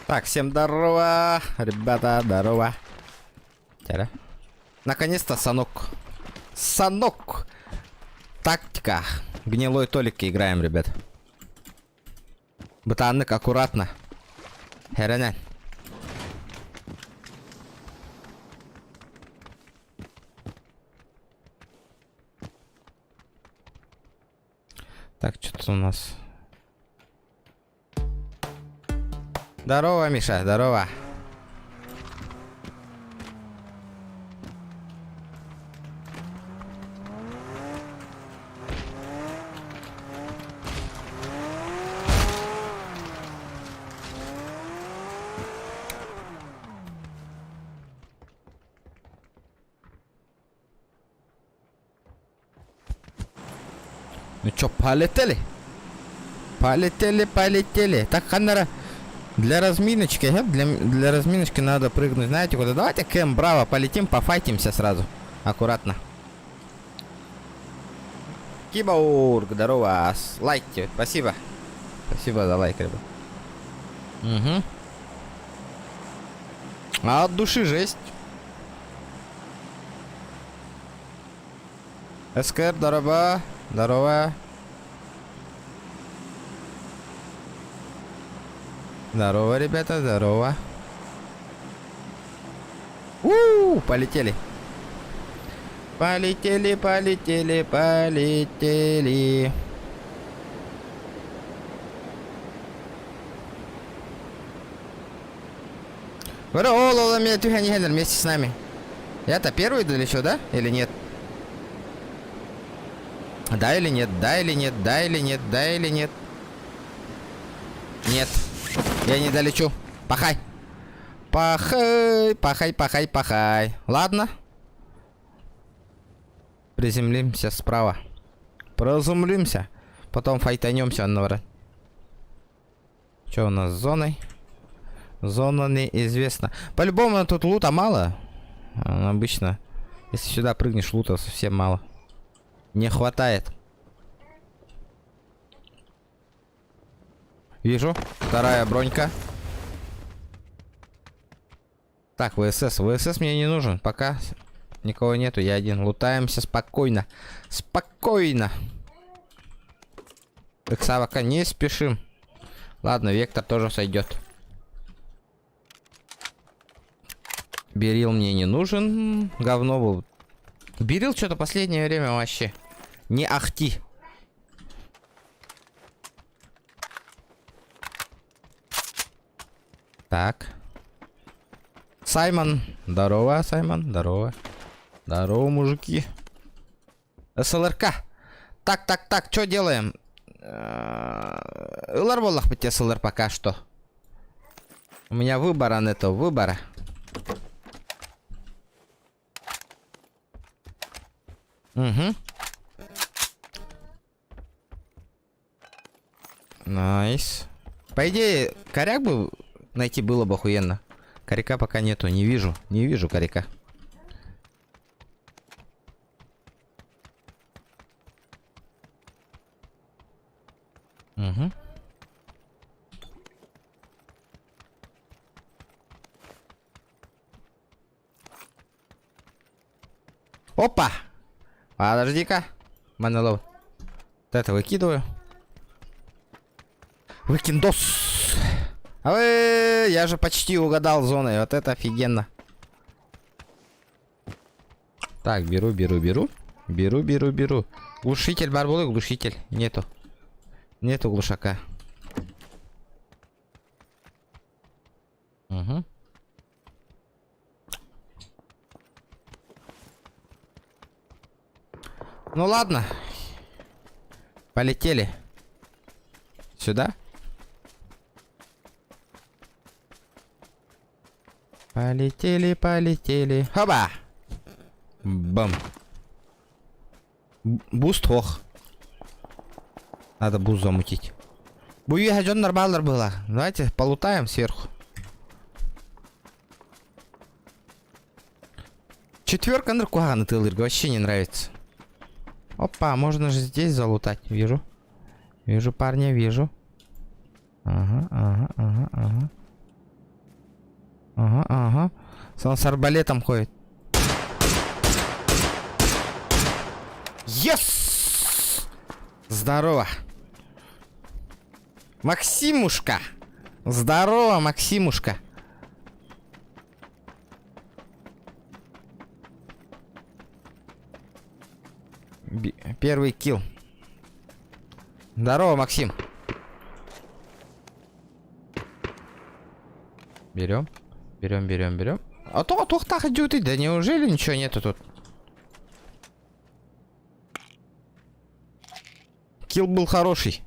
Так, всем здорово, ребята, здорово. Тяля. Наконец-то санок. Санок. Тактика. Гнилой Толик играем, ребят. Ботанник, аккуратно. Херенен. Так, что-то у нас. Здорово, Миша, здорово. Ну чё, полетели? Полетели. Так, Ханнера, для разминочки, для разминочки надо прыгнуть. Знаете куда? Давайте, Кэм, браво, полетим, пофайтимся сразу. Аккуратно. Кибаург, здорово. Лайки, спасибо. Спасибо за лайк, ребят. Угу. А от души жесть. СКР, здорово. Здорово. Здорово, ребята, здорово. Полетели. Полетели. О, меня Тюханихендер вместе с нами. Я-то первый или что, да? Или нет? Да или нет? Нет. Я не долечу. Пахай. Пахай. Ладно. Приземлимся справа. Приземлимся. Потом файтанемся, наверное. Что у нас с зоной? Зона неизвестна. По-любому тут лута мало. Обычно, если сюда прыгнешь, лута совсем мало. Не хватает. Вижу. Вторая бронька. Так, ВСС. ВСС мне не нужен. Пока никого нету. Я один. Лутаемся спокойно. Спокойно. Эксавака, не спешим. Ладно, Вектор тоже сойдет. Берил мне не нужен. Говно был. Берил что-то последнее время вообще. Не ахти. Так. Саймон. Здорово, Саймон. Здорово. Здорово, мужики. СЛРК. Так. Что делаем? Ларволах по тебе СЛР пока что. У меня выбора нету. Выбора. Угу. Найс. По идее, коряк бы найти было бы охуенно. Коряка пока нету, не вижу коряка. Угу. Опа! Подожди-ка. Манелов. Вот это выкидываю. Выкиндос. А вы... Я же почти угадал зоной. Вот это офигенно. Так, беру. Глушитель, барбулы, глушитель. Нету глушака. Угу. Ну ладно. Полетели. Сюда. Полетели. Хоба! Бам. Буст хох. Надо буст замутить. Буй хаджон нормально было. Давайте полутаем сверху. Четверка наркугана тылырга вообще не нравится. Опа, можно же здесь залутать. Вижу. Вижу парня, вижу. Ага, ага, ага, ага. Ага, ага. Он с арбалетом ходит. Yes! Здорово. Максимушка. Здорово, Максимушка. Первый килл. Здорово, Максим. Берем. Берем. А то так идет, да неужели ничего нету тут? Килл был хороший.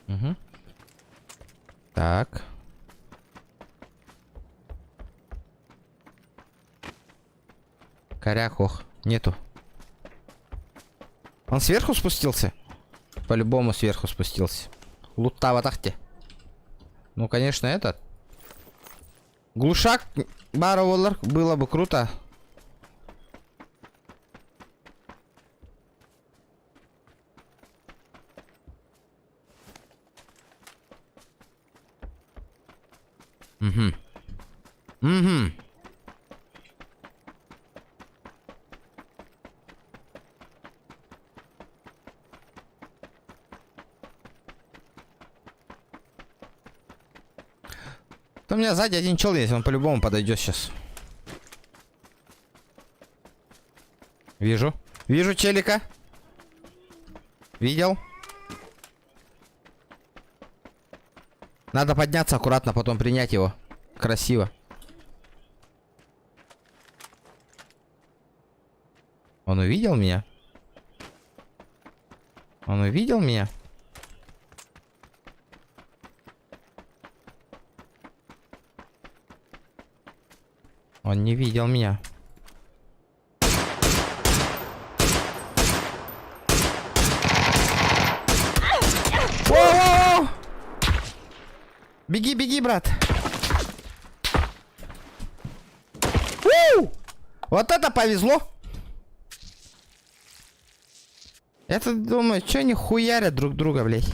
Угу. Так. Коряк, ох, нету. Он сверху спустился? По-любому сверху спустился. Лута в атахте. Ну, конечно, этот. Глушак бароволар было бы круто. Угу. Угу. У меня сзади один чел есть, он по-любому подойдет сейчас. Вижу. Вижу челика. Видел. Надо подняться аккуратно, потом принять его. Красиво. Он увидел меня? Он увидел меня? Он не видел меня. О-о-о! Беги, беги, брат. У! Вот это повезло. Я-то думаю, что они хуярят друг друга, блядь.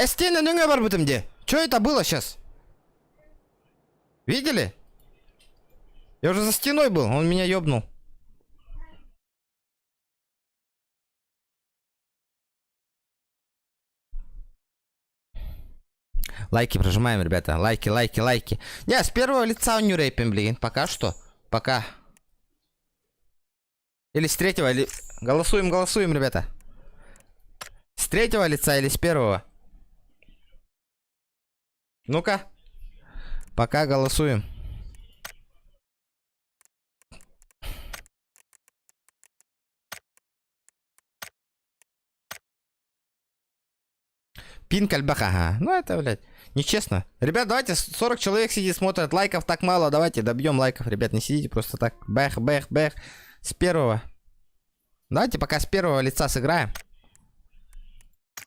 Стены нюнге бар бутымде. Что это было сейчас? Видели? Я уже за стеной был, он меня ёбнул. Лайки прожимаем, ребята. Лайки, лайки, лайки. Не, с первого лица не рэпим, блин. Пока что. Пока. Или с третьего, или... Голосуем, голосуем, ребята. С третьего лица или с первого? Ну-ка. Пока голосуем. Пин кальбаха, ага. Ну это, блядь, нечестно. Ребят, давайте, 40 человек сидит, смотрят, лайков так мало, давайте добьем лайков, ребят, не сидите просто так. Бэх, бэх, бэх. С первого. Давайте пока с первого лица сыграем.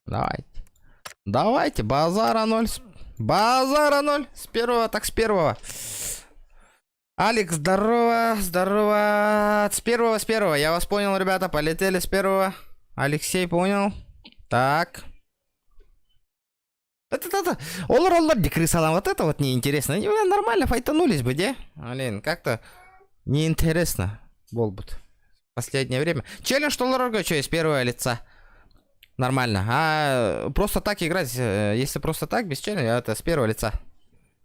Давайте. Давайте, базара 0. Базара 0. С первого, так с первого. Алекс, здорово, здорово. С первого, я вас понял, ребята, полетели с первого. Алексей, понял. Так. Это. Олар, декрысалам, вот это вот неинтересно. Они нормально файтанулись бы, где? Блин, как-то неинтересно. Болбут. Последнее время. Челлендж, что Лорга, что из первого лица. Нормально. А просто так играть, если просто так, без челленджа, это с первого лица.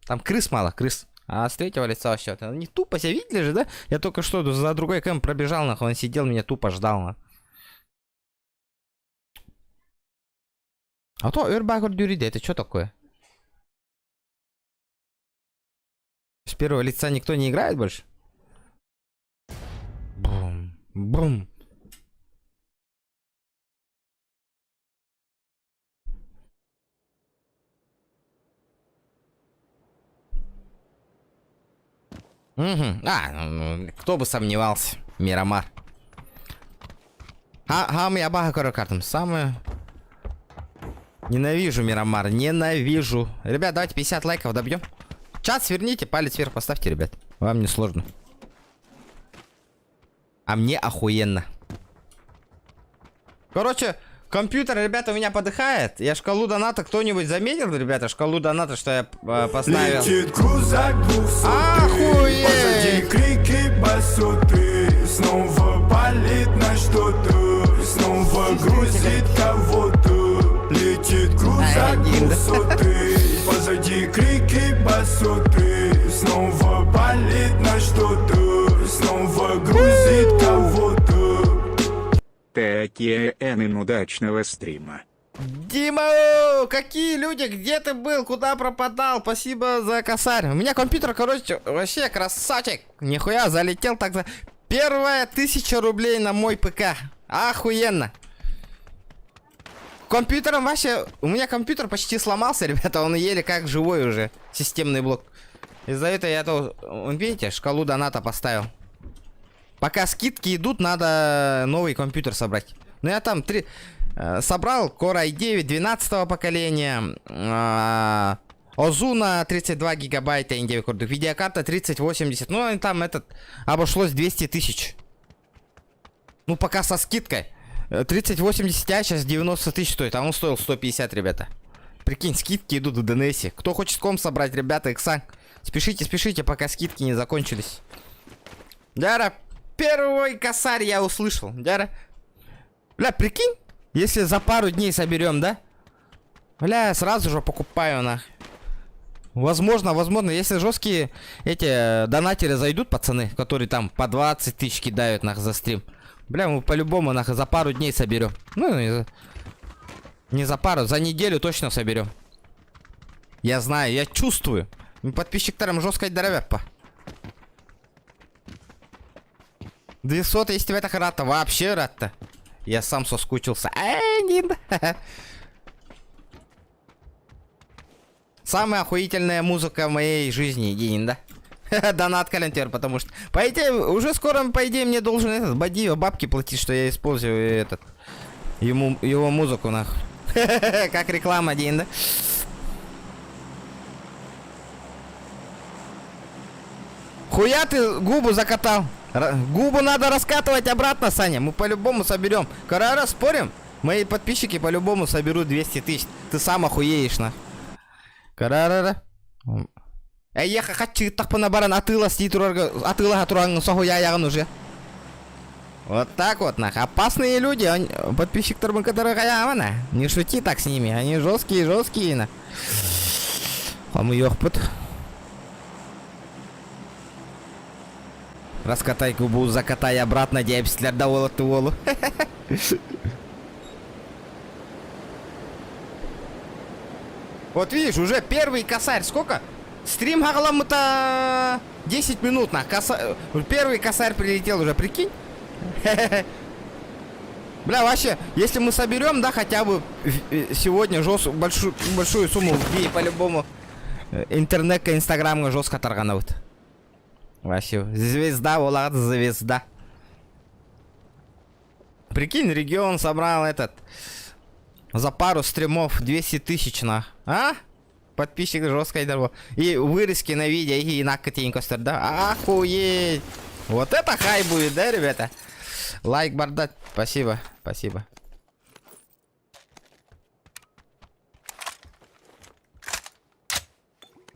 Там крыс мало, крыс. А с третьего лица вообще. Это не тупо себя видели же, да? Я только что за другой кэм пробежал, нахуй. Он сидел, меня тупо ждал, нахуй. А то Эрбагор Дюриде, это что такое? С первого лица никто не играет больше? Бум. Бум. Угу. Кто бы сомневался. Мирамар. Хам я бага картам. Самое... Ненавижу Мирамар, ненавижу. Ребят, давайте 50 лайков добьем. Чат сверните, палец вверх поставьте, ребят. Вам не сложно. А мне охуенно. Короче, компьютер, ребята, у меня подыхает. Я шкалу доната, кто-нибудь заметил, ребята, шкалу доната, что я поставил? Летит крузак 200. Охуеть! Позади крики басоты. Снова палит на что-то. Снова грузит кого-то. Летит крузак 200. Позади крики басоты. Снова палит на что-то. Снова грузит кого-то. Такие Н удачного стрима. Дима, какие люди, где ты был, куда пропадал? Спасибо за косарь. У меня компьютер, короче, вообще красавчик. Нихуя, залетел так за... Первая 1000 рублей на мой ПК. Охуенно. Компьютером вообще... У меня компьютер почти сломался, ребята, он еле как живой уже. Системный блок. Из-за этого я то... Видите, шкалу доната поставил. Пока скидки идут, надо новый компьютер собрать. Ну я там собрал Core i9 12 поколения, Ozuna 32 гигабайта, видеокарта 3080. Ну и там обошлось 200 тысяч. Ну пока со скидкой. 3080 Ti сейчас 90 тысяч стоит, а он стоил 150, ребята. Прикинь, скидки идут в DNS. Кто хочет ком собрать, ребята, Иксан, спешите, спешите, пока скидки не закончились. Дяра, первый косарь я услышал. Дяра. Бля, прикинь, если за пару дней соберем, да? Бля, сразу же покупаю, нах. Возможно, если жесткие эти донатеры зайдут, пацаны, которые там по 20 тысяч кидают, нах, за стрим. Бля, мы по-любому, нах, за пару дней соберем. Ну, не за пару, за неделю точно соберем. Я знаю, я чувствую. Подписчикам жестко здоровяпа. 200, если в это рад-то, вообще рад-то. Я сам соскучился. Самая охуительная музыка в моей жизни, Динин, да? Донат калентер, потому что... По идее, уже скоро, по идее, мне должен этот Бадио бабки платить, что я использую его музыку, нахуй. Как реклама, Дин, да? Хуя ты губу закатал? Губу надо раскатывать обратно, Саня. Мы по-любому соберем. Карара, спорим? Мои подписчики по-любому соберут 200 тысяч. Ты сам охуеешь, на. Карара. Я хочу так понабаран атыла атыла туран сохуя яган уже. Вот так вот, нах. Опасные люди. Подписчик Турбанкадара. Не шути так с ними. Они жесткие, на. А мы ёхпут. Раскатай губу, закатай обратно, дебслер давола туолу. Вот видишь, уже первый косарь. Сколько? Стрим гагаламыта 10 минут, на. Первый косарь прилетел уже, прикинь? Бля, вообще, если мы соберем, да, хотя бы сегодня большую сумму в по-любому интернетка, инстаграмга жестко торганавыт. Вообще, звезда, Влад, звезда. Прикинь, регион собрал за пару стримов 200 тысяч, на. А? Подписчик жесткой дорого. И вырезки на видео, и на котенькостер, да? Охуеть! Вот это хай будет, да, ребята? Лайк, бардат. Спасибо, спасибо.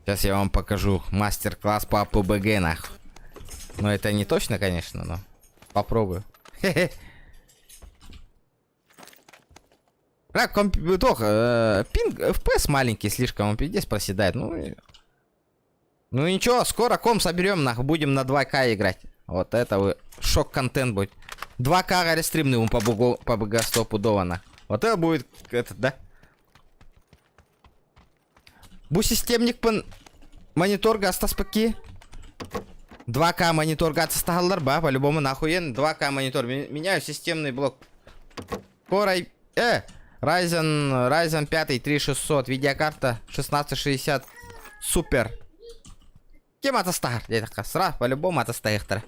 Сейчас я вам покажу мастер-класс по PUBG, нахуй. Но это не точно, конечно, но попробую. Хе-хе. Пинг FPS маленький слишком, он здесь проседает. Ну ничего, скоро ком соберем, нахуй, будем на 2К играть. Вот это шок-контент будет. 2К рестримный по БГ стопудово, нахуй. Вот это будет, да? Бу-системник монитор гастаспаки. 2К монитор гастастагалдар, ба, по-любому нахуен. 2К монитор. Меняю системный блок. Core Ryzen 5 3600. Видеокарта 1660. Супер. Кем атастагар? По-любому атастагар.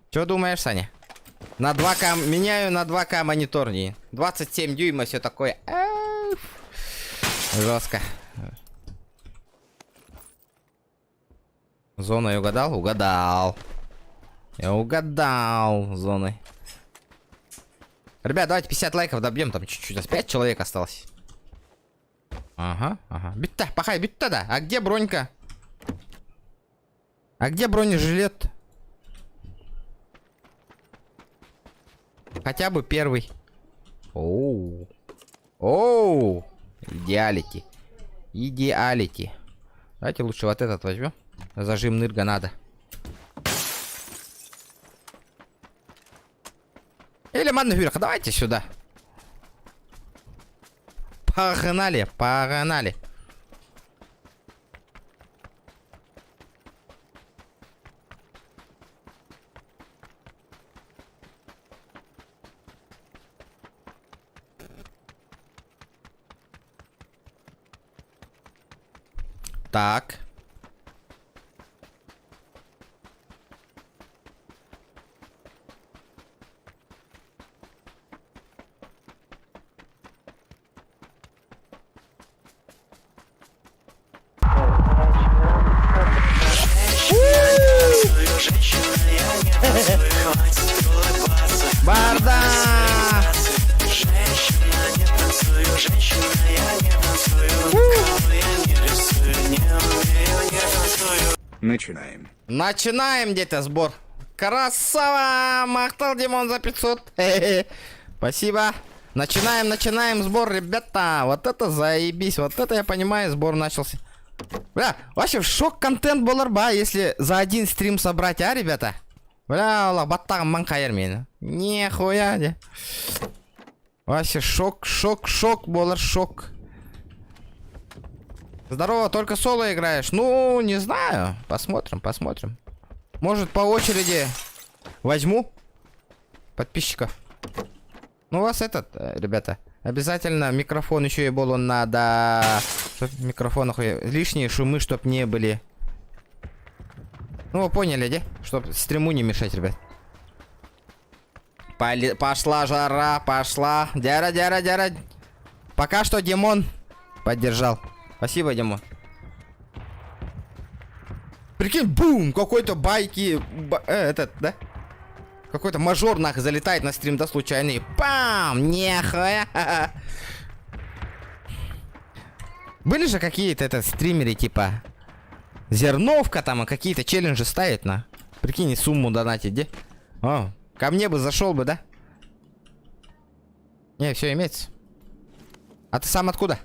Чё думаешь, Саня? На 2К, меняю на 2К монитор. 27 дюйма, все такое. Жестко. Зону я угадал? Угадал. Я угадал зоной. Ребят, давайте 50 лайков добьем. Там чуть-чуть. 5 человек осталось. Ага, ага. Битта, пахай, битта, да. А где бронька? А где бронежилет? Хотя бы первый. Оу. Оу. Идеалити. Идеалити. Давайте лучше вот этот возьмем. Зажим нырга надо. Или манна вверх. Давайте сюда. Погнали, погнали. Так. Барда! Начинаем. Начинаем, где-то сбор. Красава! Махтал Димон за 500. Спасибо. Начинаем сбор, ребята. Вот это заебись. Вот это я понимаю, сбор начался. Бля, вообще шок-контент был арба, если за один стрим собрать, а, ребята? Бля, Аллах, баттагым манкайыр мені. Нихуя, де. Вообще шок болар, шок. Здорово, только соло играешь? Ну, не знаю. Посмотрим. Может, по очереди возьму подписчиков. Ну, у вас этот, ребята, обязательно микрофон еще и был, он надо... Чтоб в микрофонах лишние шумы, чтоб не были. Ну, вы поняли, да? Чтоб стриму не мешать, ребят. Пошла жара, пошла. Дяра. Пока что Димон поддержал. Спасибо, Димон. Прикинь, бум! Какой-то байки... этот, да? Какой-то мажор нахуй залетает на стрим, да, случайно. И пам! Нехуя! Были же какие-то это стримеры, типа... Зерновка там, а какие-то челленджи ставят на... Прикинь, сумму донатить, где? О, ко мне бы зашел бы, да? Не, все имеется. А ты сам откуда?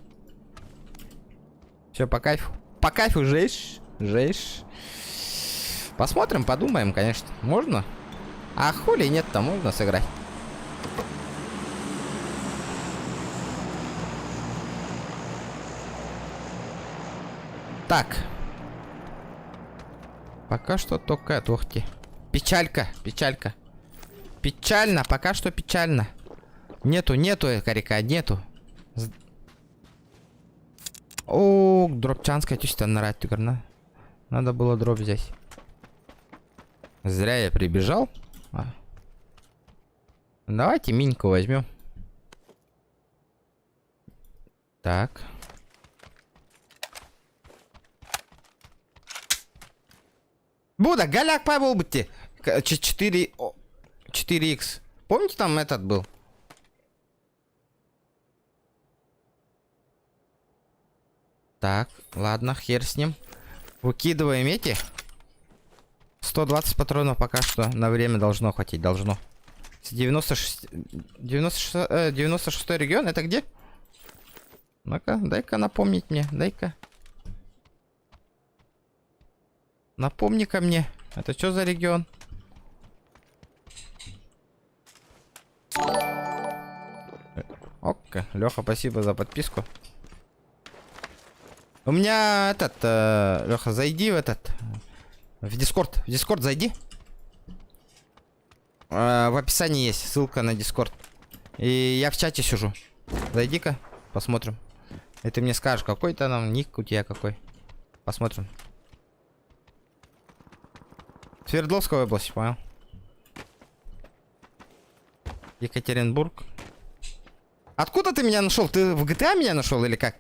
Все, по кайфу. По кайфу, жесть. Посмотрим, подумаем, конечно. Можно? А хули нет-то, можно сыграть. Так. Пока что только... Ух ты. Печалька. Печально, пока что печально. Нету коряка, нету. О, дропчанская тюста нарать, надо было дроп взять. Зря я прибежал. Давайте миньку возьмем. Так. Буда, голяк побыл бы ты. 4х. Помните, там этот был? Так, ладно, хер с ним. Выкидываем эти. 120 патронов пока что на время должно хватить, должно. 96 регион, это где? Ну-ка, дай-ка напомнить мне, дай-ка. Напомни-ка мне, это что за регион? Окей, Леха, спасибо за подписку. У меня этот, Леха, зайди в этот, в Дискорд зайди. В описании есть ссылка на Дискорд. И я в чате сижу. Зайди-ка, посмотрим. И ты мне скажешь, какой-то нам ник у тебя какой. Посмотрим. Свердловская область, понял? Екатеринбург. Откуда ты меня нашел? Ты в GTA меня нашел или как?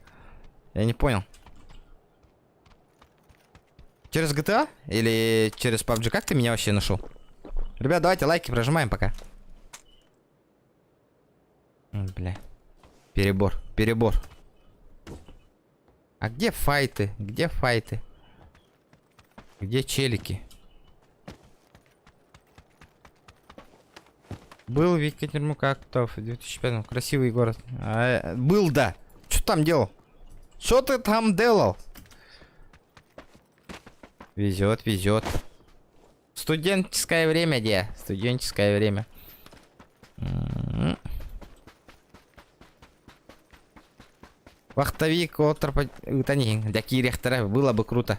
Я не понял. Через GTA? Или через PUBG? Как ты меня вообще нашел? Ребят, давайте лайки прожимаем пока. Бля. Перебор, перебор. А где файты? Где файты? Где челики? Был в Екатеринбург как-то в 2005-м. Красивый город. Был, да. Что там делал? Что ты там делал? Везет, везет. Студенческое время, где? Студенческое время. Вахтовик, для Кирехтера. Было бы круто.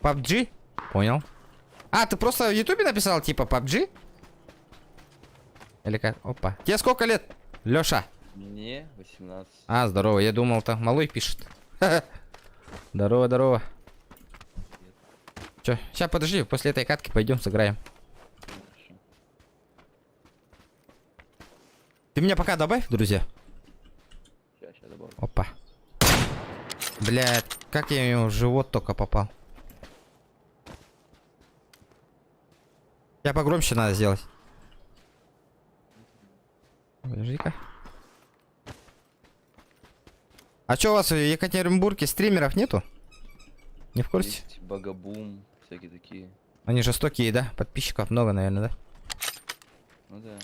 PUBG? Понял. А, ты просто в Ютубе написал, типа, PUBG? Или как? Опа. Тебе сколько лет, Лёша? Мне 18. А, здорово. Я думал, там малой пишет. Здорово, здорово. Чё? Сейчас, подожди, после этой катки пойдем сыграем. Хорошо. Ты меня пока добавь, друзья. Сейчас добавлю. Опа. Блядь, как я ему в живот только попал. Я погромче надо сделать. Подожди-ка. А чё у вас в Екатеринбурге стримеров нету? Не в курсе? Есть Багабум, всякие такие. Они жестокие, да? Подписчиков много, наверное, да? Ну да.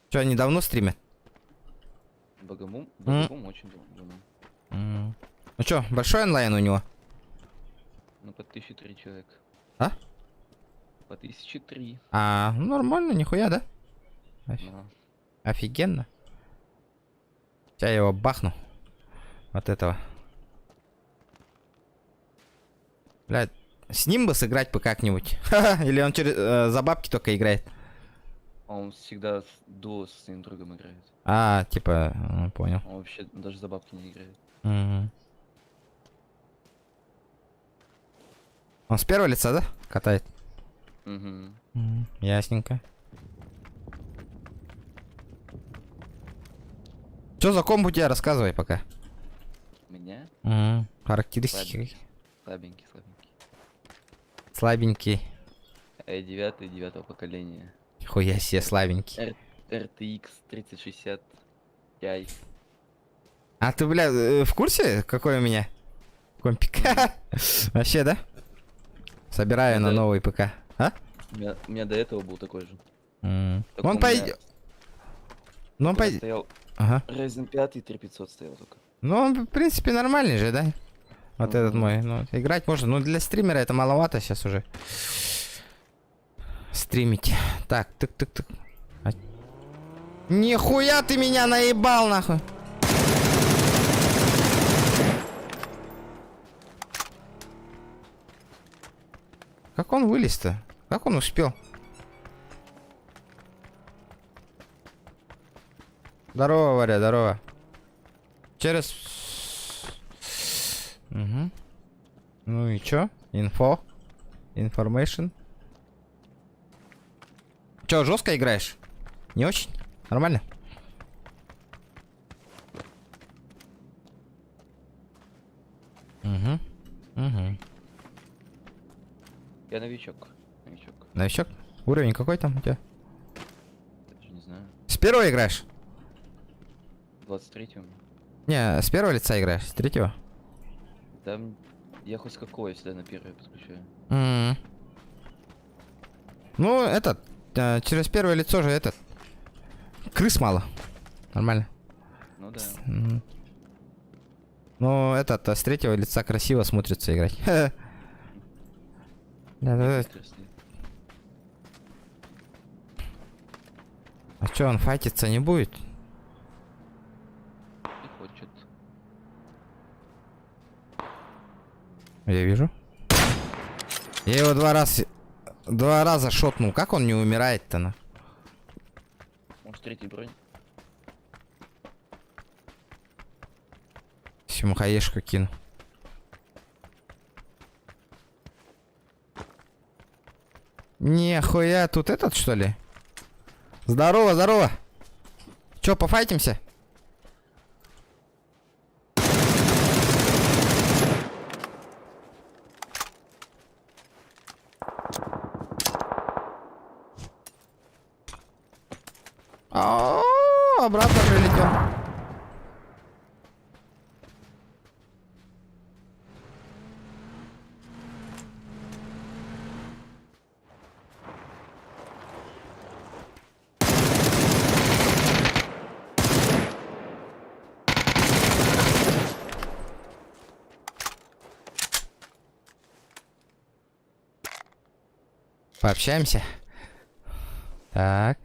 Чё, они давно стримят? Багабум очень давно. Ну чё, большой онлайн у него? Ну по 1003 человек. А? По 1003. А, ну нормально, нихуя, да? Да. Офигенно. Сейчас я его бахну. Вот этого. Блядь, с ним бы сыграть бы как-нибудь. Или он через за бабки только играет. А он всегда дуо со своим другом играет. А, типа, понял. Он вообще даже за бабки не играет. Мгм. Он с первого лица, да? Катает. Угу. Ясненько. Что за комп у тебя? Рассказывай пока. Меня? Характеристики. Слабенький, слабенький. Слабенький. девятого поколения. Хуя себе слабенький. RTX 3060 Ti. А ты, бля, в курсе, какой у меня компик? Вообще, да? Собираю на Да. новый ПК. А? У меня до этого был такой же. Только Он у меня- пойдет. Ну, он у меня пойдет. стоял Ага. Ryzen 5 3500 стоял только. Ну, он, в принципе, нормальный же, да? Вот Мгм. этот мой. Ну, играть можно. Но для стримера это маловато сейчас уже. Стримить. Так, тык-тык-тык. Нихуя ты меня наебал, нахуй. Как он вылез-то? Как он успел? Здорово, Варя, здорово. Через... Угу. Ну и чё? Инфо. Information. Чё, жестко играешь? Не очень? Нормально? Угу. Угу. Я новичок. Новичок. Новичок? Уровень какой там у тебя? Даже не знаю. С первого играешь? 23 у меня. Не, с первого лица играешь, с третьего? Там я хоть с какого я всегда на первое подключаю. Ну, этот, через первое лицо же этот. Крыс мало. Нормально. Ну да. Ну, этот, с третьего лица красиво смотрится играть. Да-да-да. Интересно. А чё, он файтиться не будет? Не хочет. Я вижу. Я его два раза шотнул. Как он не умирает-то, на? Может, третий бронь? Ему хаешку кину. Нихуя, тут этот, что ли? Здорово, здорово. Чё, пофайтимся? Обратно прилетел. Пообщаемся. Так.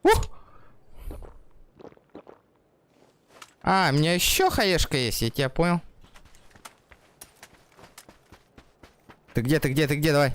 Ух! А, у меня еще хаешка есть, я тебя понял. Ты где, ты где, ты где, давай.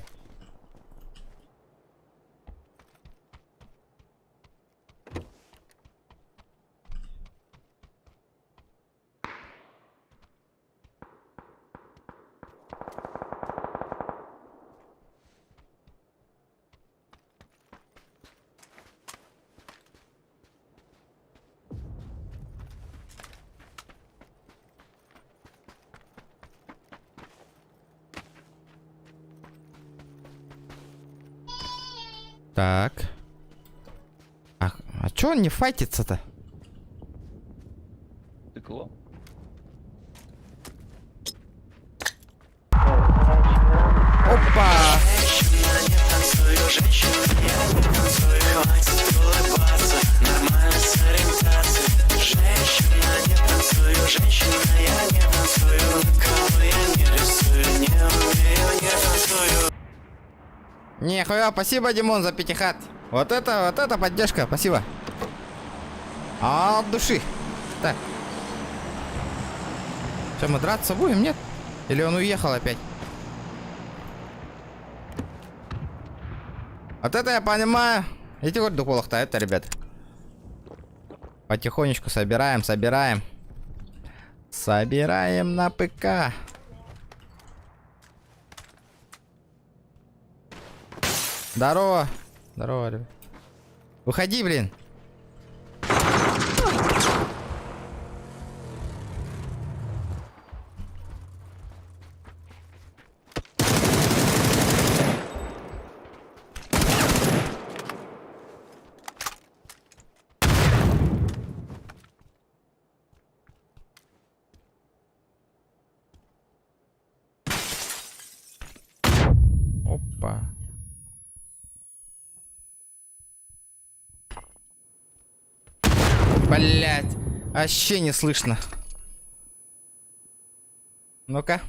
Так. А чё он не файтится-то? Стекло. Опа! Нихуя, спасибо, Димон, за пятихат. Вот это поддержка, спасибо. От души. Так. Что, мы драться будем, нет? Или он уехал опять? Вот это я понимаю. Эти вот духолах-то это, ребят. Потихонечку собираем. Собираем на ПК. Здорово. Здорово, ребят. Выходи, блин. Опа. Блять, вообще не слышно. Ну-ка.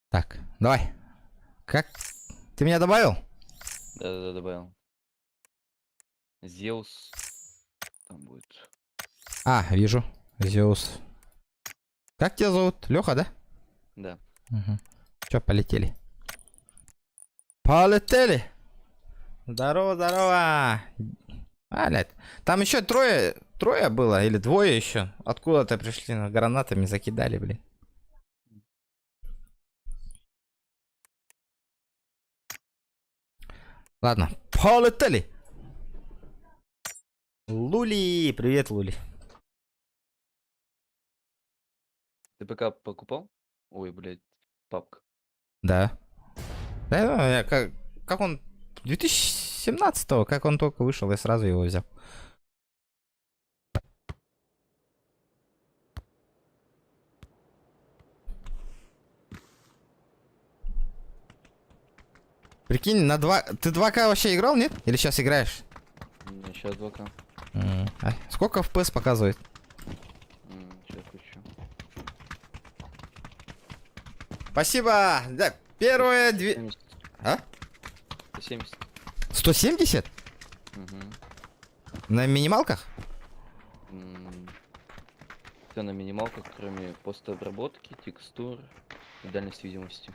Так, давай. Как? Ты меня добавил? Да, добавил. Зеус. Там будет. А, вижу. Зеус. Как тебя зовут? Леха, да? Да. Угу. Че, полетели? Полетели! Здорово, здорово! Блядь. Там еще трое было, или двое еще. Откуда-то пришли, гранатами закидали, блин. Ладно, полетели! Лули! Привет, Лули. Ты ПК покупал? Ой, блядь, папка. Да. Да, ну, я как он 2017-го, как он только вышел, я сразу его взял. Прикинь, на 2... Ты 2К вообще играл, нет? Или сейчас играешь? Сейчас 2К. А сколько FPS показывает? Сейчас включу. Спасибо! Да, первые две... 70. А? 70. 170? Угу. На минималках? Все на минималках, кроме постобработки, текстур и дальность видимости.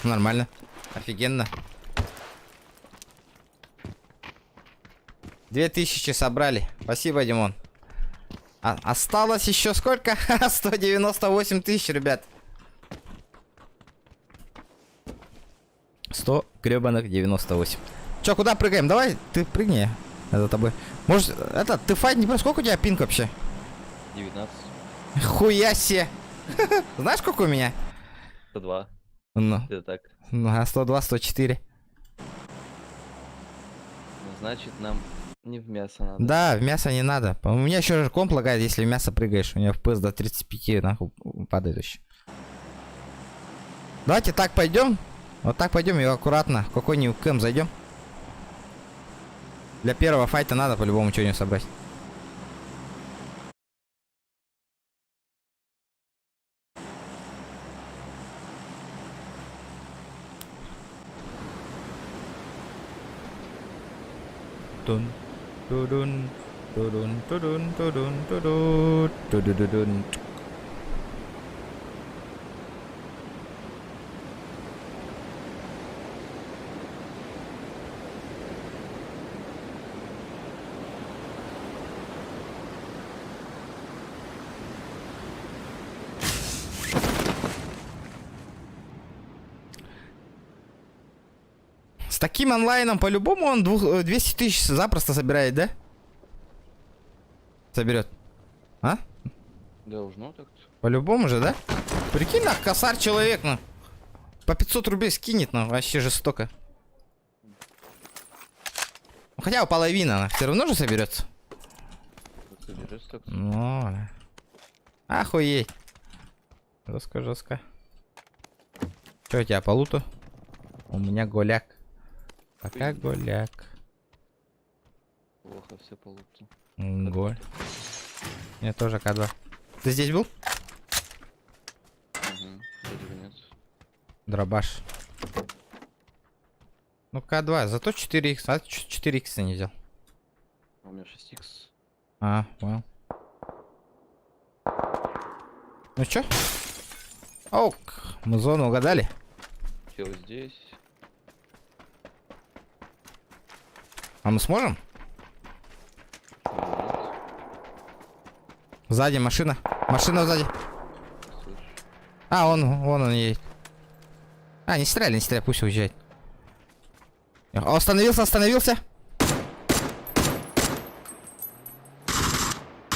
Нормально. Офигенно. 2000 собрали. Спасибо, Димон. Осталось еще сколько? 198 тысяч, ребят. 100 гребаных 98. Че, куда прыгаем? Давай, ты прыгни. Я за тобой. Может, это, ты файт не... Сколько у тебя пинг вообще? 19. Хуя се. Знаешь, сколько у меня? 102. Ну, Это так. 102, 104. Ну, значит, нам не в мясо надо. Да, в мясо не надо. У меня еще же комп лагает, если в мясо прыгаешь. У меня FPS до 35 нахуй падает еще. Давайте так пойдем. Вот так пойдем и аккуратно. В какой-нибудь кэм зайдем. Для первого файта надо по-любому что-нибудь собрать. Тун, тудун, тудун, тудун, тудун, тудун, тудудудун. С таким онлайном по-любому он 200 тысяч запросто собирает, да? Соберет. А? Должно так-то. По-любому же, да? Прикинь, нах, косарь человек, ну. По 500 рублей скинет, ну, вообще жестоко. Ну, хотя бы половина, все равно же соберется. Вот соберется так-то. Ну, да. Охуеть. Жестко, жестко. Че у тебя по луту? У меня голяк. Пока Ой. голяк. Плохо все по луту. Голь. Мне тоже К2. Ты здесь был? Угу. Вроде бы нет. Дробаш. Ну К2, зато 4х. А 4х не взял. А у меня 6х. А, понял. Ну чё? Ок, мы зону угадали. Чел здесь. А мы сможем? Сзади машина. Машина сзади. Слышь. А, вон он едет. А, не стреляй, пусть уезжает. О, остановился.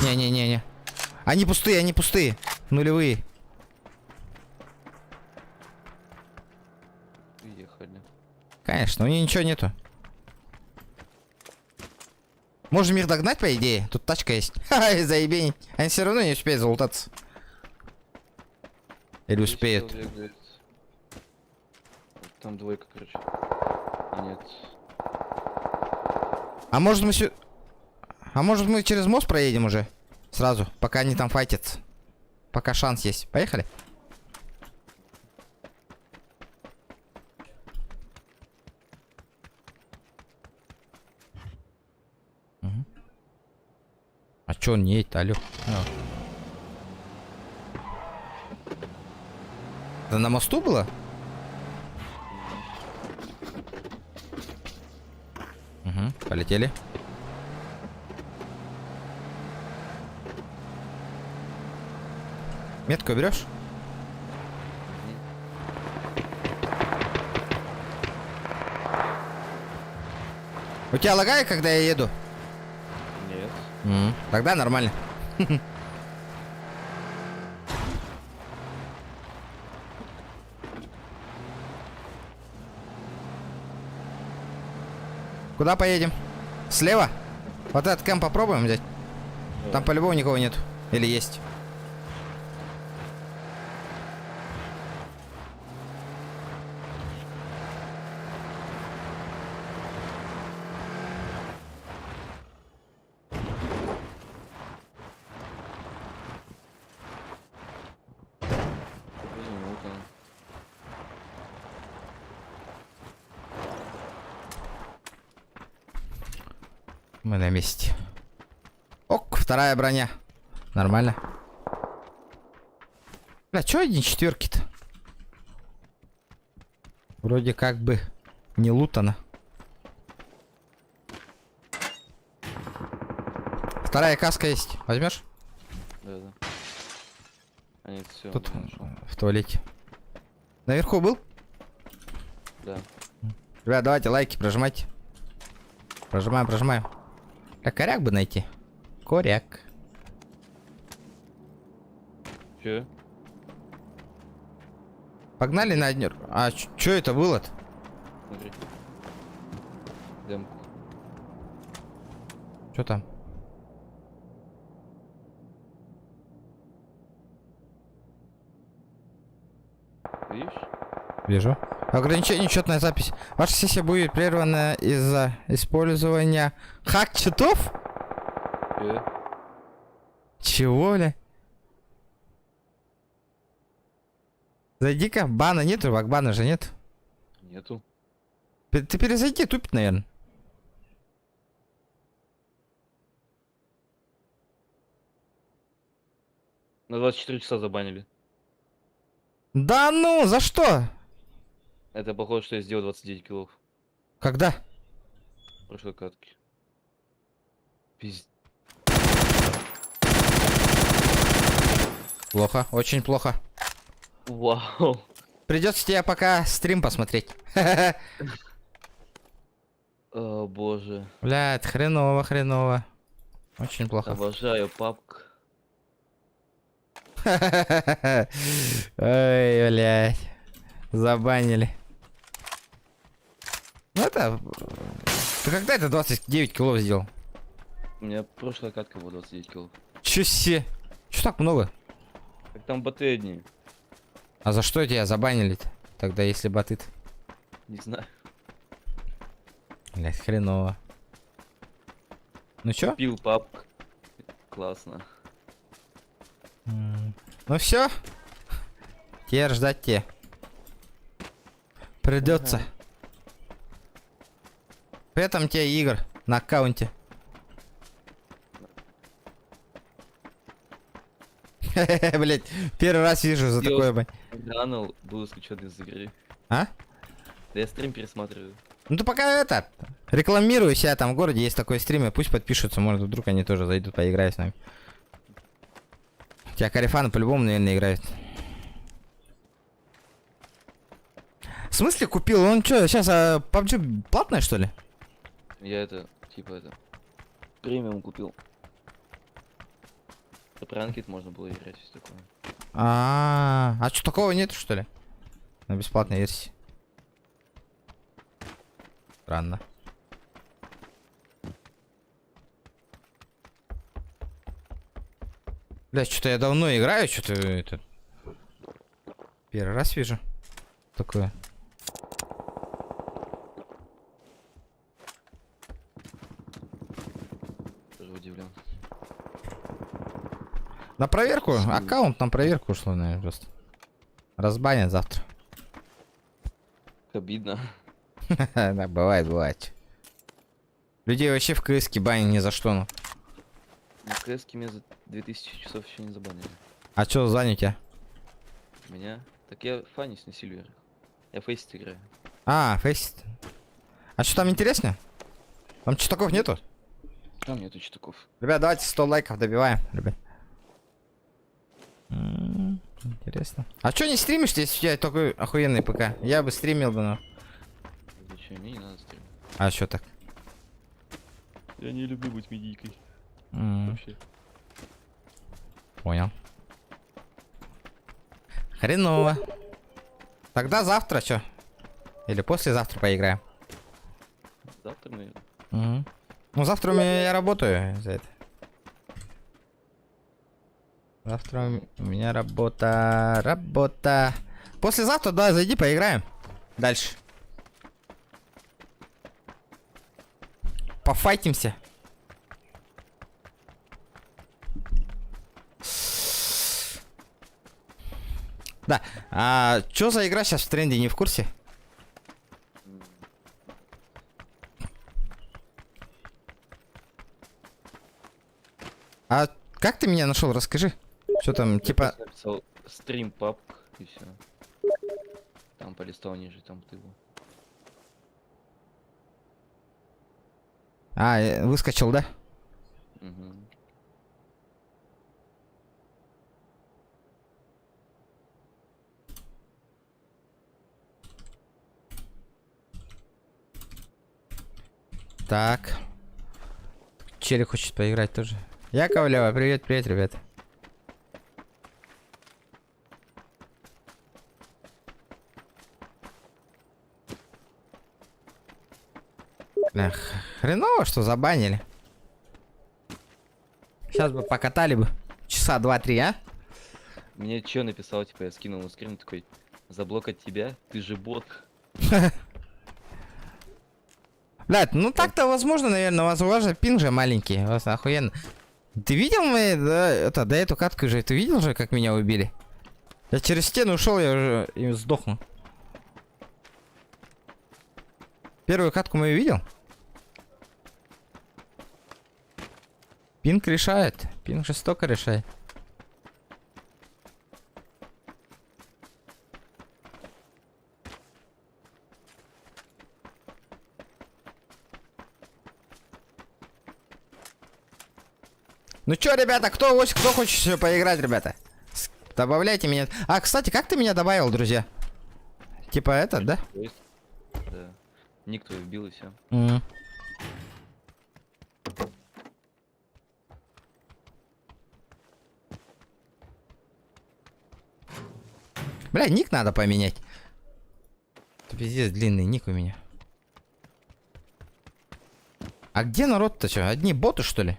Не. Они пустые. Нулевые. Уехали. Конечно, у них ничего нету. Можем их догнать, по идее. Тут тачка есть. Ха-ха, заебень. Они все равно не успеют залутаться. Или Здесь успеют. чел бегает. Там двойка, короче. А нет. А может мы через мост проедем уже? Сразу, пока они там файтятся. Пока шанс есть. Поехали? Мгм. А чё он не едет, алё? А. Это на мосту было? Угу, полетели. Метку берешь? У тебя лагает, когда я еду? Нет. Тогда нормально. Куда поедем? Слева? Вот этот кэмп попробуем взять? Там по-любому никого нет. Или есть? Вот он. Мы на месте. Ок, вторая броня. Нормально. Бля, чё одни четверки-то? Вроде как бы не лутано. Вторая каска есть. Возьмешь? Да. А нет, все, Тут в туалете. Наверху был? Да. Ребят, давайте лайки прожимайте. Прожимаем. А коряк бы найти. Коряк. Че? Погнали на одну. А чё это было-то? Смотри. Демку. Чё там? Видишь? Вижу. Ограничение учетная запись. Ваша сессия будет прервана из-за использования хак-читов? Че? Чего, бля? Зайди-ка, бана нету, вакбана же нет. Нету. Ты перезайди, тупит, наверное. На 24 часа забанили. Да ну, за что? Это похоже, что я сделал 29 киллов Когда? в прошлой катке. Пиздец. Плохо, очень плохо. Вау. Придется тебе пока стрим посмотреть. О, боже. Блядь, хреново. Очень плохо. Обожаю папк. Ой, блядь. Забанили. Ну это... Ты когда это 29 килов сделал? У меня прошлая катка была 29 киллов. Чё се? Чё так много? Так там боты одни. А за что тебя забанили-то? Тогда если боты-то? Не знаю. Блядь, хреново. Ну чё? Пил папк. Классно. Ну все. Теперь ждать те. Придется. При этом тебе игр на аккаунте. Блять, первый раз вижу за такое, блядь. Ранул, был исключен из игры. А? Да я стрим пересматриваю. Ну ты пока это, рекламирую себя там в городе, есть такой стрим, и пусть подпишутся, может вдруг они тоже зайдут, поиграют с нами. У тебя карифаны по-любому, наверное, играют. В смысле купил? Он что, сейчас PUBG платная, что ли? Я это, типа это, премиум купил. По пранкет можно было играть, все такое. А что такого нет, что ли? На бесплатной версии. Странно. Блять, что-то я давно играю, что-то это... Первый раз вижу такое. Тоже удивлен. На проверку, аккаунт на проверку ушло, наверное, просто. Разбанят завтра. Обидно. Да, бывает. Людей вообще в КСке банят ни за что, ну. На КС меня за 2000 часов еще не забанили. А чё за у тебя? Меня? Так я фанюсь на Сильвере. Я фейсит играю. А, фейс. А что там интересно? Там читаков нету? Там нету читаков. Ребят, давайте 100 лайков добиваем, ребят. Интересно. А чё не стримишь, если у тебя такой охуенный ПК? Я бы стримил бы, но... Зачем? Мне не надо стримить. А чё так? Я не люблю быть медийкой. М, Вообще. Понял. Хреново. Тогда завтра чё? Или послезавтра поиграем? Завтра, наверное. Мгм. Ну завтра я работаю за это. Завтра у меня работа. Послезавтра, да, зайди, поиграем. Дальше. Пофайтимся. Да. А чё за игра сейчас в тренде, не в курсе? А как ты меня нашел? Расскажи. Что там, Я типа... просто написал стрим папк и все. Там полистал ниже, там ты был. А, выскочил, да? Угу. Так. Челик хочет поиграть тоже. Яковлева, привет, привет, ребят. Эх, хреново, что забанили. Сейчас бы покатали бы. Часа 2-3, а? Мне чё написал, типа, я скинул ему скрин, такой, заблокать тебя? Ты же бот. Блядь, ну так-то возможно, наверное, у вас же пинг же маленький, у вас охуенно. Ты видел мы, да, до эту катку же, ты видел же, как меня убили? Я через стену ушел, я уже и сдохну. Первую катку мы видел? Пинг решает, пинг жестоко решает. Ну чё, ребята, кто хочет еще поиграть, ребята? Добавляйте меня. А, кстати, как ты меня добавил, друзья? Типа этот, да? Да. Ник твой вбил и все. Бля, ник надо поменять. Это пиздец, длинный ник у меня. А где народ-то что? Одни боты, что ли?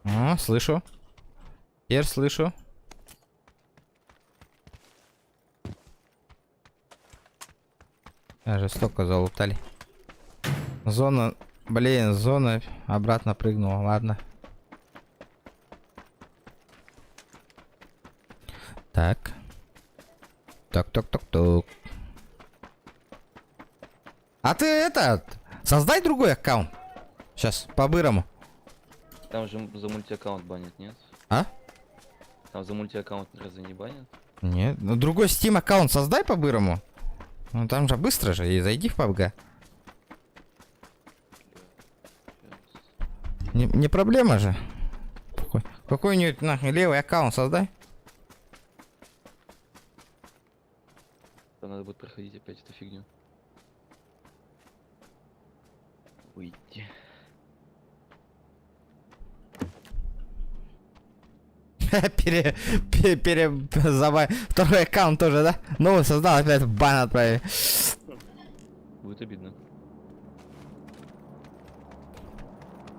А, слышу. Теперь слышу. Жестоко залутали. Зона... Блин, зона обратно прыгнула. Ладно. Так. Так. А ты этот... Создай другой аккаунт. Сейчас, по-бырому. Там же за мультиаккаунт банят, нет? А? Там за мультиаккаунт разве не банят? Нет. Ну другой Steam аккаунт создай по-бырому. Ну там же быстро же. И зайди в PUBG. Не проблема же. Какой-нибудь нахуй левый аккаунт создай. Там надо будет проходить опять эту фигню. Выйти. Второй аккаунт тоже, да? Новый создал, опять в бан отправили. Будет обидно.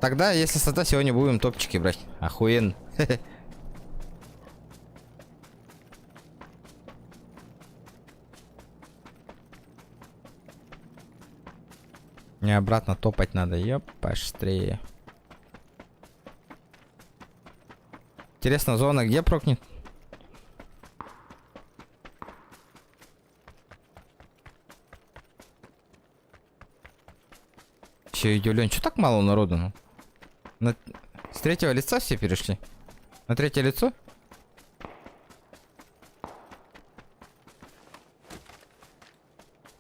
Тогда, если создать, сегодня будем топчики брать. Охуенно. Мне обратно топать надо, ёп, быстрее. Интересно, зона где прокнет? Еще удивлен, что так мало народу? Ну? С третьего лица все перешли? На третье лицо?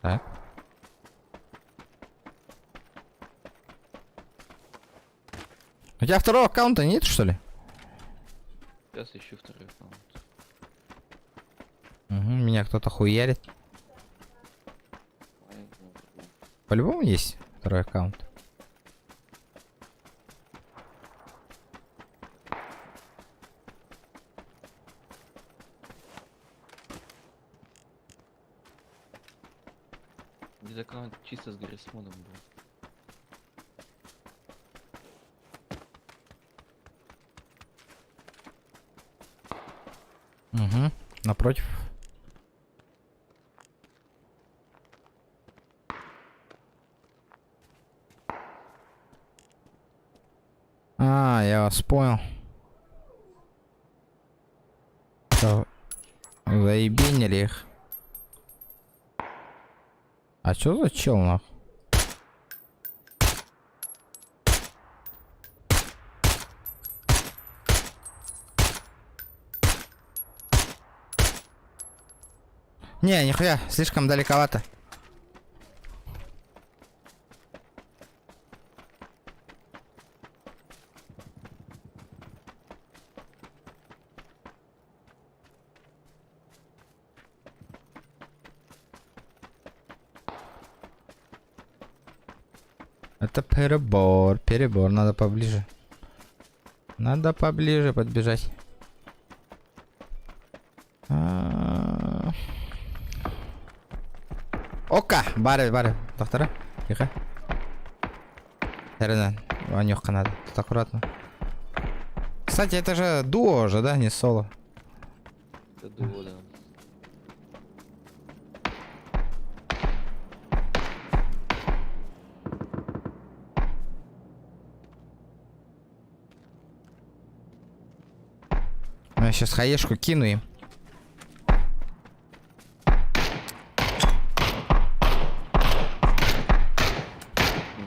Так. У тебя второго аккаунта нет, что ли? Сейчас ищу второй аккаунт. Угу, меня кто-то хуярит. По-любому есть второй аккаунт. Здесь аккаунт чисто с Гаррисмоном был. Угу, напротив. А, я вас понял. Что, заебенили их. А чё за чел, нахуй? Не, нихуя, слишком далековато. Это перебор, перебор, надо поближе. Надо поближе подбежать. Ока! Бары, доктора. Тихо. Терена, Ванюха надо. Тут аккуратно. Кстати, это же дуо же, да, не соло. Это дуо, да. Я сейчас хаешку кину им.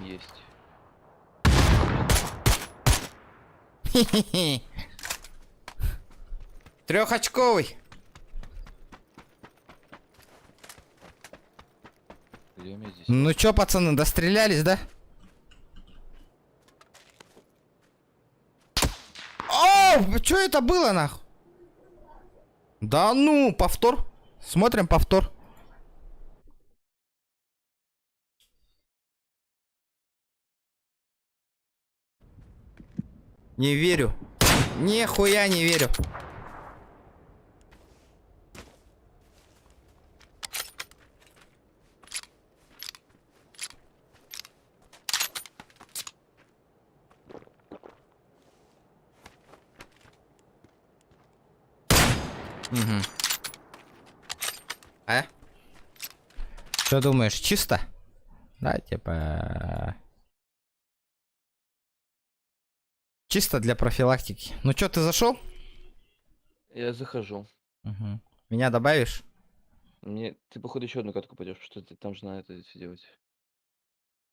Есть. Трехочковый. Где у меня здесь? Ну чё, пацаны, дострелялись, да? О, что это было, нахуй? Да ну, повтор. Смотрим повтор. Не верю. Нихуя не верю. Угу. А? Что думаешь, чисто? Да, типа... Чисто для профилактики. Ну чё, ты зашел? Я захожу. Угу. Меня добавишь? Мне... Ты, походу, еще одну катку пойдешь, что ты там же надо это все делать.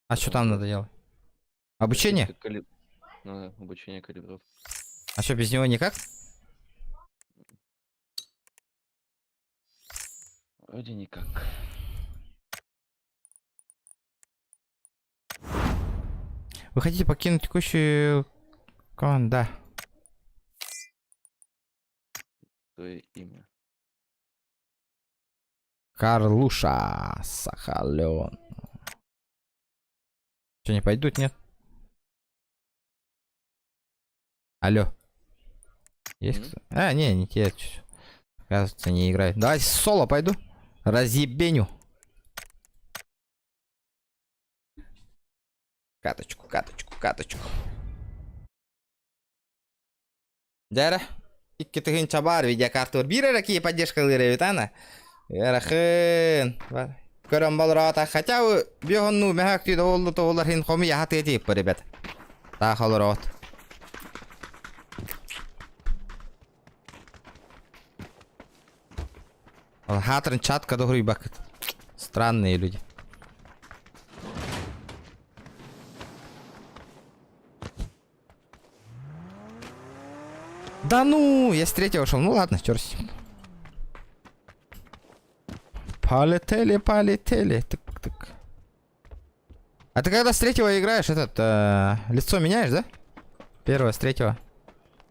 А что там надо делать? Обучение? Ну, да, обучение калибров. А что, без него никак? Вроде никак. Вы хотите покинуть текущую команду? Да. Твое имя. Карлуша Сахален. Что, не пойдут, нет? Алло. Есть кто? А, не те. Кажется, не играет. Давай соло пойду. Разъебеню. Каточку. Дяра. Иккетыгын чабар видеокартор. Бирер какие поддержка лыры витана. Ярахын. Көрөн болрата. Хотя вы бегонну мягак түйді олды тоғылар хин хоми яхат етейіп бір, ребят. Так олар от. Хатрын чатка догрый бакет. Странные люди. Да ну, я с третьего шел. Ну ладно, чёрт с ним. Полетели. Тык. А ты когда с третьего играешь, лицо меняешь, да? Первого с третьего.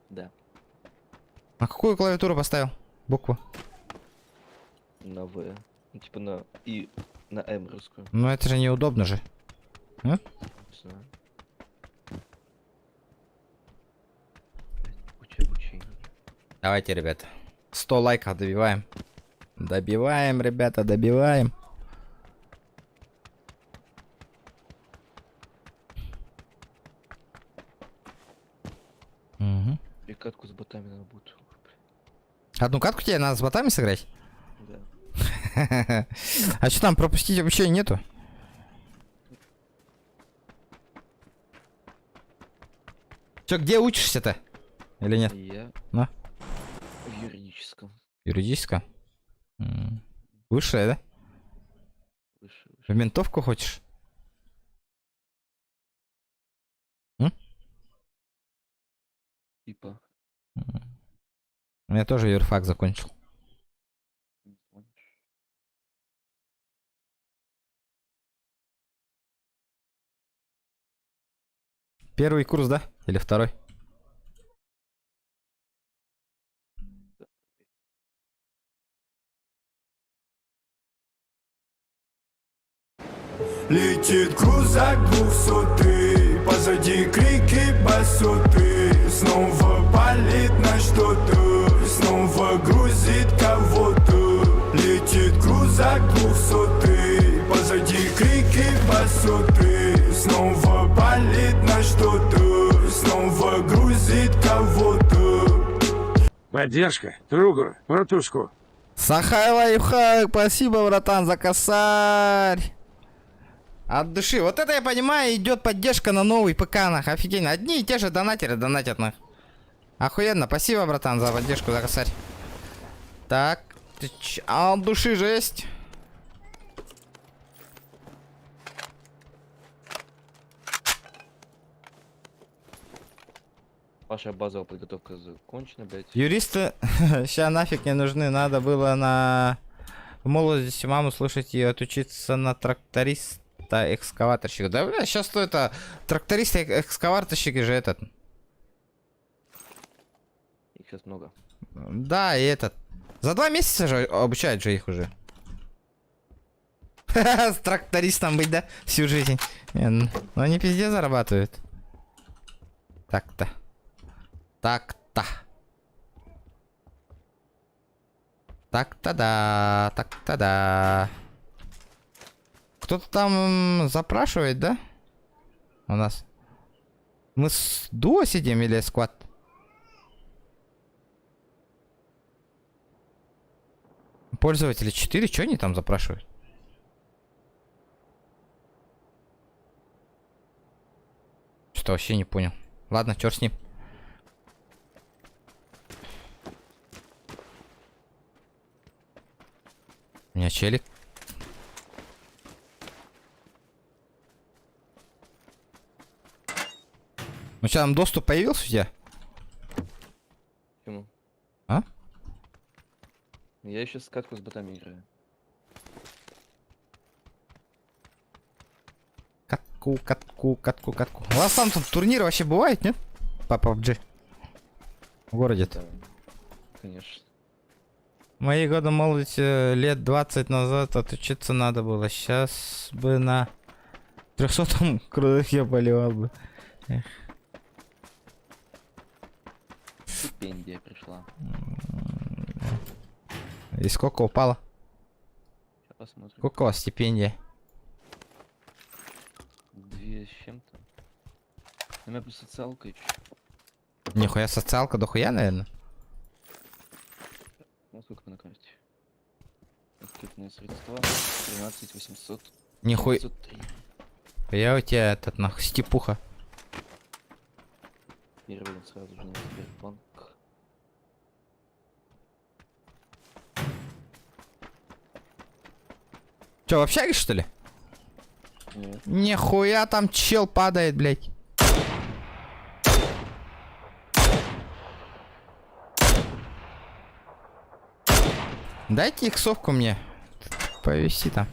Да. А какую клавиатуру поставил? Букву? На В. Ну, типа на И, на М русскую. Ну это же неудобно же. А? Не знаю. Обучение. Давайте, ребята. 100 лайков добиваем. Добиваем, ребята, добиваем. Угу. И катку с ботами надо будет. Одну катку тебе надо с ботами сыграть? Да. А что там, пропустить обучение нету? Чё, где учишься-то? Или нет? Я На. в юридическом. Юридическое? Высшее, да? Выше. В ментовку хочешь? Типа. Я тоже юрфак закончил. Первый курс, да? Или второй? Летит крузак 200, позади крики басоты. Снова палит на что-то, снова грузит кого-то. Летит крузак 200, позади крики басоты. Снова палит на что-то, снова грузит кого-то. Поддержка другу, братушку. Сахай лайфхак, спасибо, братан, за косарь. От души. Вот это я понимаю, идет поддержка на новый ПК, нах. Офигенно. Одни и те же донатеры донатят, нах. Охуенно. Спасибо, братан, за поддержку, за косарь. Так. А от души жесть. Ваша базовая подготовка закончена, блядь. Юристы ща нафиг не нужны. Надо было в молодости маму слушать и отучиться на тракториста-экскаваторщика. Да, бля, сейчас это трактористы-экскаваторщики же этот. Их сейчас много. Да, и этот. За 2 месяца же обучают же их уже. С трактористом быть, да? Всю жизнь. Не, ну они пиздец зарабатывают. Так-то. Так-то. Так-то да. Так-то да. Кто-то там запрашивает, да? У нас. Мы с дуо сидим или сквад? Пользователи 4, что они там запрашивают? Что вообще не понял. Ладно, черт с ним. У меня челик. Ну что, там доступ появился у тебя? Почему? А? Я еще с катку с ботами играю. Катку. У вас там тут турниры вообще бывают, нет? По PUBG. В городе. Да. Конечно. Мои годы молодости лет 20 назад отучиться надо было. Сейчас бы на 300-м крутых я поливал бы. Эх. Стипендия пришла. И сколько упало? Сейчас посмотрим. Сколько у вас стипендия? 2 с чем-то. У меня плюс социалка еще. Нихуя социалка дохуя, наверное. Ну сколько на карте? Открытные средства. 13 800. Нихуя. 503. Я у тебя этот нахуй степуха. Первый сразу же на Сбербанк. Че, в общаге, что ли? Нет. Нихуя там чел падает, блядь. Дайте иксовку мне. Повиси там.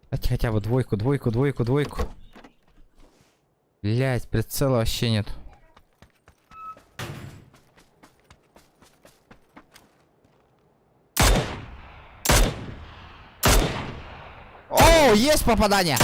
Дайте хотя бы двойку. Блядь, прицела вообще нет. О, есть попадание!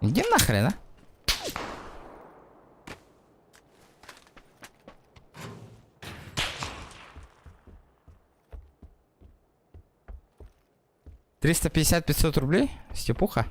Иди нахрен, а? $350-500 рублей? Степуха?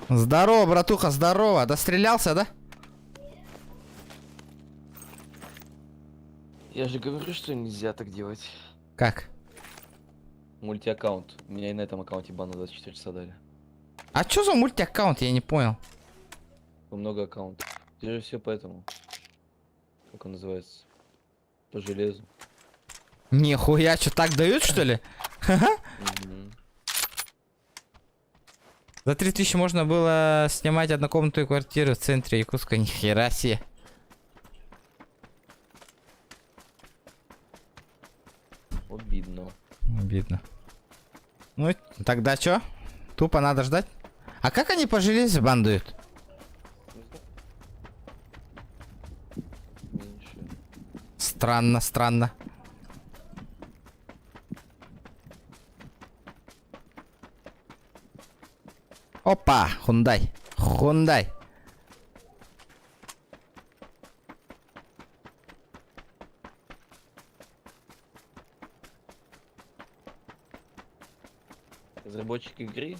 Здорово, братуха, здорово. Дострелялся, да? Я же говорю, что нельзя так делать. Как? Мультиаккаунт. Меня и на этом аккаунте бан на 24 часа дали. А чё за мультиаккаунт, я не понял. Много аккаунтов. Ты же все по этому. Как он называется? По железу. Нихуя, что так дают, что ли? Мгм. За 3000 можно было снимать однокомнатную квартиру в центре Якутска. Нихера себе. Обидно. Обидно. Ну, тогда чё? Тупо надо ждать. А как они по железу бандуют? Не знаю. Меньше. Странно, странно. Опа, Хундай. Хундай. Разработчик игры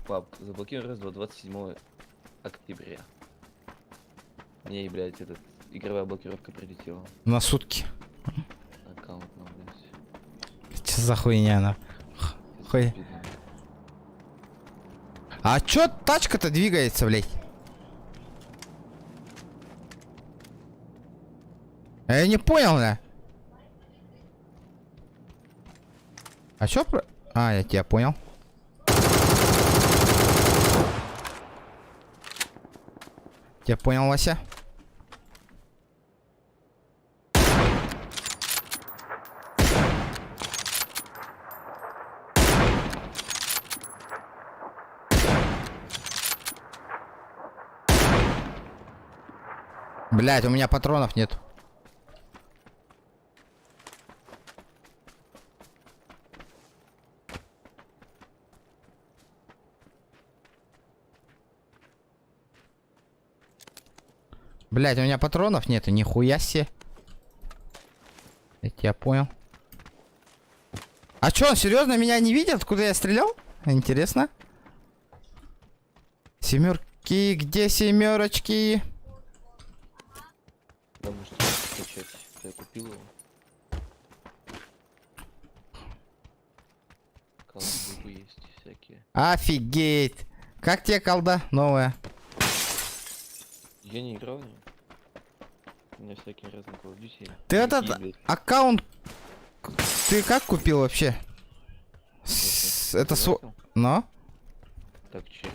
PUBG заблокирован до 27 октября. Мне, блядь, этот игровая блокировка прилетела. На сутки. Аккаунт на, блядь. Че за хуйня она? Хуй. Обидно. А чё тачка-то двигается, блядь? Я не понял, да? А чё про... А, я тебя понял. Я понял, Вася. Блять, у меня патронов нет. Блять, у меня патронов нету, нихуя себе. Я тебя понял. А чё, он серьезно меня не видит, куда я стрелял? Интересно. Семерки, где семерочки? Да, может, скачать. Я купил его. Колбы есть всякие. Офигеть. Как тебе колда новая? Я не играл в неё. У меня всякие разные Call of Duty. Ты этот аккаунт... Ты как купил вообще? Это свой... Но? Так, через...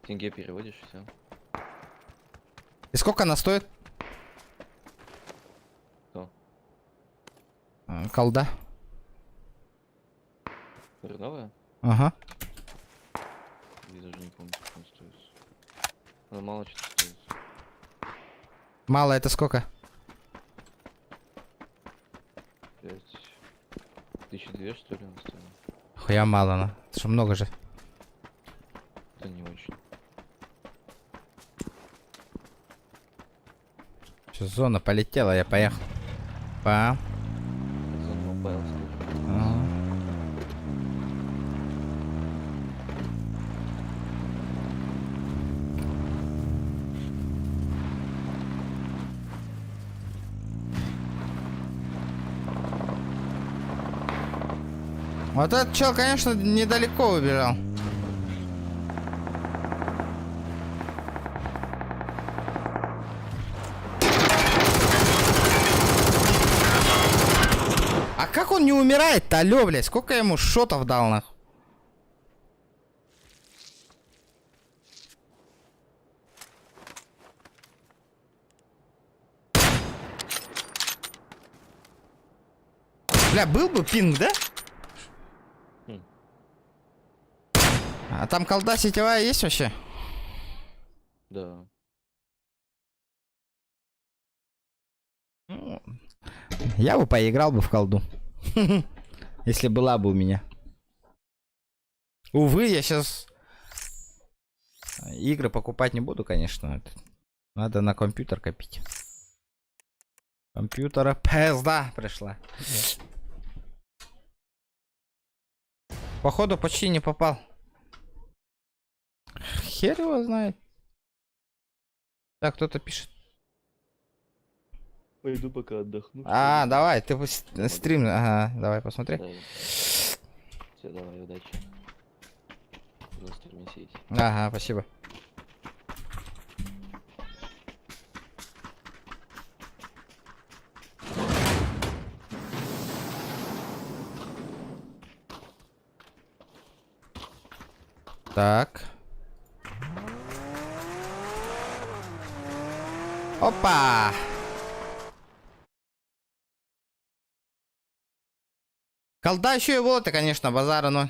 Тенге переводишь, все. И сколько она стоит? Кто? Колда. Новая? Ага. Я даже не помню, как она стоит. Она мало что стоит. Мало это сколько? 5200, что ли, она стоила? Хуя мало, она. Это что, много же. Это не очень. Что, зона полетела, я поехал. Па. Зона Mobile, скажем. Ага. Вот этот чел, конечно, недалеко убежал. А как он не умирает-то, алё, блядь? Сколько я ему шотов дал, нахуй? Бля, был бы пинг, да? Хм. А там колда сетевая есть вообще? Да. Ну, я бы поиграл бы в колду. Если была бы у меня. Увы, я сейчас игры покупать не буду, конечно. Надо на компьютер копить. Компьютера пизда пришла. Походу почти не попал. Хер его знает. Так, кто-то пишет. Пойду пока отдохну. А, давай, ты стрим. Ага, давай посмотри. Все, давай, удачи. На стриме сидеть. Ага, спасибо. Так. Опа! Колда еще и вот, конечно, базара, но...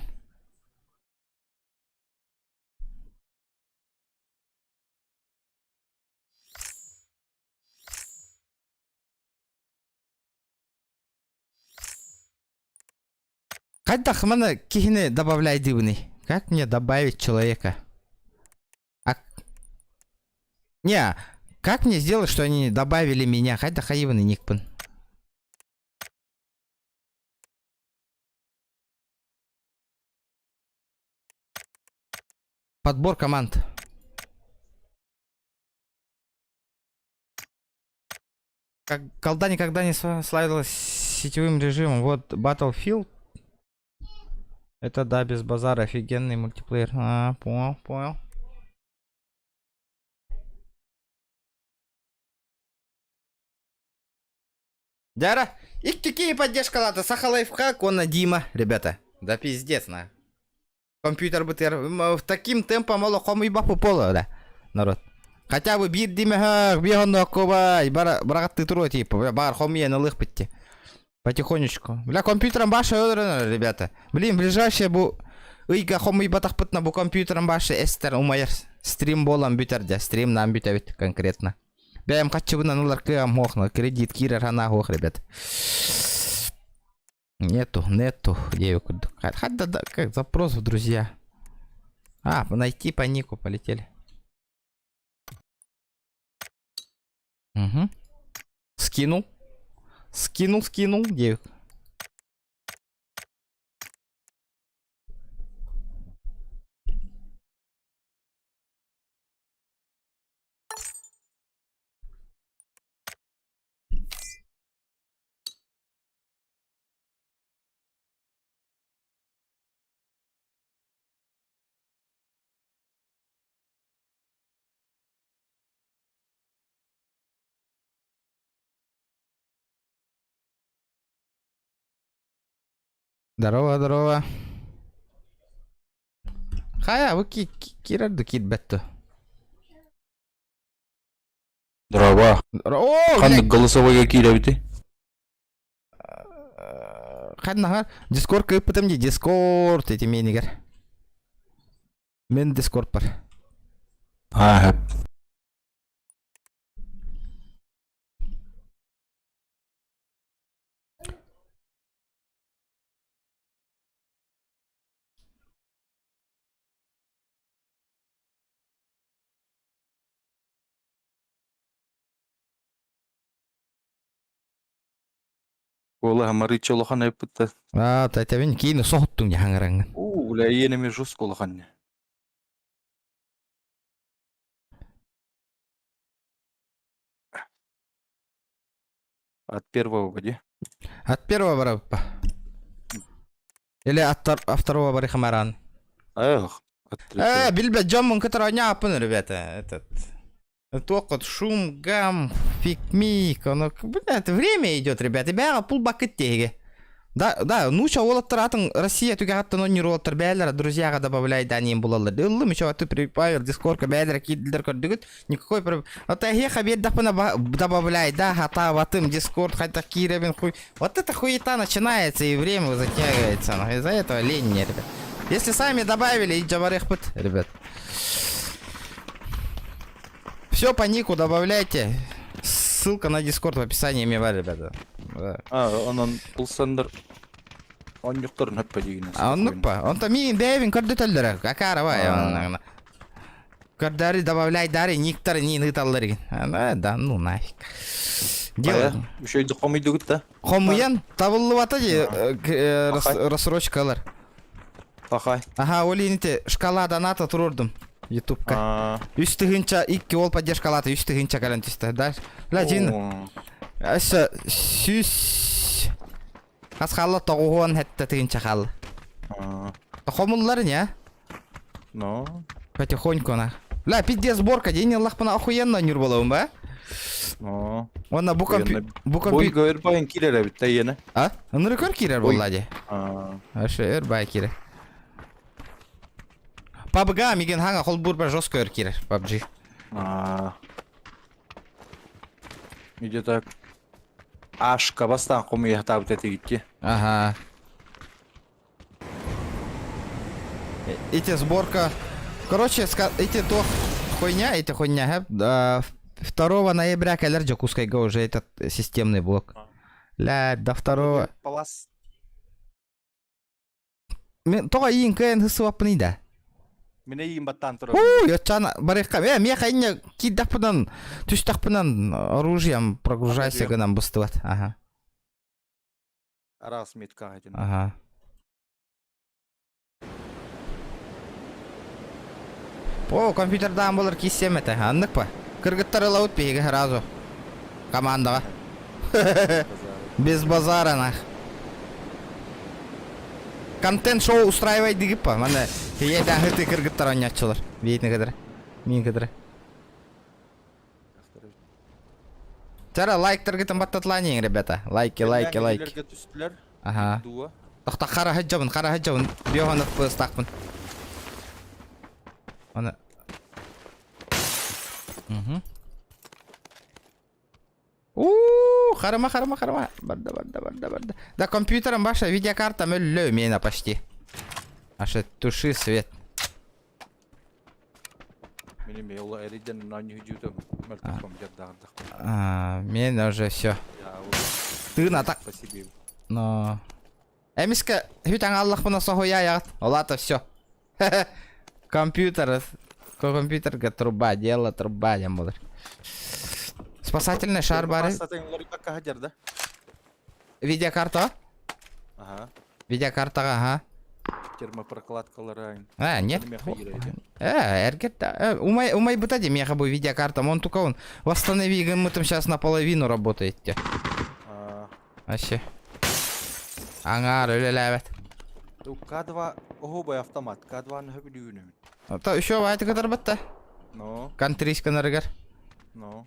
Когда хмана кихне добавляй дивный. Как мне добавить человека? А... Не, как мне сделать, что они добавили меня? Хотя хаивный никпан. Подбор команд. Как колда никогда не славилась сетевым режимом. Вот Battlefield. Это да, без базара, офигенный мультиплеер. А, понял, понял. Дяра, их такие поддержка Сахалайфхак, он на Дима, ребята. Да пиздец, на. Компьютер БТР. Таким темпом молоком и бапу пола, да, народ. Хотя бы бит Дима, бегон на кова, брат ты трой, типа, бар хомия на лыхпетти. Потихонечку. Бля, компьютером баша, ребята. Блин, ближайшее бу... Ыйга хомый батахпыт на бу компьютером баша эстер умайер. Стрим болам бютерде, стрим нам бютевит конкретно. Бля, им хочу бы на нулар кэм хохна, кредит кирер хана хох, ребят. Нету, девку. Хотя да, как запрос в друзья. А, найти по нику, полетели. Угу. Скинул. Скинул, девок. Здорово. Хая, вы кирарды кит бетто. Здорово. О, Ханны голосовой киребити. Ханнагар. Дискорд кыппытым де, Дискорд эти менигер. Мен Дискорд бар. Ага. Кола хамары чолохан айпытта. А, татавин кейін соғыттың де хаңыраңын. Уля енеме жус колохан. От первого где? От первого бараппа. Или от второго бары хамаран. Эх, от третьего. Бильбет джаммун который няпын, ребята. Этот... Токот, шум, гам, фикмик, оно, блядь, время идет, ребята, бяга пул бакеттеге. Да, ну чё, ол аттыратын Россия түгәгәттен он ниролтыр бәйләр, друзьяга добавляй данием булалар. Дыллы мичо ты припавер Дискордка бәйләр киддер көрдүгүт, никакой проблем. Вот я хабет добавляй, да, хата ватым Дискорд, хотя киребин хуй. Вот это хуета начинается и время затягивается, но из-за этого лень, ребят. Если сами добавили, и джабарых пыт, ребят. Все по нику добавляйте. Ссылка на Дискорд в описании мева, ребята. Да. Он пулсандыр. Он юктор на подигнес. Он нупа. Он там и бевин кардеталдер. Какарова. Кардари добавляй дари, никтор не ныталдер. Да, ну нафиг. Делай. Еще и хомый дугут, да? Хомуян табыллывата же рассрочкалар. Ахай. Ага, олините шкала доната турурдум. Ютубка. Үстігінча, икки ол поддержкалаты, үстігінча гарантисті, да? Ладин. Аса, сүс... Асқалы тоғуын хәтті тігінча қалы. Хомуллар не? Ну. Потихоньку на. Ла, пиздец сборка, день Аллахпана охуенно нюр болауын, ба? Ну. Онна бу компьютер... Бой гөрбайын килер әбітті ені. А? Онны рекорд кирер болла де? А. Ашы, өрбай кирер. PUBG миген ханга хол бурба жестко эркирер PUBG. Иди так. Ашка бастан кумия табыт этигитти. Ага. Эти сборка. Короче, эти то хуйня, хэп. 2 ноября келер Джокускайга уже этот системный блок. Ля, до 2. Палас. Мен тога иин кен хысыппын да. Мене ийин баттан тура. Ячана барыкка. Мен хайня киддаппынан, түштаппынан оружием прогружайся гынан быстыват. Ага. Арас метка айтын. Ага. О, компьютердан болар киссемете, андык па? Кыргыттар лаут пеге сразу. Командага. Без базара нах. Контент шоу устраивай дигип па? Мана едан хыты кыргыттар ойнатчылар. Бейтин кадыр. Мен кадыр. Тара лайктар гытын баттатланин, ребята. Лайки. Ага. Дуа. Тохта кара хаджабын. Биогонат пыстакпын. Ана. Харама. Барда. Да компьютером баша видеокарта мөллөө мена почти. Аша туши свет. Мене мейла эриден наню хижутам. Мертвом жаддардак. Мен уже все. Ты на так. Спасибо. Но. Эмиска хютан Аллах бuna сохуя ягат. Олата все. Компьютер труба, дело труба, я мудр. Спасательный шар бары. Видеокарта? Ага. Видеокартага, ага. Термопрокладкалары. Нет. Эргетта. Умай бытади меха бу видеокарта. Он только он восстанови гаммытым сейчас наполовину работает. Вообще. Аңар өлеләбет. К2 охобай автомат. К2 ны хөбүнүн. Та еще вайты кадar бытта. Но. Контрийска нарыгар. Но.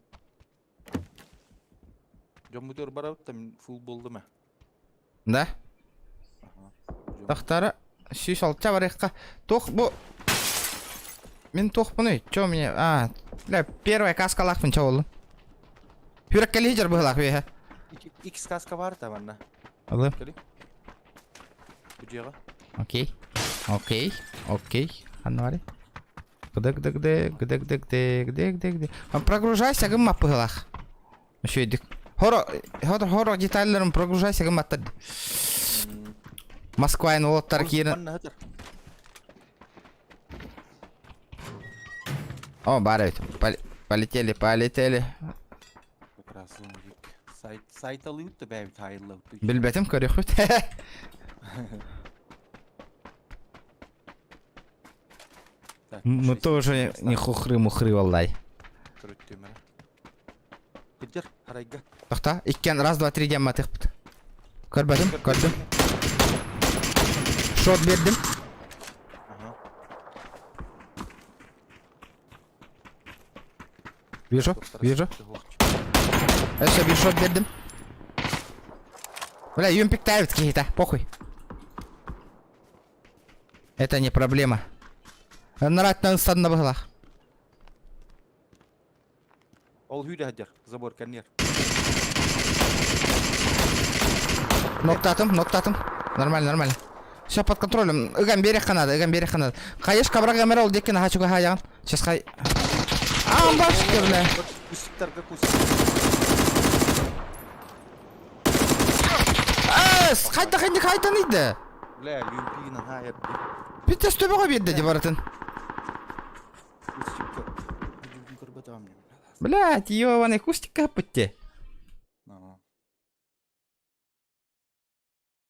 Жомутор барабыт там фул болду ма? Да? Тахтара сүйсал чабарыкка. Тох бу. Мен тох буны. Чё мне? Ля первая каска лахпын чаволу. Хүрекке лижер быхлак веха. X каска бар та манна. Аллы. Бужега. Окей. Анвари. Гдык. Прогружайся гымма пыхлах. Еще идик. Хоро детальлерин прогружайся гымма тад. Москвайн лоттар кирин. О, барайт. Полетели. Сайт алып та бәбит хайрлау. Билбетим көрөхүт. Мы тоже не хухры-мухры валдай. Кыдыр, харайга. Тохта, иккен раз, два, три дем матыхпыт. Көрбөдүм. Шот бердим. Вижу. Еще bir шот бердим. Бля, юмпик тавит какие-то, похуй. Это не проблема. Нарать на инстант на быглах. Ол хүйде хаджар, забор каннер. Ноктатым. Нормально. Все под контролем. Игам берег надо. Каеш кабра камера ол декен хачуга хаян. Сейчас хай. Башки, бля. Қайта нейді? Бля, юмпигін хайыр. Бітті сtöбі ғой берді де баратын. Блядь, ёваный кустик капытте.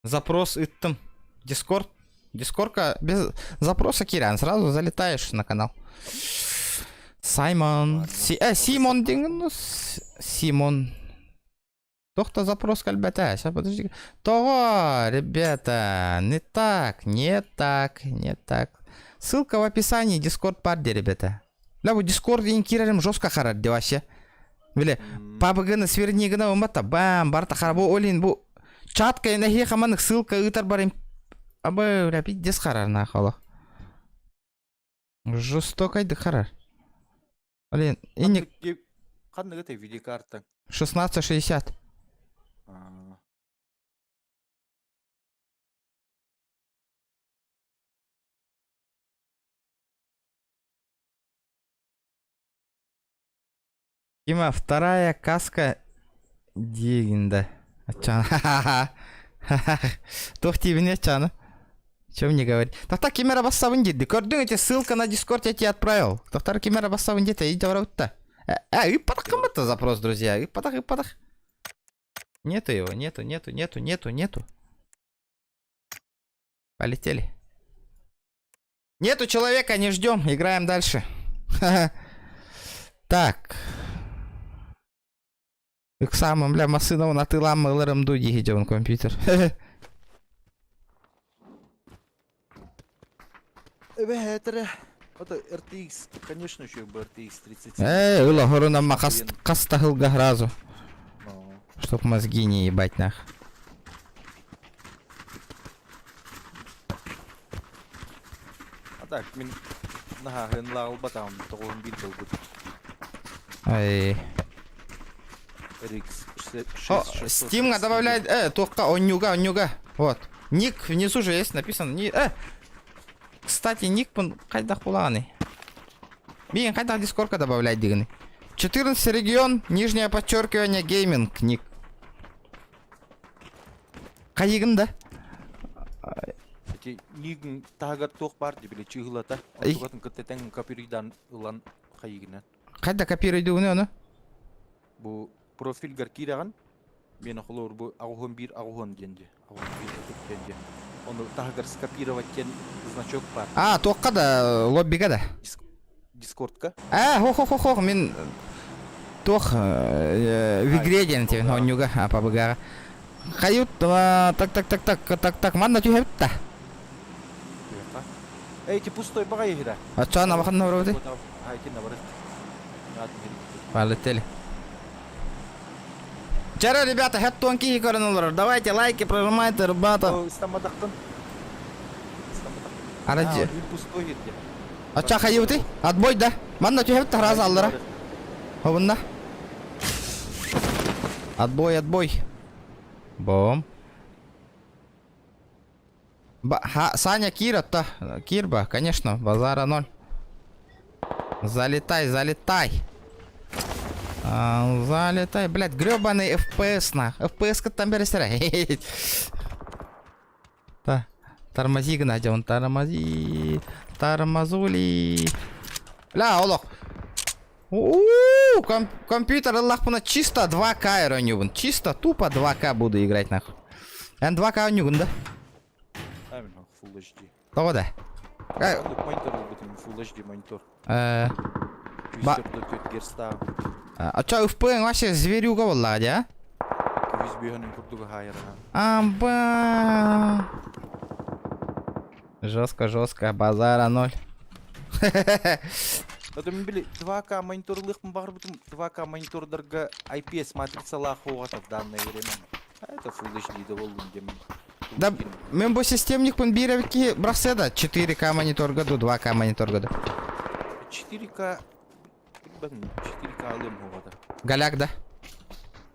Запрос иттым. Дискордка без запроса кирян. Сразу залетаешь на канал. Саймон. Симон деген. Симон. Тохта запрос кальбата. Сейчас подожди. Того, ребята. Не так. Ссылка в описании. Дискорд парди, ребята. Ля bu Discord ин кирерим жестко харат вообще. Биле, PUBG-ны свернигіні уматта. Бам, барта харабу олин бу. Чатка нахи хаманык ссылка ытар барим. Абы, бля, пиздец харар нахала. Жестокайды қарар. Блин, иник Қандығы тәй видеокарта? 1660. Дима, вторая каска дегенда. Ачан. Тух тебе не чана. Чем мне говорить? Тохтар кемера бассабын деді. Көрдің эти ссылка на дискорд я тебе отправил. Тохтар кемера бассабын деді. Иди ворота. Ипадах кому-то запрос, друзья. Ипадах. Нету его, нету. Полетели. Нету человека, не ждем. Играем дальше. Так. К самым, бля, масынов на тылам ылырым дуди идет он компьютер. Это RTX, конечно, еще бы RTX 30. Ыла горунама кастахылга разу. Ну, Чтоб мозги не ебать нах. а так, мен нахрен лал батам, такой бит был бы Ай. RX О, 600. Steam добавляет, только онюга. Вот. Ник внизу же есть написан. Кстати, ник пон кайда хуланы. Блин, кайда дискорка добавлять дигны. 14 регион, нижнее подчеркивание, гейминг, ник. Кайгын да? Эти нигн тагар тох парти биле чыгылата. Ай. Отугатын кыттетен копиридан улан кайгына. Кайда копируйды оны? Бу профиль гаркираган. Мен ахлор бу агухон бир агухон денде. Агухон бир денде. Оны тагар скопировать кен значок бар. Тоққа да, лоббиға да. Дискордка. Хо, мен тоқ в игре ден теген онюга, пабыгаға. Қайут, так, манна түйепті. Эти пустой бага ехида. Ачана мақынна бұрауды? Айтин набарат. Полетели. Вчера, ребята, хэттонки көрінілер. Давайте лайки прожимайте, ребята. Стамадақтан. Араджи. Пустой ехида. Ача қайуты? Отбой, да? Манна түйепті разы алдыра. Обында. Отбой. Бом. Саня Кира-то. Кирба, конечно, базара 0. Залетай. Залетай, блядь, грёбаный FPS на. FPS-ка там бересера. Да. Тормози, Гнадя, он тормози. Тормозули. Бля, олох. Компьютер, Аллах, чисто 2К иронюбан. Чисто тупо 2К буду играть нахуй. 2К иронюбан, да? Амин, Full HD. Кого да? Монитор бутын Full HD монитор. Ба- 144 герста. А чё, FPS вообще зверюга была, да? Визбиганын курдуга хайра. Амба. Жестко, базара 0. Это мен биле 2К мониторлык бар бутын 2К монитордарга IPS матрицалар хоғатат данное время. Это Full HD да болдым дем. Да, мен бу системник пун биревки браседа 4К монитор году, 2К монитор году. 4К 4К алым хоғата. Голяк, да?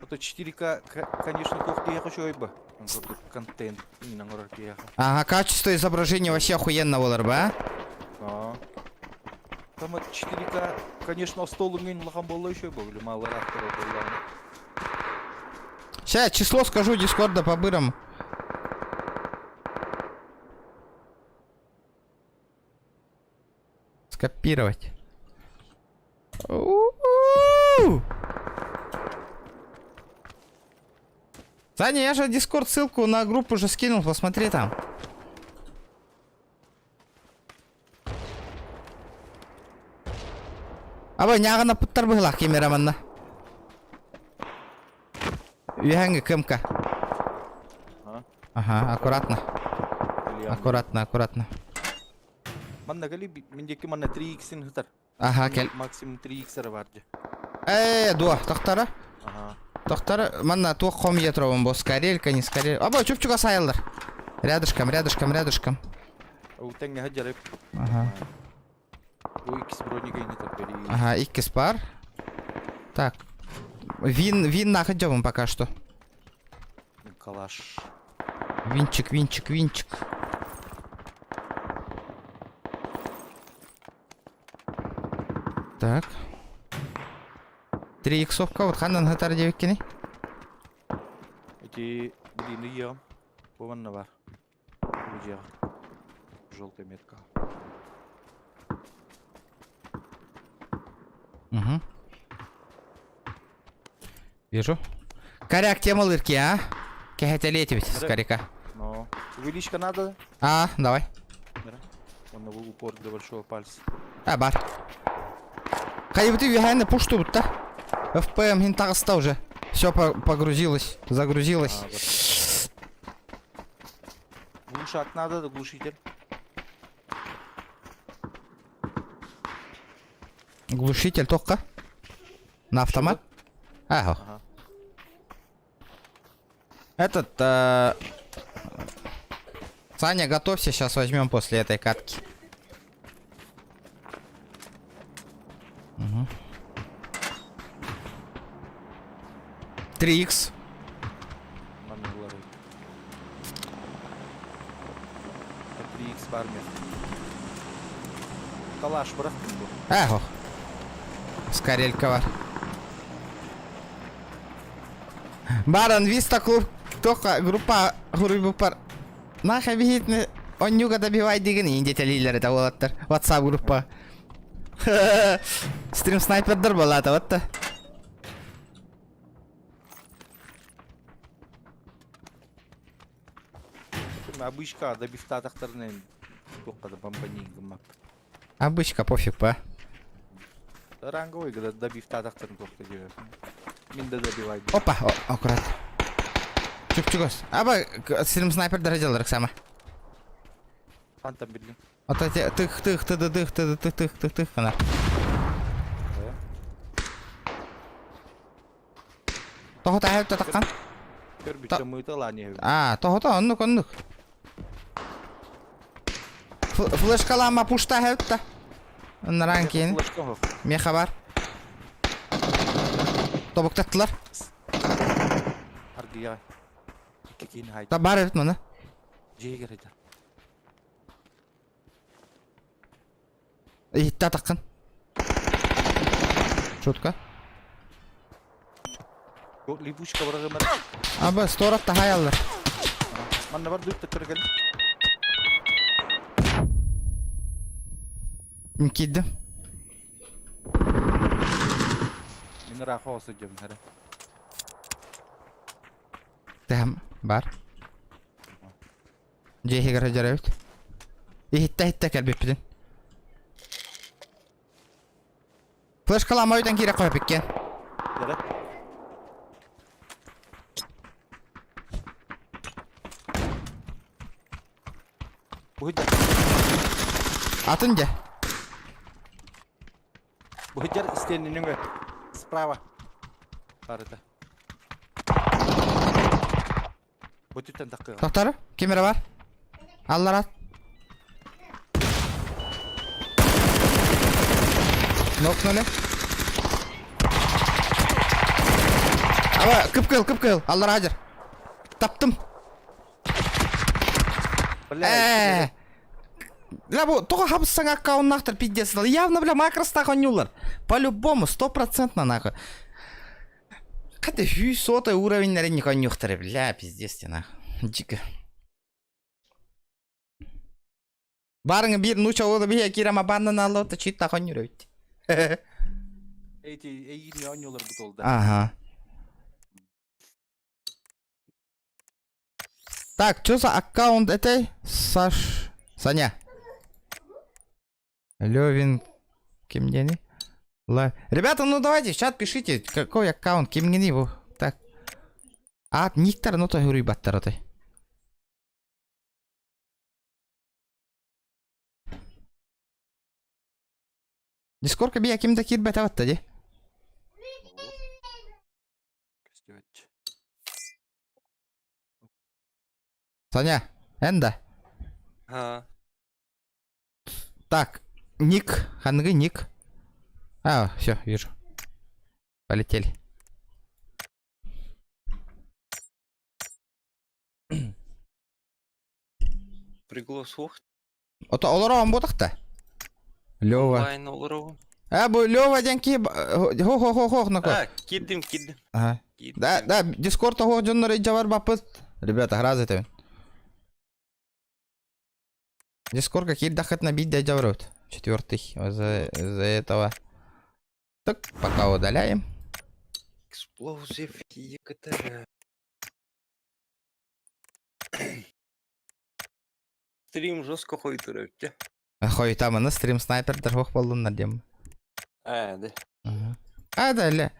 Это 4К, конечно, только я хочу айба. Контент. Именно горки я. Ага, качество изображения вообще охуенно было, ба? Там 4К, конечно, стол мен лахан болла еще был, или мало рахтера болла. Сейчас число скажу дискорда по-бырому. Скопировать. Саня, я же дискорд ссылку на группу уже скинул, посмотри там. Абай, няғана пұттар бұғылақ камераманна. Үйәңгі кімка. Ага, аккуратно. Аккуратно. Манна гали, мендеки манна 3x-ин хытар. Ага, кел. Максимум 3x-ар варды. Дуа, тоқтары. Ага. Тоқтары, манна туқ қом етровым бос. Скорелька, не скорель. Абай, чүп-чуға сайылдар. Рядышком. Ау, тәңе хаджарып. Ага. Bu ikisi бронеге не так бери. Ага, иккис бар. Так. Вин нахуй жабым пока что. Калаш. Винчик, винчик, винчик. Так. 3 иксовка, вот хандан хатар девиккени. Эти длинные ем. Боманна бар. Bu жағы. Желтая метка. Угу. Вижу. Коряк темал ирки, а? Кехетелете ведь с коряка. Но увеличка надо. А, давай. Он на упор до большого пальца. А, бар. Кайбы ты вихайна пушту будто. ФПМ хинтагыста уже. Все погрузилось, загрузилось. Глушак надо, да глушитель. Глушитель только. На автомат. Ага. Ага. Этот... Саня, готовься, сейчас возьмем после этой катки. Угу. 3х. Мана глары. 3х бар мен. Калаш бырақтың бұл. Ага. Скорелька бар. Баран, Виста клуб, только группа грубо пар. Наха бихитне, он нюга добивай деген инде лилер это болаттар. WhatsApp группа. Стрим снайпердер болады, вот та. Обычка добив татақтарынан тоққада бомбанин гымап. Обычка, пофиг, па. Ранговый, когда добив татақтарын тоқта жібер. Мен де добивай. Опа, аккурат. Чук-чугос. Аба, стрим снайпердер делар сама. Фантом берген. Вот эти тых, она. Toho tää häyttää takkaan. Körbytse muita lani hyvin. Toho onnuk. Flashkalama pushtaa häyttää. On rankiin. Flashka hof. Mieha var. Tobuk tattılar. Hargi ya. Kekin hayt. Ta bar evet mana. Jäger hayt. Hitta takkan. Шутка. Липучка барагы мар. Аба сторатта хаяллар. Манна бар дүтті кірген. Мкидді. Мен рақа осы жем әрі. Тәм бар. Жейхи гара жарайбыт. Хитта кәлбеппіден. Флешкалама өйтен керек қойып еккен. Әрі. Атын же. Бұхыджар стенінің өт. Справа. Барыда. Бұтыттан таққыға. Тоқтары, камера бар. Аллар ат. Нокнули. Аба, кып кыл. Аллар ажыр. Таптым. Бля, Бля, только хабыссаң аккаун нахтыр пиздец. Явно, бля, макростағы нюлар. По-любому, 100% нахуй. Қате 100 уровеньлері не конюхтары, бля, пиздец те нахуй. Дико. Барыңы бір нуча олы бия кирама баннан алды, чит нахуй нюрөйт. эти эйни ойнолар бұт олды. Ага. Так, что за аккаунт этой? Саня. Левин. Кимгени. Ребята, ну давайте в чат пишите, какой аккаунт, Кимгени его. Так. Никтар, ну то говорю, баттар этой. Дискорка бия кимда кирбет аватта де. Саня, Энда. Ага. Так, Ник. Ханги ник. А, все, вижу. Полетели. Приглас ух. Ото олорон будакта. Лёва. Лайн олору. Бу Лёва денки. Хо нако. Киддим. Ага. Да, Дискорд того жоннор жавар бапыт. Ребята, разве Дискорд какие дахат набить да жаврут. 4-й. За этого. Так, пока удаляем. Explosive ЕКТ. Стрим жестко ходит уректе. Хой там на стрим снайпер дорог полун надем. Да. Да, ля.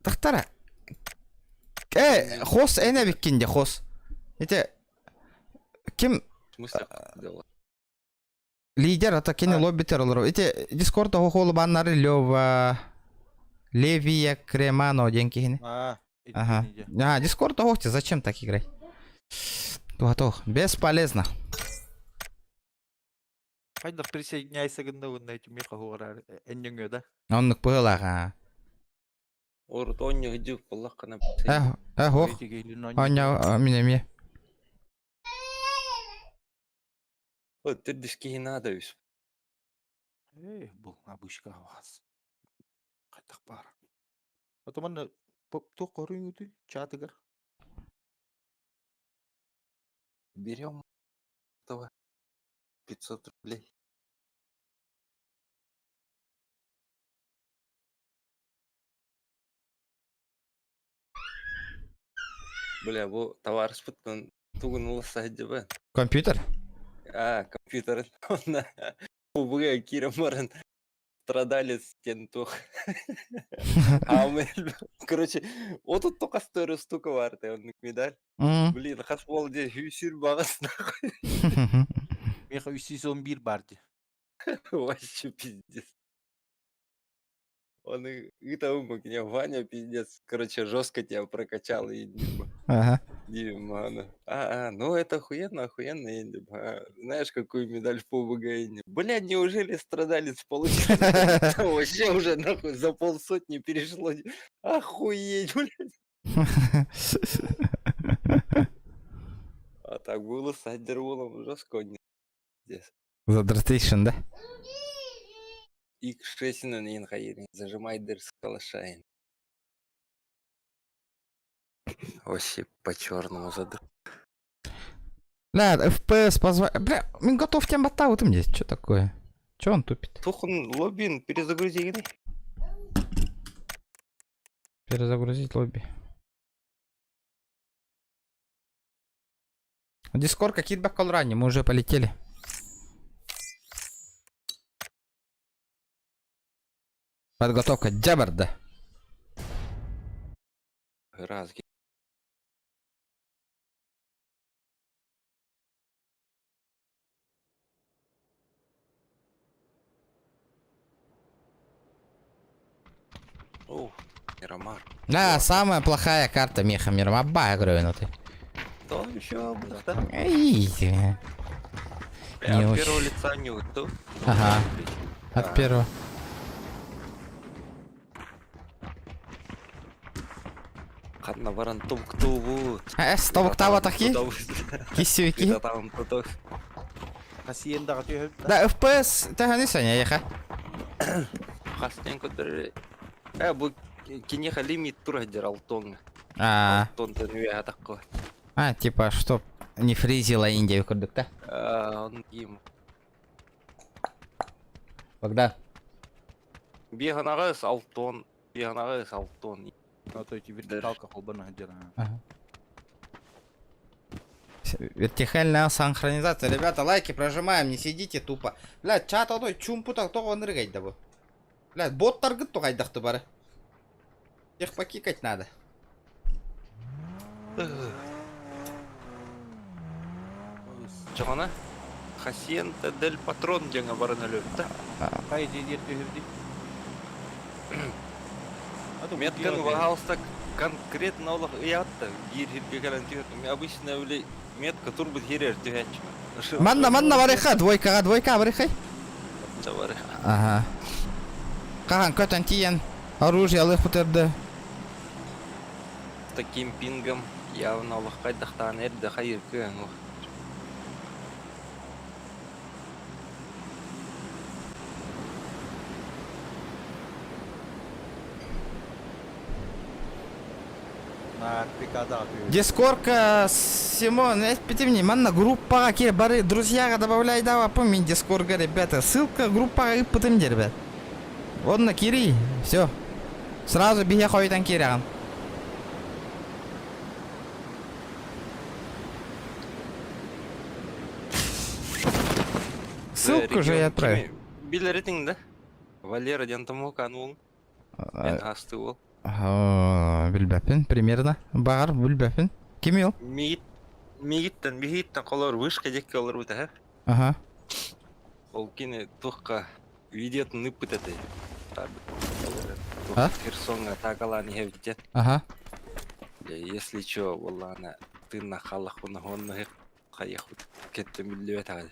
Тахтара. Хос эне биккинде хос. Эти ким В смысле, дела? лидер ата кени лоббитер олор. Эти Дискорд хохол баннары Лёва. Левия Кремано деньги хини. Ага. Дискорд хохте, зачем так играть? То, бесполезно. Хайдар присоединяйся к эти меха хугара. Эннюнгё, да? Он пылага. Ордоньо идю полакана. Хох. Оня меня. Вот ты диски надо вис. Бұл абышка вас. Қайтақ бар. Отоман то корын өті чатыгар. Берем этого 500 рублей. Бля, бұл товар спыттан тугын лысайды ба. Компьютер? Компьютер. Бля, Кира Маран страдалец тентух. Короче, вот тут только сторис штука варта, он медаль. Блин, хасбол де хюсюр багас нахуй. Меха 311 барды. Вообще пиздец. Он и того мне Ваня пиздец. Короче, жестко тебя прокачал и Ага. Дима, ну это охуенно, знаешь, какую медаль в ПВГ? Бля, неужели страдалец получил? Вообще уже нахуй за 500 перешло. Охуеть, блядь. А так было с Аддерволом жестко. Задратейшн, да? X6 на нейнхайрин. Зажимай дыр с калашаем. Вообще по-черному задрал. Да, FPS позволяет. Бля, мы готов тем вот им здесь. Что такое? Че он тупит? Тухан, лоббин, перезагрузи игры. Перезагрузить лобби. Дискорд какие-то бакал ранее, мы уже полетели. Подготовка Джабарда. Разги. О, Мирамар. Да, самая плохая карта Меха Мирамаба, говорю, ну ты. Да, еще да. Эй, не От очень. первого лица не уйду. Ага. От первого. Ханна варан тук-тувут. Стовоктава таки? Кисюки? Там туток. Хасиенда қаты Да, FPS таганы саня яха. Хастен кодыр. Бу кинеха лимит тура дерал тонга. Тон тенве атакко. Типа, чтоб не фризила Индию курдукта. Он им. Когда? Беганагас алтон. то эти вертикалка холбана хадера. Вертикальная синхронизация. Ребята, лайки прожимаем, не сидите тупо. Блядь, чат одой чумпута кто он рыгать да бы. Блядь, бот таргет то гайдахты бары. Их покикать надо. Жана Хасиента дель патрон жаңа бараналөп. Кай дедер төһөрди. Меткан вагалста конкретно олох ятта. Гирхирге гарантият. Обычно метка турбут херер төһәч. Манна барыха, двойка барыхай. var. Ага. Kahan kötön tiyen оружиялык бутырды. С таким пингом явно лохкайдахтан эрді хайыркы. На пикада атıyor. Дискордка, Симон, эспите мне, манна группага кир бары, друзьяга добавляй давай, помни дискордга, ребята. Ссылка группага и потом ребят. Вот на кири, все. Сразу беги хойтан киряган. Ссылку же я отправил. Билеретин, да? Валера Дентамока, ну, асты ол. Билбепин, примерно. Бар, билбепин. Ким ел? Мегиттен колор вышка декке олар бұта, ха? Ага. Ол кені тұққа видеотын нүп бұтады. А? Херсонға тағаланы хевдет. Ага. Если чё, воллана, ты на халах онны қайық кетті мүлі бәтағады.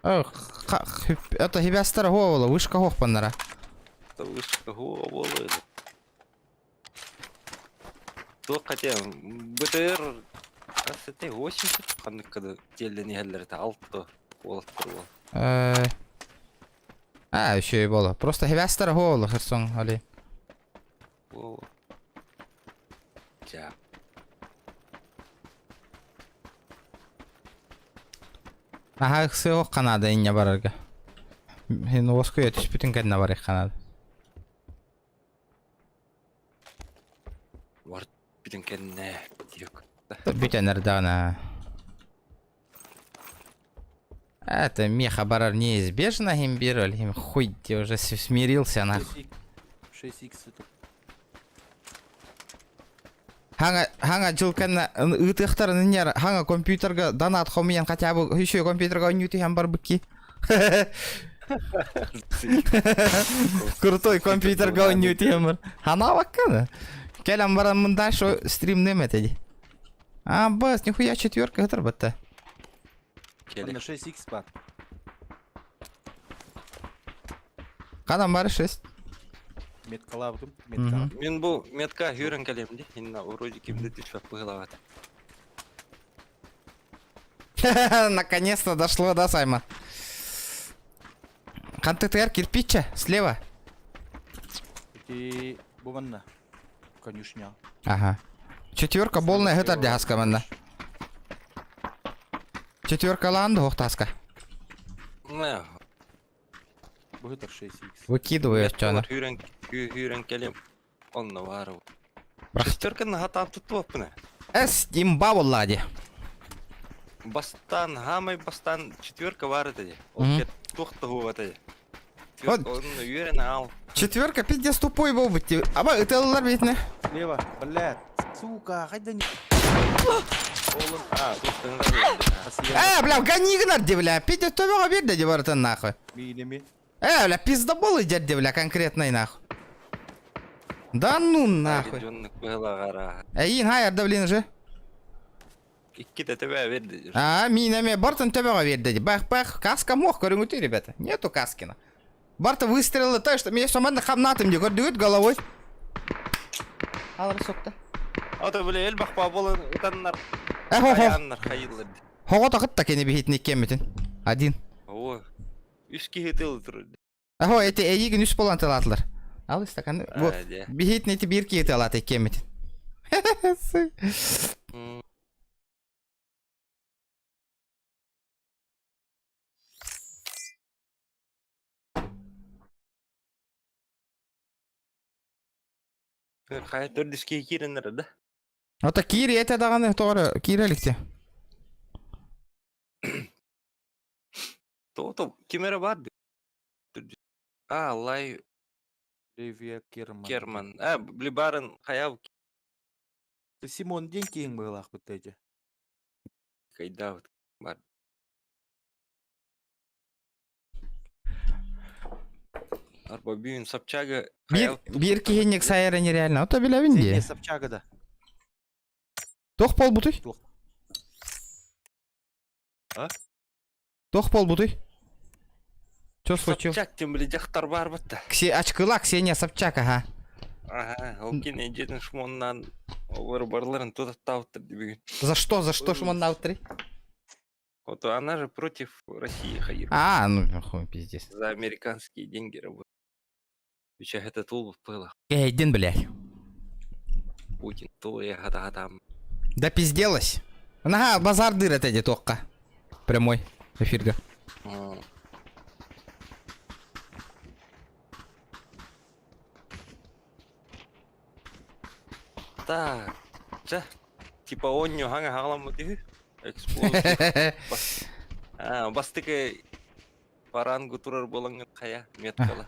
Это хибястар голову, вышка хохпаннара. Это вышка голову. То хотя БТР касete 80 қаныққады телден егелері алты олық тұру. Еще и было. Просто хибястар голову, Херсон, али. О. Жа. Ага, ксы Канада инне барарга. Хин оску етіш бүтін кәдіне барық Канада. Вард бітін кәдіне бітек. Бүтенер дағына. Это меха барар неизбежно, хим бироль, хим хуй, ты уже смирился нахуй. 6х это. Ханга жылканна ытықтарын инер, ханга компьютерга донат хомиян хотя бы еще компьютерга ньюти хам бар быки. Крутой компьютерга ньюти хам. Хана ваккана. Келям баран мында шо стрим неметеди. А, бас, нихуя четверка гытыр бытта. На 6х бар. Қадам бары 6. Меткалабдым, метка. Мен бұл метка үйрен кәлемде, инна уроди кемді түшпәк бұғылағады. Наконец-то дошло, да, Саймон? КТТР, кирпича, слева. И буманна. Конюшня. Ага. Четверка болная гытар дяска манна. Четверка ланды хохтаска. Не, Бухитар 6х. Выкидываю чана. үйрен кәлем. Онна вары. Бірақ- Шестеркін хатан тұтып бұны. Эс имба боллади. Бастан, хамай бастан четверка вары деді. Ол Мгм. кет тоқты ғуға деді. Вот. Онны үйрен ал. Четверка пиздец тупой был быть. Аба, это лар битне. Слева, блядь. Сука, хайда не... Олын, тоқтың ғады. Бля, гони гнарди, бля. Пиздец тупого беда дебартан нахуй. Миними. Бля, пиздобол идет, бля, конкретный нахуй. Да ну нахуй. Жонны бұғыла ғара. Ин хайер давлин же. Икки де тебе верді. Минами Бартон тупого беда. Бах, каска мох, корюнгути, ребята. Нету каскина. Барта выстрелила так, что меня самадно хамнатым где гордует головой. Ал рысокта. Ата біле ел бақпа болын ұтаннар. Хо-хо. Қаяннар қайылыр. Хого тақытта кені бихитник кеметін. Один. О, үшкі хетел тұр. Ахо, эти егін үш болан тылатылар. Ал стакан. Вот. де. Бихитнети бирки тылаты кеметін. Қай түрдіске керінір, да? Ота кири эте дағаны тоғыры кирелікте. То, кемері бар бі? Лай Левия Керман. Керман. Білі барын қаяв Симон день кейін бұғылақ бұттайды. кайда бар. Арба бүйін Собчага қаяв. Бир кихенник сайыры нереально. Ота біләвін Сене де. Собчагада. Тоқ пол бұтой. А? Тоқ пол бұтой. Что случилось? Собчак тем более жақтар бар бітті. Очкыла Ксения Собчак, ага. Ага, ол кене жетін шмоннан олар барларын тотаттауыттыр дебеген. За что шуман утри? Вот она же против России хайыр. Ну хуй, пиздец. За американские деньги работает. Веча это тул было. Эйдин, блядь. Путин тул я гата-гатам. Да пизделась. Ага, базар дыр это иди только. Прямой эфирга. Так, жа. Типа он не ханга халамы дегу. Эксплозия. Бастыка парангу турар болаңын кая меткала.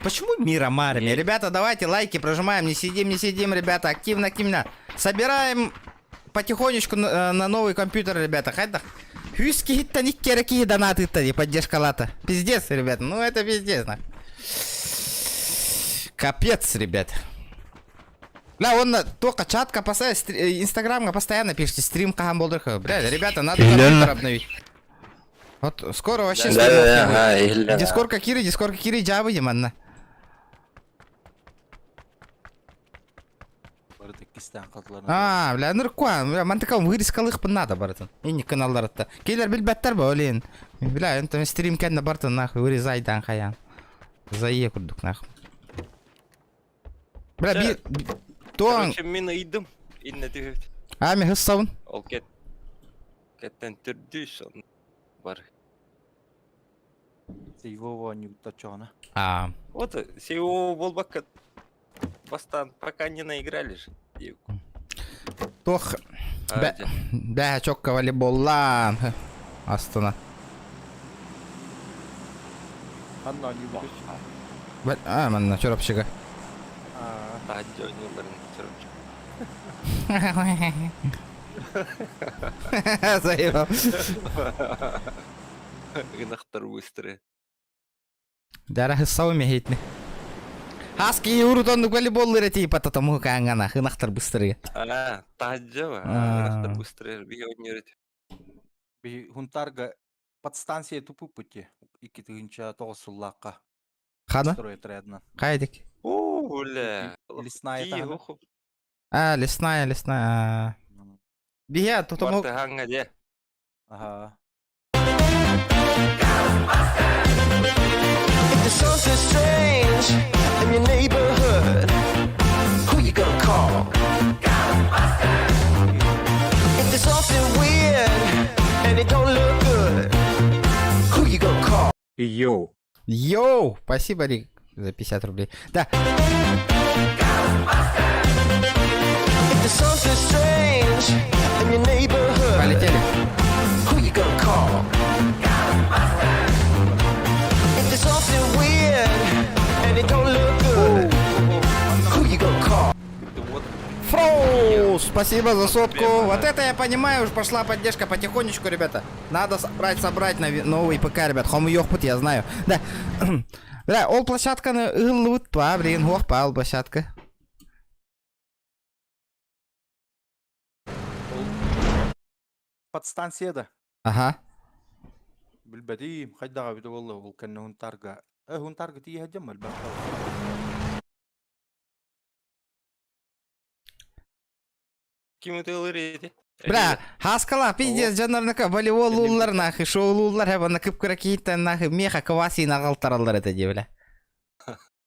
Почему мира марами? Ребята, давайте лайки прожимаем, не сидим, ребята, активно. Собираем потихонечку на новый компьютер, ребята. Хайда. Хюски хитта никераки донаты поддержка лата. Пиздец, ребята, ну это пиздец, на. Капец, ребят. Бля, он только чатка поставит, инстаграм постоянно пишите, стрим каган болдырха. Бля, ребята, надо компьютер обновить. Вот скоро вообще Дискорка Кири, джабы, деманна. Бля, ныркуа, мантыкам вырискалых надо, братан. И не каналлар-то. Кейлер билбеттер ба, олин. Бля, это стрим кенна бартан, нахуй, вырезай дан хаян. Зае курдук, нахуй. Бля, Тоң. Короче, мен ыйдым. Инне тегет. Мен хыссауын. Ол кеттен түрді сон бар. Сейвова Ньютачона. Вот, сейвова болбакка бастан пока не наиграли же. Тох. Бля, чокка волейболлан. Астана. Анна не будешь. Манна, чорапчыга. Таджо нюларын Заебал. Гынақтар быстрые. Дара хыссауын мехейтни. Хаски урутонду волейболлары типа тому кангана, хынақтар быстрые. Таджо ба. Гынақтар быстрые. Биге ойнерет. Би хунтарга подстанция тупу пути. Ики тыгынча тоғысуллаққа. Хана? Строит рядно. Қайдик? Бля. Лесная тагана. Лесная. Бия, тутому... Барты ханга де. Ага. If there's something strange in your neighborhood, who you gonna call? If there's something weird and it don't look good, who you gonna call? Йоу. Спасибо, Рик, за 50 рублей. Да. If there's something strange in your neighborhood, Полетели. who you gonna call? If there's something weird and it don't look good, who you gonna call? Фроу, спасибо за сотку. Вот это я понимаю, уже пошла поддержка потихонечку, ребята. Надо собрать на новый ПК, ребят. Хому ёхпут, я знаю. Да. Бля, ол площадканы ыллыбыт па, блин, хохпа, ол площадка. Подстанцияда. Ага. Билбедим, хайдага биде болла, ол кенне хунтарга. Хунтарга тие хаджам албан. Ким это лырети? Бля, хаскала, пиздец, жанарныка, волейбол уллар, нахы, шоу уллар, хэба, кып кыракииттен, нахы, меха кваси нагалтаралар это, де, бля.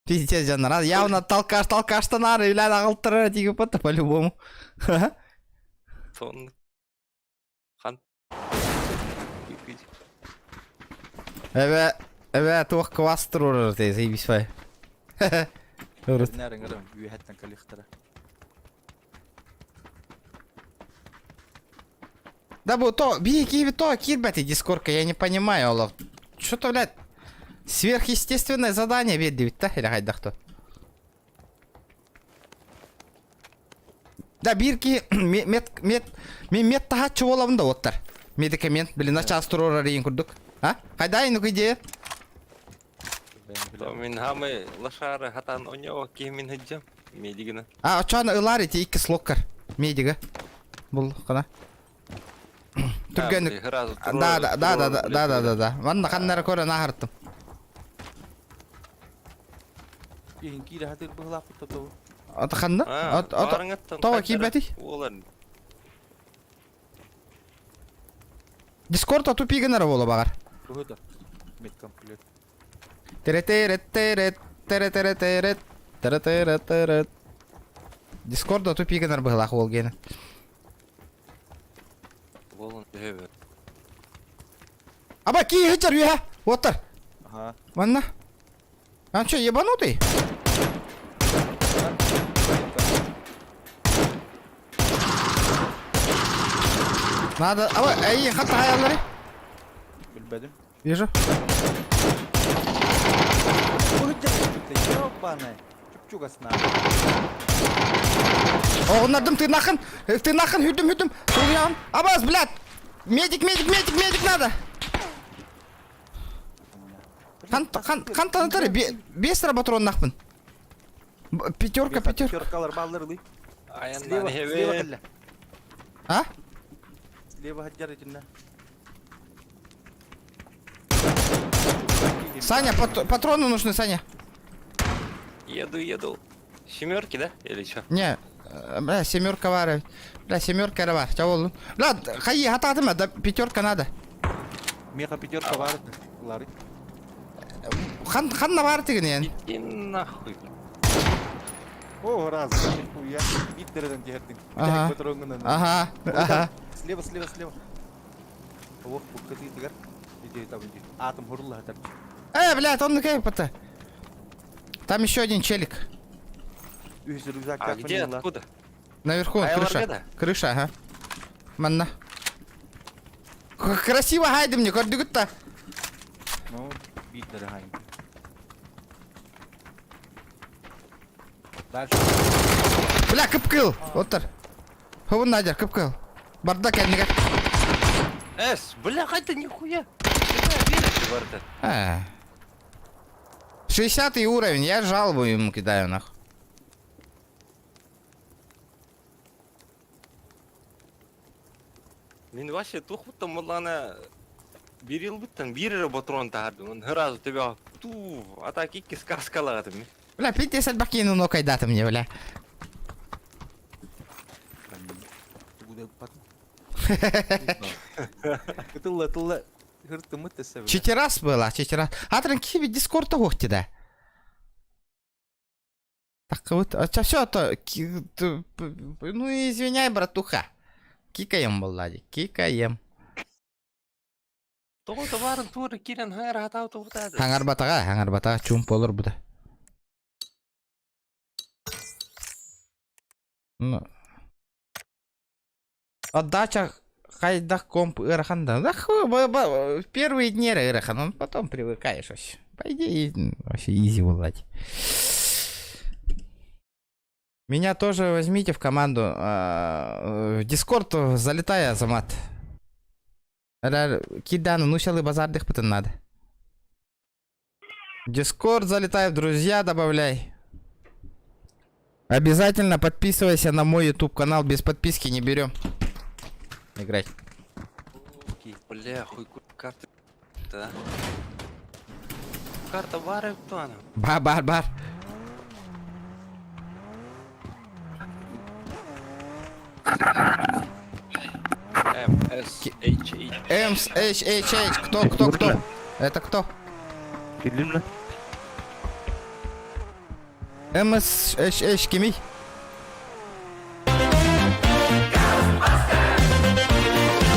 Пиздец, жанар, явно толкаштан ары, бля, нагалтарар, тиги пота, по-любому. Сон. Хан. Эбе, тух квас турурар, те, заебись, фай. Нерен грам, юхеттен калихтара. Да, беги, кирбати, дискорка, я не понимаю, Олаф. Что-то, блядь, сверхъестественное задание ведь, да, или хайда кто? Да, бирки, мет тахачу олавында оттар. Медикамент, блин, на час турора рейн курдук. Хайда, ну идея. Мен хамы лашары хатан оньо кемин хаджам. Медигина. Очаны ылар эти икки слоккар. Медига. Бұл қана. Түргенік. Да. Ванда қаннары көрі нағырттым. Егин кире хатыр быгылап тоту. Атаханна? Тава кибәти? Олар. Дискорд ату пигенер бола багар. Быгыда. Медкомплект. Тере-тере-тере-тере-тере-тере-тере. Дискорд ату пигенер быгылак ол гені. Волон дебе. Аба ки хычар юха. Отыр. Ага. Ванна. А чё, ебанутый? Надо... Аба, эй, хатта хаяллары. Билбедим. Вижу. Быгыда. Ёбаный. Чугасна. Оғынардым, ты нахын, хүдім. Тұғыяғын. Абаз, блядь. Медик надо. Қан танытары, 5 патрон нақпын. Пятерка. Пятеркалар балларлы. Слева хелле. А? Слева хаджар этинна. Саня, патроны нужны, Саня. Еду. Семерки, да? Или что? Не, бля, 7 бар. Бля, 7 бар. Чавол. Бля, хайи, хататыма, да 5 надо. Меха пятерка бар. Лары. Ханна бар теген ен. И нахуй. О, раз. Хуя. Иттерден жертин. Ага. Патронгынан. Ага. Слева. Ох, буккати тигар. Иди там иди. Атом хурла хатар. Блядь, он накай пота. Там еще один челик. Рюкзак А где, откуда? Наверху, крыша. Айларгада? Крыша, ага. Манна. Красиво хайди мне, көрдүгүт-та. Ну, биттер хайм. Дальше. Бля, кып-кыл. Отыр. Ховын надер, кып-кыл. Бардак әлнеге. Бля, қайта нихуя. Веришь, варда? 60 уровень, я жалобу ему кидаю, нахуй. Мен вообще тухуттан молана берил буттан бирер патрон таарды. Он сразу тебя атаки каскалагатым. Бля, 50 бакину но кайдаты мне, бля. Тылла. Хыртымы тессе. 4 раз было, 4 раз. Атрын киби дискорда хохти да. Так вот, все то, ну извиняй, братуха. Кикаем, Баллади, кикаем. Тоғыты барын туыры керен хайыр атау туғытады. Хаңар батаға, чумп olur bu da. Ну. Отдача хайдах комп ыраханда. Да в первые дни ырахан, потом привыкаешь вообще. По идее, вообще изи Баллади. Меня тоже возьмите в команду. В Дискорд залетай, Азамат. Кидану, ну щалы базардых потом надо. Дискорд залетай, в друзья добавляй. Обязательно подписывайся на мой YouTube канал. Без подписки не берем. Играть. Бля, хуй карта. Да. Карта бары плана. Бар. MSHH. Кто? Это кто? MSHH кими?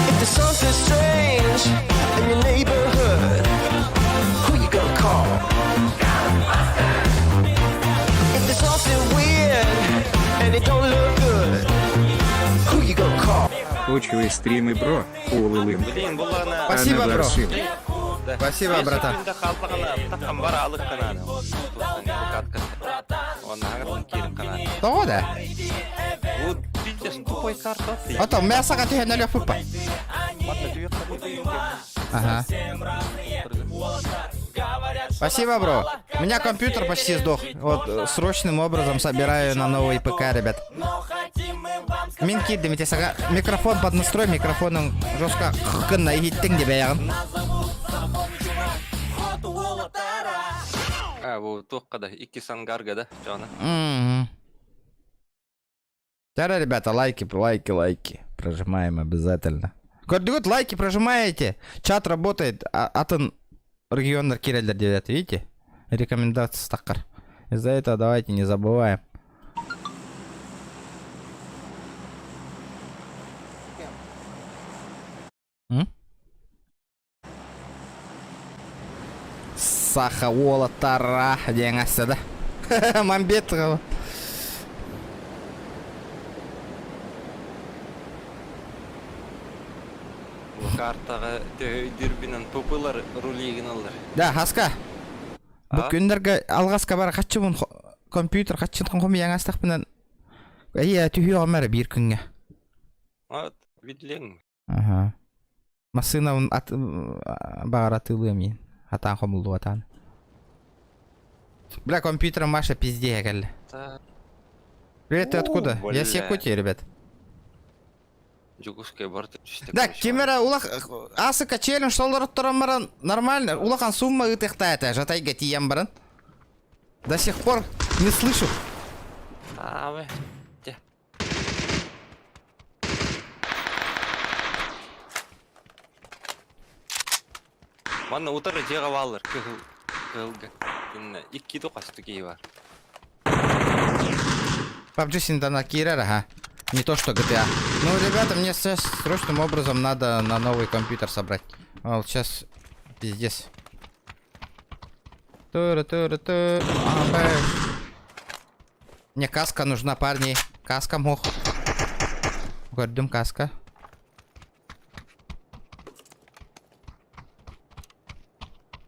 If there's something strange in your neighborhood, who you gonna call? If there's something weird and it don't look good, who you gonna call? Учивай стримы, бро. Улылым. Блин, была на... Спасибо, бро. Да. Спасибо, братан. Того да? Вот видишь, тупой карта. Потом мясо хотя на лёфупа. Ага. Спасибо, бро. У меня компьютер почти сдох. Вот срочным образом собираю на новый ПК, ребят. Минки, дымите сага. Микрофон под настрой, микрофоном жестко хкын на гиттинг тебе ягын. бу тоққада 2 сангарга да, жана. Мгм. Тогда, ребята, лайки. Прожимаем обязательно. Көрдігіт, лайки прожимаете. Чат работает. Атын региондар кирелдер девят, видите? Рекомендации стаккар. Из-за этого давайте не забываем. Сахауола тара деген асы да. Мамбет. Бу картага дирбинен популар рулигин алар. Да, хаска. Бұл күндерге алғасқа бара қатшы бұн компьютер қатшын қоми яңастық бұнан. Әйе, түйі алмары бір күнге. Вот, видлен. Ага. Масына бұн бағар атылы мен. Атан қомылды атан. Бля, компьютером Маша пизде әкелі. Привет, ты откуда? Я с Якутии, ребят. Жугуская барты. Да, кемера улах асыка челлендж солар тұран баран нормально. Улахан сумма ытықтайды, жатайға тием баран. До сих пор не слышу. Абе. Манна утары жеға балыр, кығылға. Икки тоқасты кей бар. PUBG синтана кирера, ага. Не то что GTA. Ну, ребята, мне сейчас срочным образом надо на новый компьютер собрать. Вот сейчас пиздец. Мне каска нужна, парни. Каска мох. Гордым каска.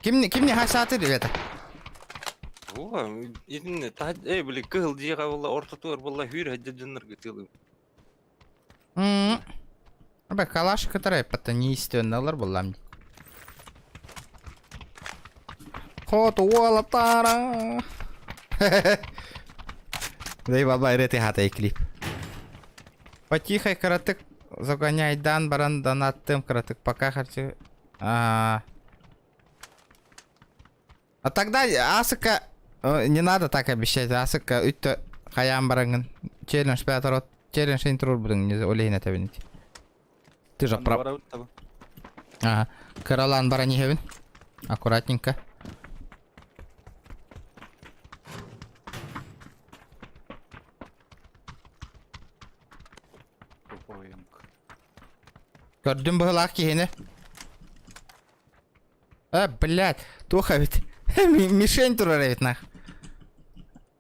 Ким мне хасаты, ребята? О, идин та били кығыл жеға бола, ортатуар бола хүйр хаджаджанларға тылым. Бля, калаш, которые неестественные была мне. Хот уола тара. Да и баба реты хата и клип. Потихой каратык загоняй дан баран донаттым каратык пока хочу. А тогда асыка не надо так обещать. Асыка üttä хаям баранган челлендж пятерот челлендж интро будем не олейна табинить. Ты же прав. Ага. Каралан барани хевин. Аккуратненько. Көрдім бұғылақ кейіні. Блядь. Тоха ведь. Мишень турар ведь нах.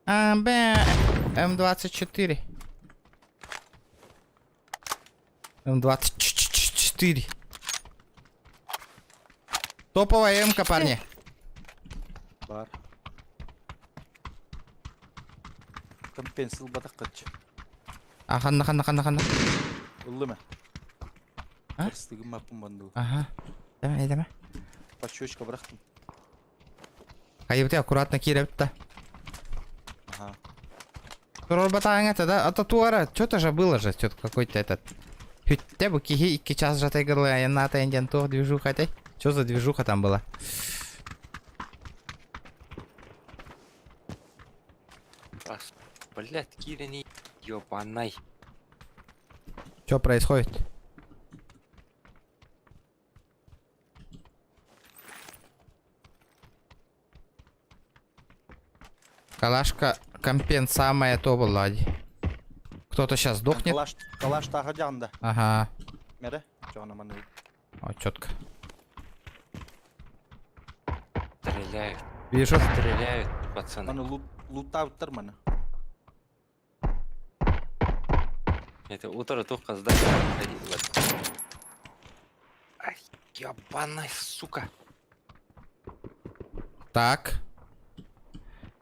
М24. М24. Топовая М-ка, парни. Бар. Компенсил батақ қатшы. Ханна. Ұлды ма? А? Кірстігі мапын банду. Ага. Дәме. Пачочка бірақтым. Қайыбыты аккуратно кирепті. Ага. Турор батаң это, да? А то туара, что-то же было же, что-то какой-то этот. Хүтте бу кихи 2 час жатай гырлы аянна атайынден тух движуха атай. Что за движуха там была? Блядь, Кирини, ёбанай. Что происходит? Калашка компен самая то была. Кто-то сейчас сдохнет. Калаш тағы жанды. Ага. Мере? Жоғына маны. О, четко. Стреляют. Вижу. Стреляют, пацаны. Маны лутауттар маны. Это утро только сдать. Ай, ёбаная сука. Так.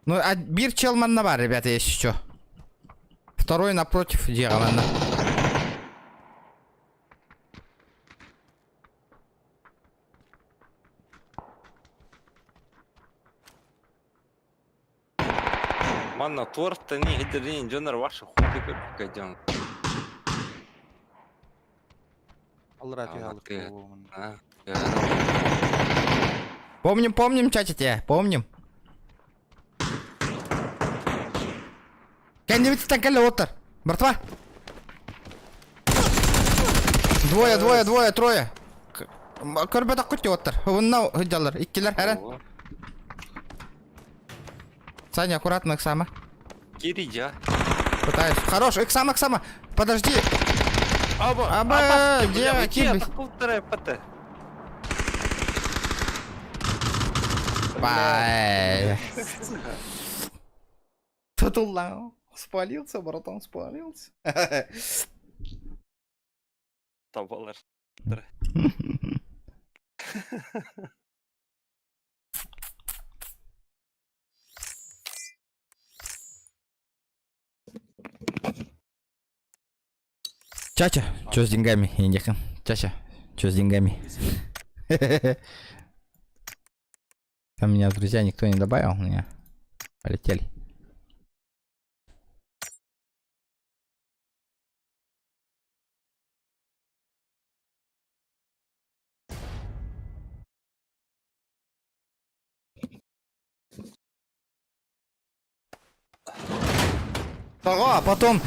Ну, а бир челман на бар, ребята, есть что. Второй напротив Диамана. Манна торта не гидрин джонар ваша худы как джон. Алрати ты. алып. Помним, чатите, помним. не бит так отыр. Братва. Двое, трое. Көрбөтөк күтүп отыр. Мынау хыжалар, иккилер, әрен. О, Саня, аккуратно, Иксама. Киридя. Пытаюсь. Хорош, Иксама. Подожди. Аба, где, кибись. Бай. Татулау. Спалился, братан, спалился. Табалар. Чача, что с деньгами, Индихан? Чача, что с деньгами? Там меня в друзья никто не добавил, меня полетели. Того, а потом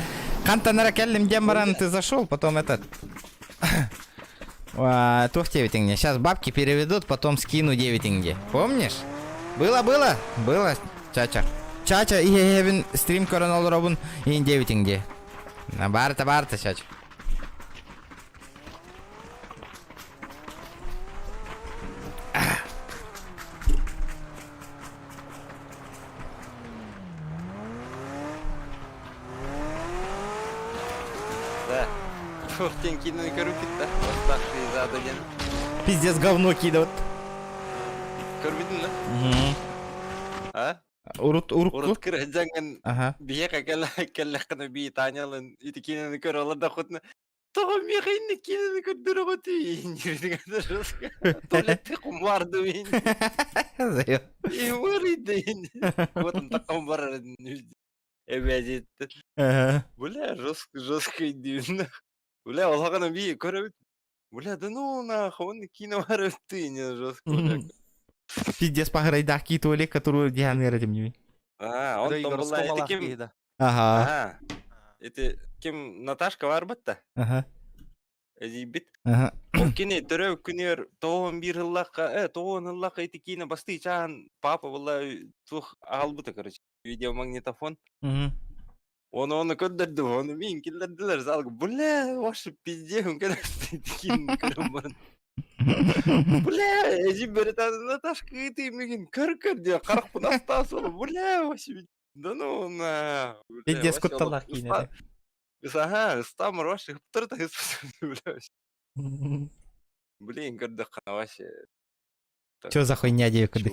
Кантанера келлим демаран ты зашел, потом этот. Тух 9 тенге. Сейчас бабки переведут, потом скину 9 тенге. Помнишь? Было. Чача, и Эвин стрим коронал робун и 9 тенге. На барта, чача. Да. Фортен кинули корупит-то. Восставшие зададен. Пиздец говно кидают. Корбидin lan. Ha? Урут. Urut kıracağın Ага. biye kakala bir tanyalan itikinin kör olur da kutna. Tohum yakın kinin kır durumu tüyin. Tuvalette kum vardı bin. Заё. Var idin. Kutun takım var. Evet. Ага. Бля, жестко идин. Бля, олхагана bir körübit. Бля, да ну нахуй, он кино ты не жестко. Пиздец по грейдаки туалет, которую диагнозировать мне. Он там была это кем? Ага. Ага. Это кем Наташка var бітті? Ага. Бит. Ага. Ол кене түрі күнер тоғын бір ыллаққа, тоғын ыллаққа еті кейіне басты чаған папа была тұқ албыты, короче, видеомагнитофон. Оны көндірді, оны мен келдірділер залғы. Бля, ваши пизде, он когда еті кейіне көрім барын. Бля, әжі бәрі таны Наташка еті меген көр де қарақпын астасы олы. Бля, ваши, да ну на. Пиздец кутталақ кейіне. Ага, стамыр ваши, тұрды бля. Блин, когда вообще. Чё за хуйня дею кадык?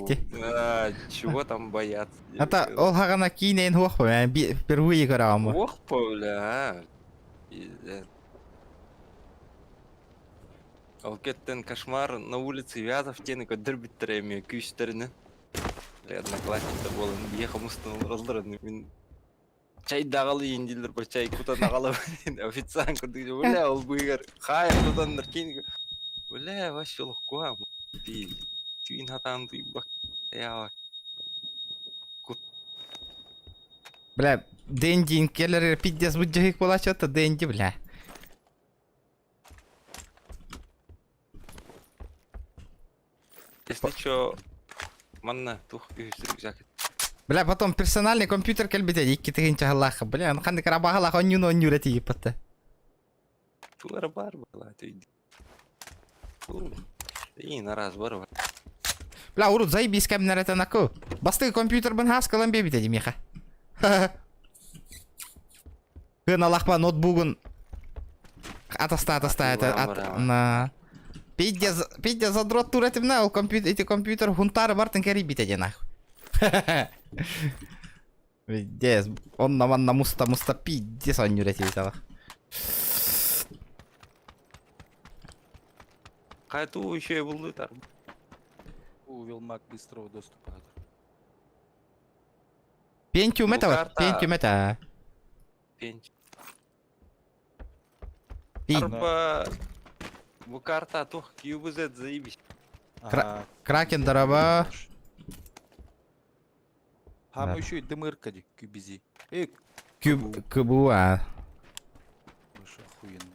Чего там бояться? Это олхагана кинейн хуахпа, я впервые играл. Ох, бля, пиздец. Алкеттен кошмар на улице Вязов, тени кодыр биттереме, күйштеріне. Одноклассникта болын, ехам устаныл разлырын. Мен чай дағалы енділдір, по чай кутан ағалы официант кодыр. Бля, ол бұйгар, қайыр тутандыр кейін. Бля, вообще лохкуа, пиздец. Тюин хатан туйбак. Я Бля, Дэнди келлер пиздец буджахик бола чё-то Дэнди, бля. Если чё, манна тух рюкзак. Бля, потом персональный компьютер келбите, икки тыгынча халлаха, бля, ну ханды карабахалах онню рети епатта. Тулар бар была, ты. И на раз бар. Бля, урут, заебись камнер это наку. Басты компьютер бен хаскалан бебите демеха. Кына лахпа ноутбугун. Атаста это на. Пидя задрот туретим на эти компьютер хунтары бартын кери бите денах. Пиздец, он на муста пиздец он юрети виталах. Кайту еще и был там. Вилмак быстрого доступа. Пентиум это вот, карта. Пентиум это. Пенч. Пи- Арба. Карта тух QBZ заебись. Кракен дороба. Хам еще и дымырка ди, кюбизи. КБУ, а. Вообще охуенно.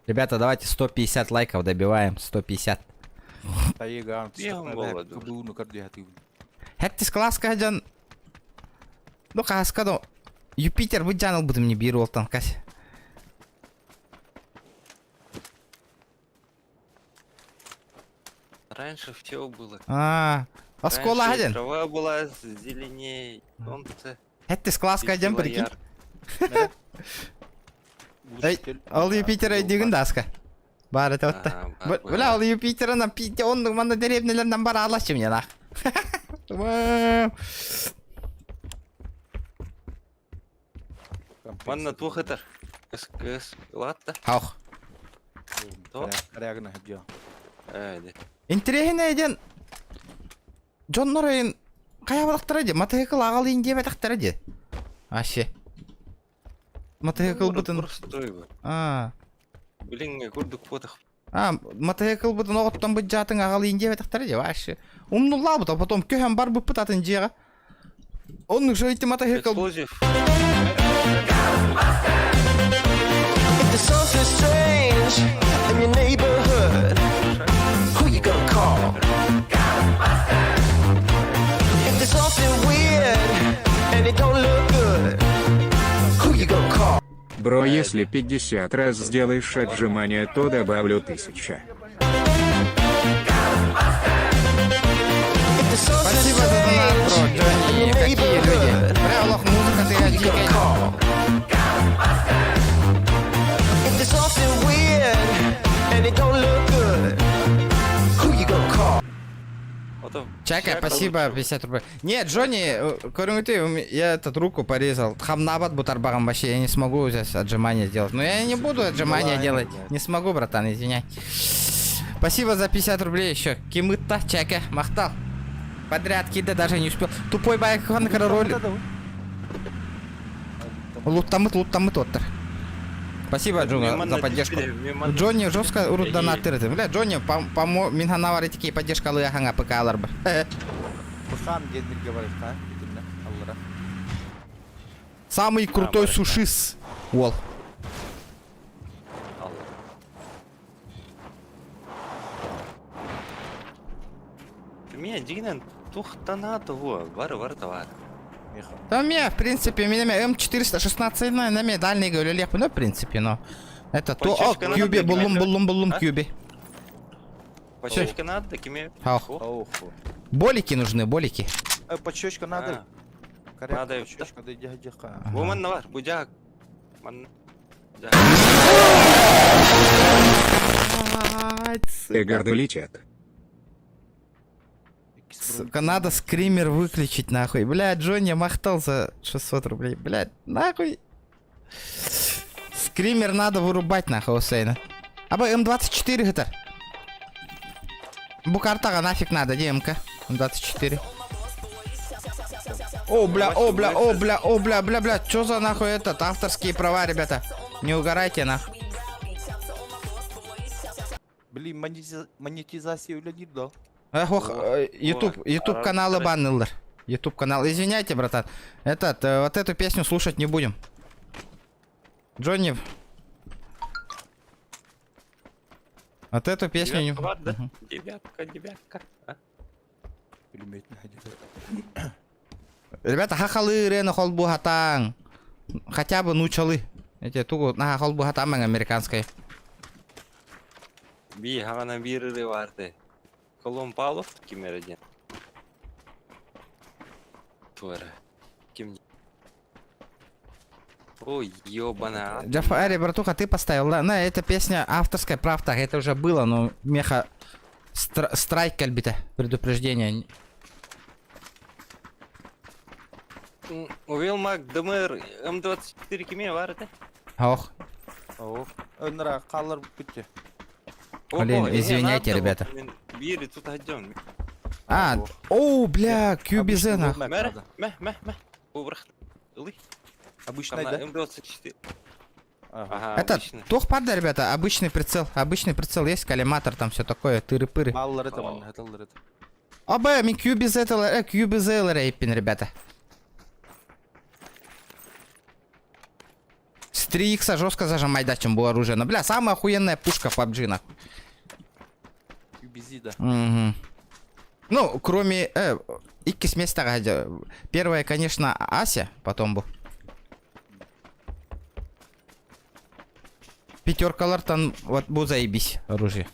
Ребята, давайте 150 лайков добиваем. 150. Таега, Бегом было, да. кабуну кардиатив. Хэттис класска жан. Ну каскадо. Юпитер вы жанал будем не биру олтан кас. Раньше все было. Оскола Раньше хаден. трава была зеленее, солнце. Хэттис класска жан светило прикинь. ярко. Эй, ал Юпитер деген даска. Бар это вот. бар, Бля, ал Юпитер на пите он мана деревнелерден бар алачы мне нах. Манна тухатар. Кыс латта. Хаух. То. Рягна хабжа. Әйді. Интересно еден. Джон Норейн кая балактар эди? Мотоцикл агалыйын деп атактар эди. Аще. Мотоцикл бутын. Простой бы. Блин, курдук фотох. Мотоцикл бутын оғыттан бұд жатын агалыйын деп атактар эди. Аще. Умнулла бұта, потом көһен бар бұп бұтатын жеға. Оның жойты мотоцикл. Эксплозив. If there's something strange in your neighborhood, who you gonna call? If there's something weird and it don't look good, who you gonna call? Бро, если 50 раз сделаешь отжимания, то добавлю 1000. If there's something Спасибо за донат, бро, strange in Джонни. your Какие люди. neighborhood, Бля, лох, музыка ты who you gonna дикая. call? If there's something weird and it don't look good, who you gonna call? Потом. Чака, спасибо, 50 рублей. Нет, Джонни, ты, я этот руку порезал. Хамнабат бутарбагам вообще, я не смогу здесь отжимания сделать. Но я не буду отжимания делать. Не смогу, братан, извиняй. Спасибо за 50 рублей еще. Кимыта, чака, махтал. Подряд кида даже не успел. Тупой байк, роль. Луттамыт, оттер. Спасибо, Джонни, за поддержку. Джонни жестко урут донат тырды. Бля, Джонни, мен ханавар этики поддержка лыяханга ПК-лар бар. Бухан гендерге бар ха. Аллара. Самый крутой сушис. Уол. Меня Динан тухтанату во, бар товар. Меха. Там я, в принципе, меня М416 на мне дальний говорю, легко, ну, в принципе, но... Это то... О, Почечка надо кьюби, прикинуть, булум, а? кьюби. Почечка надо такими. Хаух. Оху. Болики нужны, болики. Почечка надо. Надо, Почечка да дядяха. Вуман навар, будяк. Ман. Эгарды летят. Сука, надо скример выключить, нахуй. Блядь, Джонни махтал за 600 рублей. Блядь, нахуй. Скример надо вырубать, нахуй, Усейна. Або М24 гитар. Букартага нафиг надо, ДМК. М24. О, бля. Чё за нахуй этот? Авторские права, ребята. Не угорайте, нахуй. Блин, монетизация улетит, да? Ох, YouTube каналы баннелдер. YouTube канал. Извиняйте, братан. Вот эту песню слушать не будем. Джонни. Вот эту песню не... Мгм. Девятка. Пулемет находит. Ребята, хахалы рена холбу хатан. Хотя бы нучалы. Эти тугу на холбу хатан американской. Би, хавана биры варты. Колом палов кимерадин. Твора. Ким. Ой, ёбана. Джафари, братуха, ты поставил. Да, эта песня авторская, правда, это уже было, но меха... Страйк, кальбита, предупреждение. Увел маг ДМР М24 киме варты. Ох, Ох. Нра калар бутте. блин, извиняйте, ребята. Бири тут идем. Бля, кьюбизена. Мэ. Убрах. Обычная, да? М24. Ага. Ага, Это, обычно. тухпада, ребята, обычный прицел есть, коллиматор, там все такое, тыры-пыры. Маллар это, это. АБ, ми QBZ рейпин, ребята. С 3х жестко зажимай, да, чем было оружие. Но, бля, самая охуенная пушка в PUBG, нахуй. QBZ, да. Мгм. Ну, кроме... Иккис места. Первая, конечно, Ася, потом был. Пятерка там вот будет заебись оружие.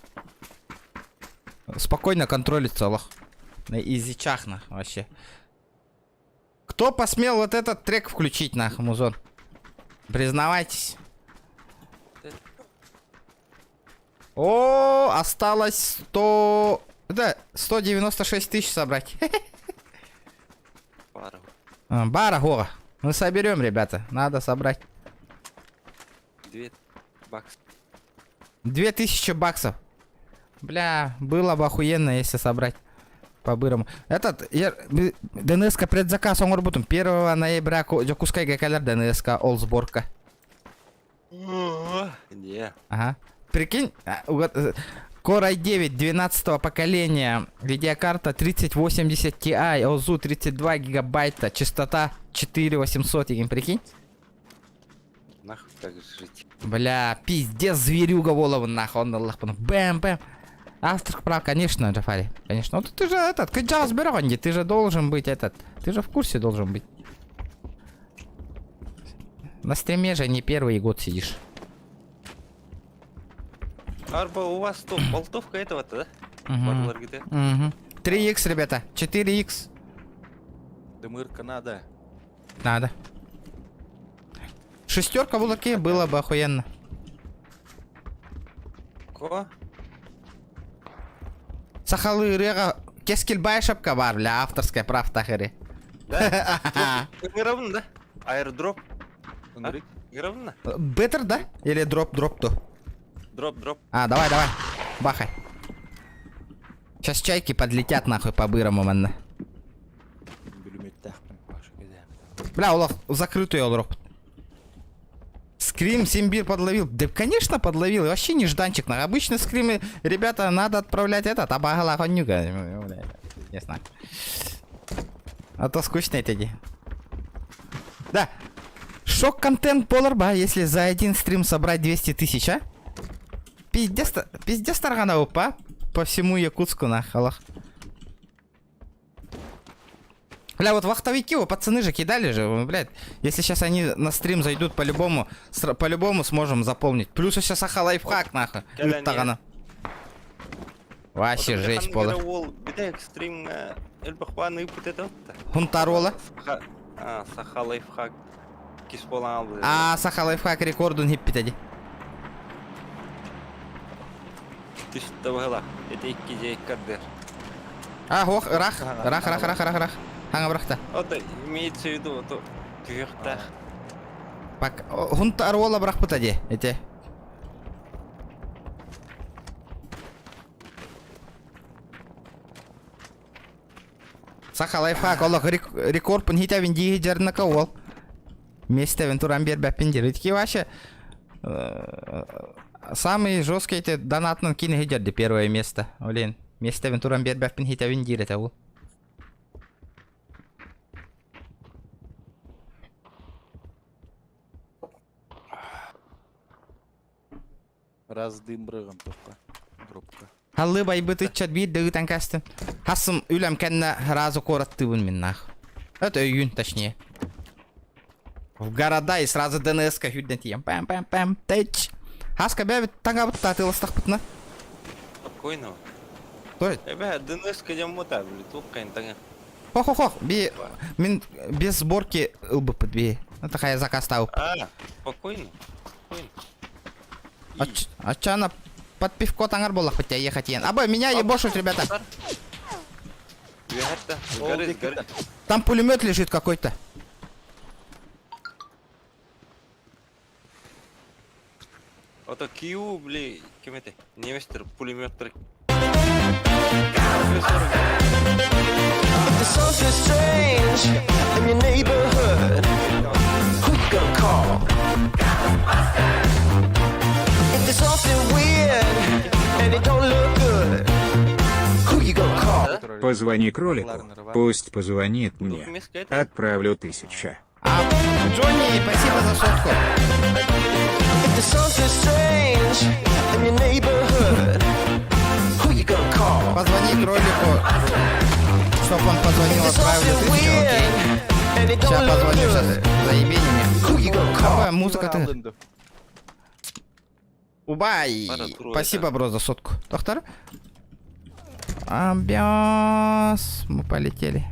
Спокойно контролит целых. На изичах, нах, вообще. Кто посмел вот этот трек включить, нах, музон? Признавайтесь. О, осталось 100... Да, 196 тысяч собрать. Пару. Бара, Гора. Мы соберем, ребята. Надо собрать. 2 бакса. 2000 баксов. Бля, было бы охуенно, если собрать по-бырому. Этот, ДНС-ка предзаказ, он работает 1 ноября, Джокускай Гакалер, ДНС-ка, all сборка. Где? Ага. Прикинь, Core i9 12 поколения, видеокарта 3080 Ti, ОЗУ 32 гигабайта, частота 4800, прикинь? Нахуй так жить. Бля, пиздец, зверюга голову нахуй, он Аллах, бэм-бэм. Авторских прав, конечно, Джафари, конечно. Ну ты же этот, Каджал Сберонди, ты же должен быть этот, ты же в курсе должен быть. На стриме же не первый год сидишь. Арба, у вас что, болтовка этого-то, да? Барлар где? Угу. 3х, ребята, 4х. ДМР-ка надо. Надо. Шестерка в луке было бы охуенно. Ко? Сахалы рыга кескилбай шапка бар, бля, авторская прав тахири. Да? Не равно, да? Аирдроп? ДМР. Не равно? Беттер, да? Или дроп-то? Дроп. А, давай, бахай. Сейчас чайки подлетят нахуй по-бырому, манна. Бля, Олаф, закрытый олроп. Скрим Симбир подловил. Да, конечно, подловил. И вообще нежданчик. На обычные скримы, ребята, надо отправлять этот. Абагала конюга. Не знаю. А то скучно эти. Да. Шок-контент Поларба, если за один стрим собрать 200 тысяч, а? Пиздец таргана упа. По всему Якутску, нахалах. Бля, вот вахтовики, пацаны же кидали же, блядь. Если сейчас они на стрим зайдут, по-любому сможем заполнить. Плюс еще саха лайфхак, нахуй. Таргана. Вообще жесть, Пола. Стрим Эльбахваны и Хунтарола. А, саха лайфхак. Кисполан. А, саха лайфхак рекордун хиппитади. Ты что была? Это и кидей кадер. А, ох, рах. Ханга брахта. Вот имеется в виду, то кверхтах. Хунтарола брах путади, эти. Саха лайфхак, Олах рекорд пун хитя винди хиджарна кавол. Место вентурам бербапин диритки вообще. Самые жесткие эти донатные кины хиджарды первое место. Олин. Место вентурам бербапин хитя винди ретаву. Раздым брыган топка. Дропка. Халлы байбыты чат бит дыгытан кастын. Хасым үлям кенна разу кораттыбын мен нах. Это июнь точнее. В города и сразу ДНС-ка хюдден тием. Пэм. Тэч. Хаска бябит танга бутта атыластах бутна. Спокойно. Кто это? Ребят, ДНС-ка идем мутать, блядь, луккайн танга. Хох. Без сборки лбы подбей. Это хай заказ стал. А, спокойно. А чана под пивко тангар болах хотя ехать ен. Або меня ебошут, ребята. Горит. Там пулемет лежит какой-то. Вот Киу, блядь, кем это? Неместер, пулемет трек. If there's something strange in your neighborhood, who you gonna call? If there's something weird and it don't look good, who you gonna call? Позвони кролику. Пусть позвонит Тут мне. вместо этого Отправлю 1000. А, Джонни, спасибо за сотку. If there's something strange in your neighborhood, who you gonna call? Позвони кролику, чтоб он позвонил, There's отправил something 1000, окей? weird and it Сейчас don't look позвоню, сейчас good. заеби меня. Who you gonna call? Какая музыка ты? Alındı. Убай! Пара трое, Спасибо, бро, за сотку. Доктор? Амбиас. Мы полетели.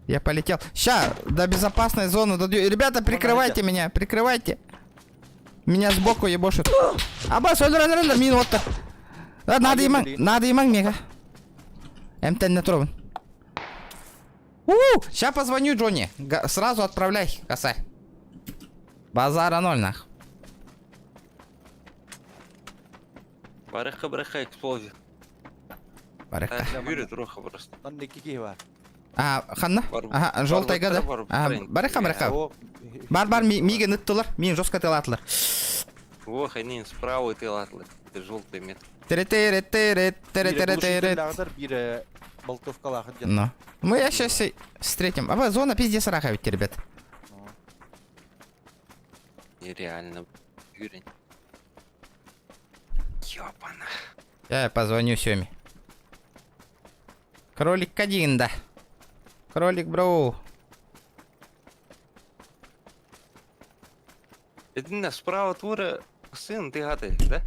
Я полетел. Ща, до безопасной зоны дойду. Ребята, прикрывайте меня, прикрывайте. Меня сбоку ебошут. Абас, мин вот так. Надо иман мега. МТН не трогай. Ща позвоню Джонни. Сразу отправляй, косарь. Базара ноль, нах. Барыха эксплозия. Барыха. Юрий Троха просто. Lan ne kiki var? Ханна? Ага, желтый года. Барыха. O Бар, миге ныттылар. Мен жестко тылатылар. Во, ханин справа ты латлы. Это желтый метр. Тире-тире-тире-тире-тире-тире. lağdır bir boltovka lağır. Ну. Мы я сейчас встретим. А зона пиздец раха ведь, ребят. Нереально. Юрий. Ёпана. Я позвоню Сёме. Кролик один, да. Кролик, бро. Это справа твора сын, ты гады, да?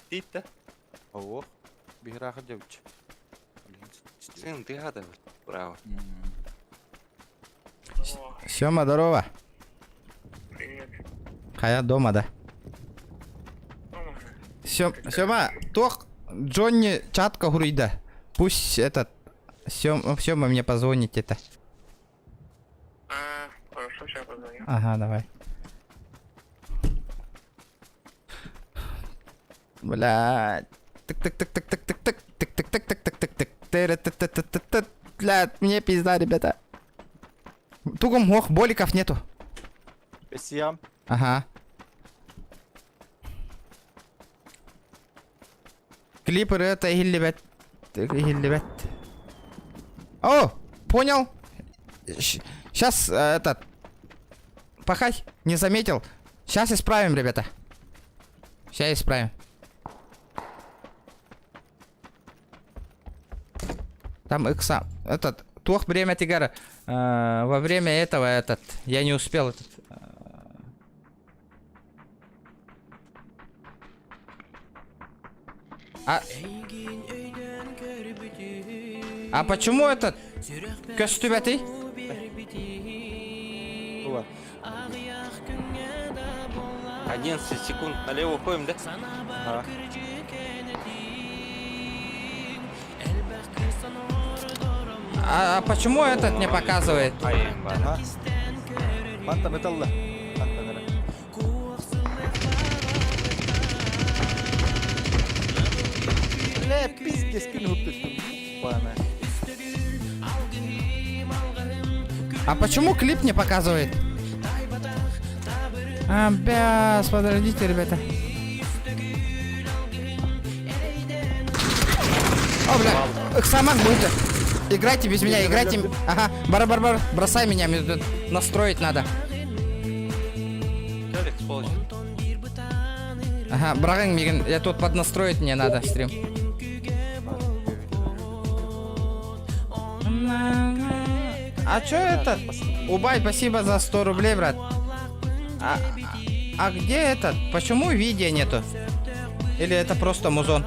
Ты-то? Oh, bir lağır devç. Сын, ты гады справа. Сёма, здорово. Привет. Дома, да? Сёма, тох Джонни чатка гурида. Пусть этот Сёма мне позвонит это. Хорошо, сейчас позвоню. Ага, давай. Блядь. Тык-тык-тык-тык-тык-тык-тык-тык-тык-тык-тык-тык-тык-тык. Блядь, мне пизда, ребята. Тугом ох, боликов нету. Besiyam. Ага. Клипер это гиллибет. О, понял. Сейчас этот. Пахай, не заметил. Сейчас исправим, ребята. Сейчас исправим. Там икса. Этот. Тух время тигара. Во время этого этот. Я не успел этот. А почему этот? Костюбятый? Bu var. 11 секунд налево уходим, да? Ha. А почему этот не показывает? Ha. Manta metalla. Manta nere? Ne pis keskin hutlusun. Bana. А почему клип не показывает? Бяс, подождите, ребята. О, бля, Самак будет. Играйте без меня, играйте. Ага, бар, бросай меня, мне тут настроить надо. Как эксплозия? Ага, браган, Миган, я тут поднастроить мне надо стрим. А чё это? Убай, спасибо за 100 рублей, брат. А где этот? Почему видео нету? Или это просто музон?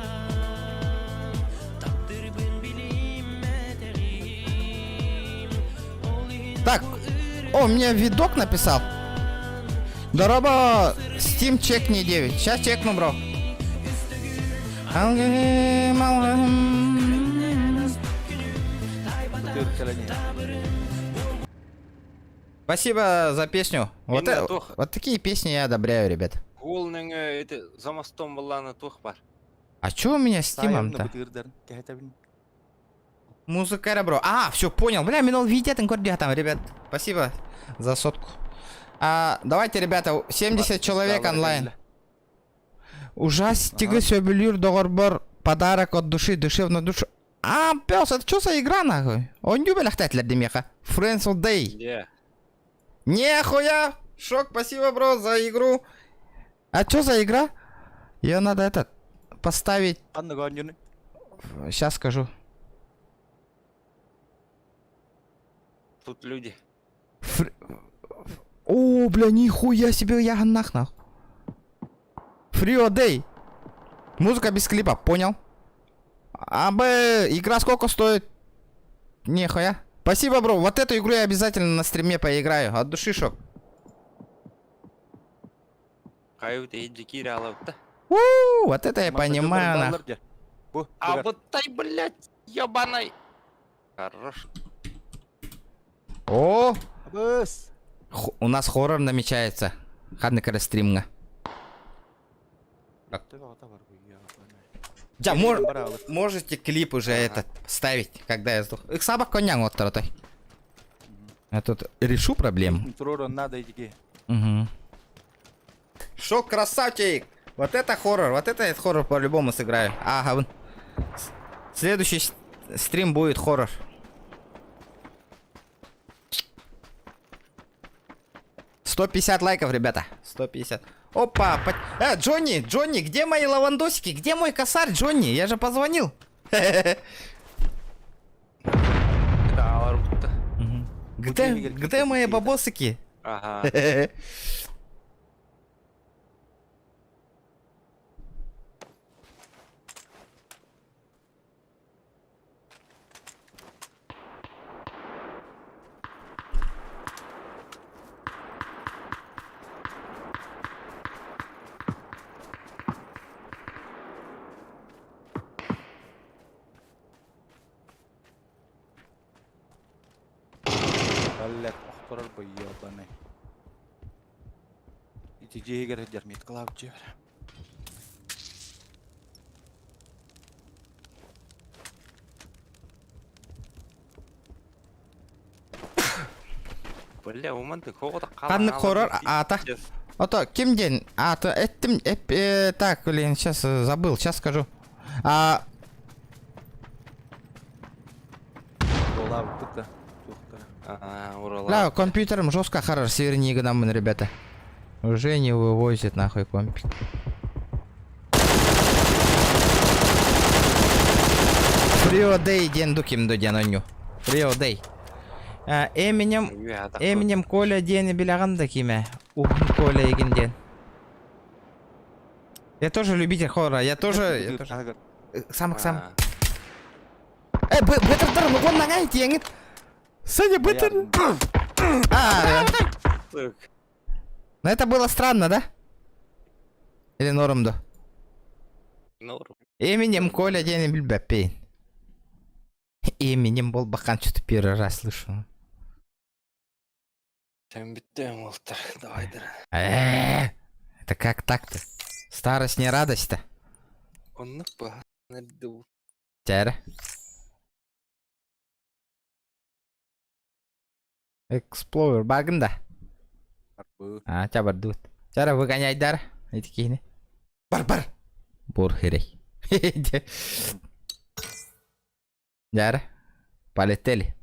Так, о, мне видок написал. Здорово, Steam чекни 9. Сейчас чекну, бро. Спасибо за песню. Вот, Меня Тоха. вот такие песни я одобряю, ребят. Голның это за мостом баланы тух бар. А чё у меня с Стимом-то? Музыка, бро. А, все, понял. Бля, минул видео там, ребят. Спасибо за сотку. Давайте, ребята, 70 человек онлайн. Ужастик, сөбілер, доғырбыр, подарок от души, душевно душу. А, пес, это что за игра, нахуй? Он не беляхтателер демеха. Friends of Day. Не. Нехуя! Шок, спасибо, бро, за игру. А что за игра? Ее надо поставить. Анна Ганьюны. Сейчас скажу. Тут люди. О, бля, нихуя себе, я нахуй. Free of Day. Музыка без клипа, понял? Игра сколько стоит? Нихуя. Спасибо, бро. Вот эту игру я обязательно на стриме поиграю. От души, Шок. Кают и дикий ралов-то. Вот это я понимаю, нахуй. А вот тай, блядь, ебаный. Хорош. О, Бэс. у нас хоррор намечается. Хадный стримга. Да, можете клип уже этот ставить, когда я сдох. Их собак конян вот той. Я тут решу проблему. Туророн надо идти. Угу. Шок, красавчик! Вот это хоррор, вот это хоррор по-любому сыграю. Ага, вон. Следующий стрим будет хоррор. $150 лайков, ребята. 150. Опа, Джонни, где мои лавандосики? Где мой косарь, Джонни? Я же позвонил. Где мои бабосики? Ага. Баллет охторор бойябаны. Итижегер жармит клаучер. Бля, уманты хода. Хадный хоррор, Ото, ким день? Так, блин, сейчас забыл, сейчас скажу. Долав тут-то. Ага, урала. Бля, компьютером жестко хоррор, севернее годам, ребята. Уже не вывозит нахуй компик. Фрио Дэй ден дуким до деноню. Фрио Дэй. Эминем Коля дени биляганда киме. Коля еген ден. Я тоже любитель хоррора, я тоже. Сам. Бетер, ну он нагай теңит. Саня, бетер. Но это было странно, да? Или норм, да? Норм. Эминем Коля дени билбапейн. Эминем был бахан, что-то первый раз слышу. Тем битем, Волтер. Давай, да. Это как так-то? Старость не радость-то. Он напал. Тяра. Эксплорер багында. Чабар дут. Чара выгоняй дар. Эти кейни. Бар. Бур херей. Жара. Полетели.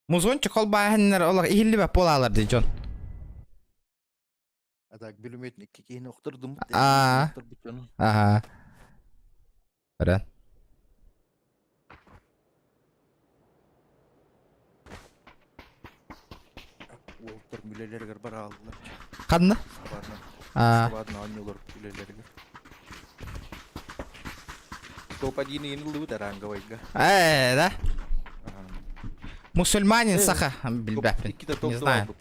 Музончик холбаһыннар олар ихилли бап болалар ди Джон. Так, билуметник кейин охтордум. Ага. Баран. Волтер мүлелергер бара алдылар. Қадна? Сабадна аннылар мүлелергер. Топ-1 енілді бұд аранға вайга. Да? Мусульманин саха. Билбапин. Не знаю.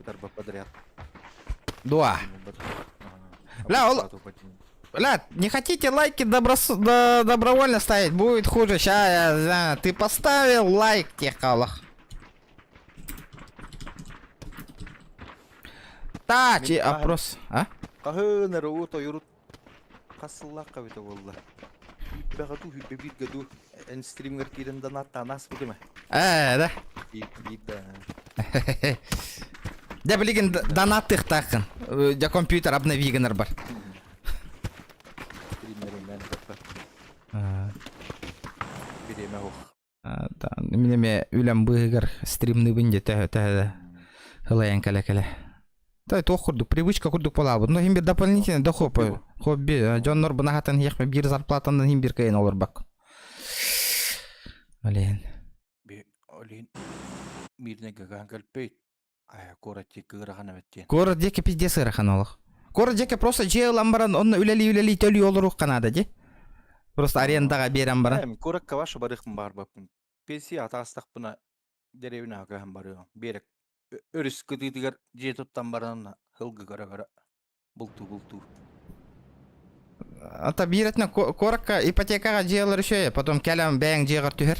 Дуа. Бля, не хотите лайки добровольно ставить? Будет хуже. Ща я знаю. Ты поставил лайк, техалах. Так, и опрос. Кахынар ото юрут. Касыллақ қабеті болды. Бәғату хүлбе биргеду стримгер кирен танас буды ма? Да. Бида. Да блин, донаттых такын. Я компьютер обновигенер бар. Минеме үлем быгар стримны бинде тә хылаян кәле. Тай тох курдук, привычка курдук болабы. Но химбир дополнительно да хобби. Джоннор бына хатын яхме бир зарплатандан химбир кайын олар бак. Олен. Бе олин мирне гаган калпейт. Корати кырахана беттен. Город деке пиздец ырахан олық. Город деке просто же ламбаран онны үлели төлі олыруқ қанады де. Просто арендаға берем баран. Корак кавашы барықпын бар бапын. Пенсия атастық бұна деревіне ағахан бары. Берек. Өріс күдігдігер же тұттан баран хылғы қара бұлту. Ата биретне коракка ипотекаға же алыр үшөйе, потом кәлем бәйін жеғар түхер.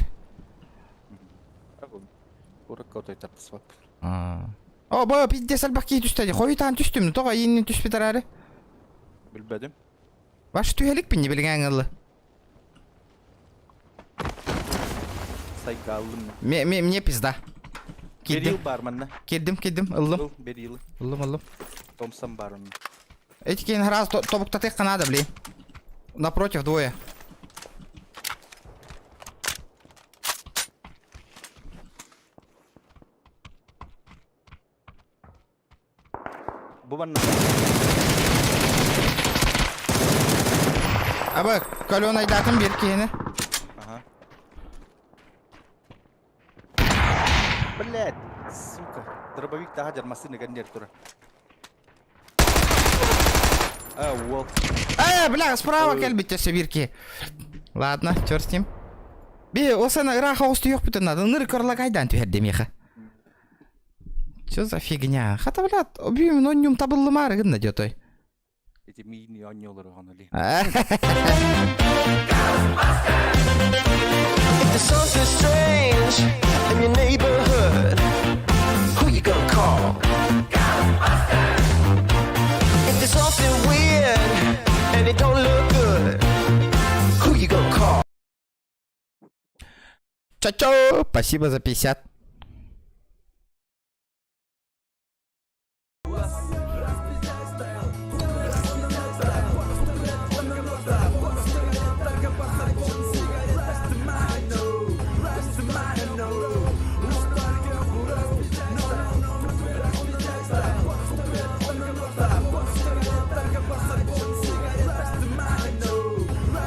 Коракка отай тартыс бап. О, бая пиздец албақ кей түстәді. Қойытан түстімді, тоға енінен түспетер әрі. Білбәдім. Башы түхелік пін не білген ғылы. Сайка алдым. Мне пизда. Берил бар манна. Келдім, ыллым. Берил. Ыллым. Томсан бар он. Эти кейн раз тобукта тек надо, блин. Напротив двое. Бубанна. Абы, көлөн айдатын бер кейіні. Ага. Блядь, сука. Дробовик daha жармасыны гандер тура. Уол. Бля, справа кәлбетте себирки. Ладно, чёрт с ним. Би, осана раха осты yok бүтін надо. Ныры көрла кайдан түйердем еха. Чё за фигня? Хата, блядь, объемен оннюм табылы мары гынна жөтой. Эти мини оннёлары ғана ли. If there's something strange in your neighborhood, who you gonna call? If there's something weird and it don't look good, who you gonna call? Ча-чо! Спасибо за 50.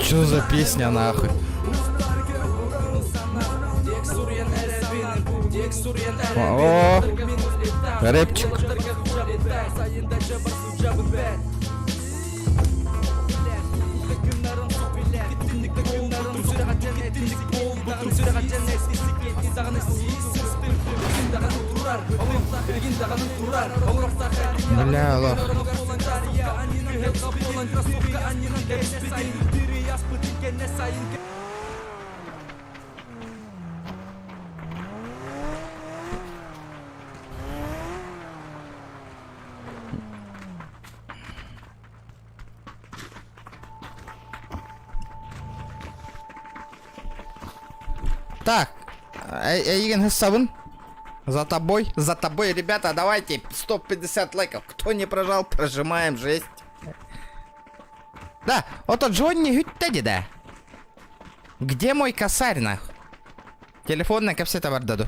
Что за песня нахуй? О, рэпчик. Бля, лох. Так, Эйген Хессавын. За тобой, ребята, давайте 150 лайков. Кто не прожал, прожимаем, жесть. Да, вот Джонни Гюттеди, да. Где мой косарь, нахуй? Телефон на капсета бардаду.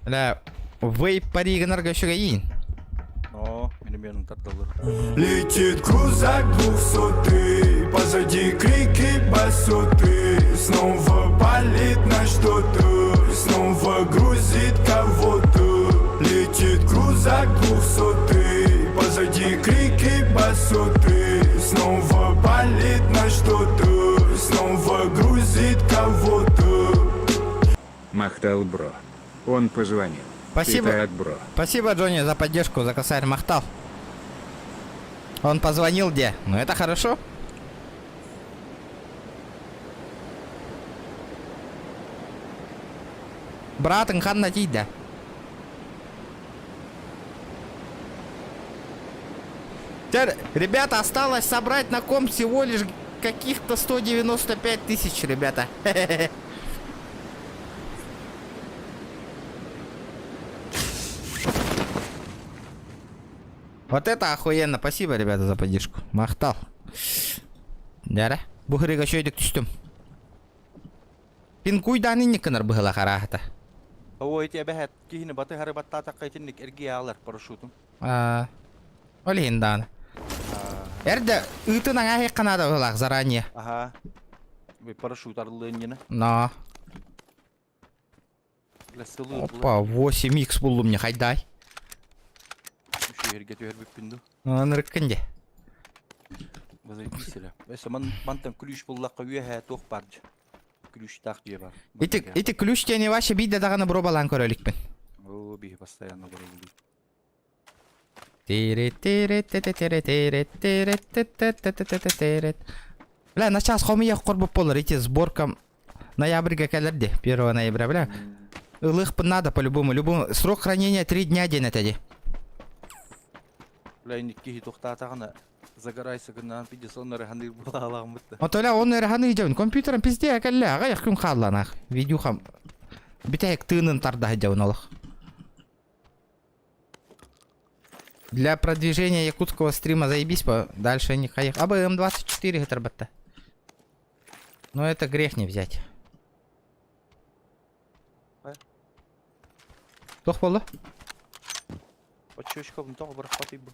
Да, вейп паригнарга еще гаин. О, минометом тарталыр. Летит крузак 200, позади крики басоты. Снова палит на что-то, снова грузит кого-то. Летит крузак 200, позади крики басоты. Снова палит на что-то, снова грузит кого-то. Махтал бро. Он позвонил. Спасибо. Итак, бро. Спасибо, Джонни, за поддержку, за косарь Махтал. Он позвонил где? Ну это хорошо. Брат, инхан на да. Теперь, ребята, осталось собрать на комп всего лишь каких-то 195 тысяч, ребята. Вот это охуенно. Спасибо, ребята, за поддержку. Мақтал. Дәрі. Бұхыриға шөйдік түстім. Пин куйдан иннекінір бұғыла қарағыта. Ой, те бәхәт киһине баты хары батта таққайтынник эрге алар парашютум. Олейін даны. Әрді ұйтын аңа хеққанада бұғылақ заранее. Ага. Бе парашют арылыйын ені. Но. Ләсылы Опа, 8х бұлды мне, хайдай. Şu yerge tüher büppündü. Нырыккенде. Bazay pisile. Весе мантан ключ буллаққа үйе тоқ баржы. Ключ тақ бие бар. Ити ключ тені ваша бейді дағаны бұро балан көрелікпен. О, бие постоянно барылды. Бля, на час хомия қорбып болыр. Ити сборка ноябрьге кәлерде. 1 ноября, бля. Илых надо по-любому. Срок хранения 3 дня ден этеди. Бля, никки тоқтатағына загорайся гынан пиде соннары ханыр була алағым бітті. Отоля он эрханы идеун. Компьютером пизде әкәлі. Аға яқын қалланақ. Видеохам. Бітәйік тыынын тарда идеун олық. Для продвижения якутского стрима заебись по дальше не хаях. АБМ-24 гетербатта. Но это грех не взять. Тох болды? Очёчкабын тоғы бір қатый бұл.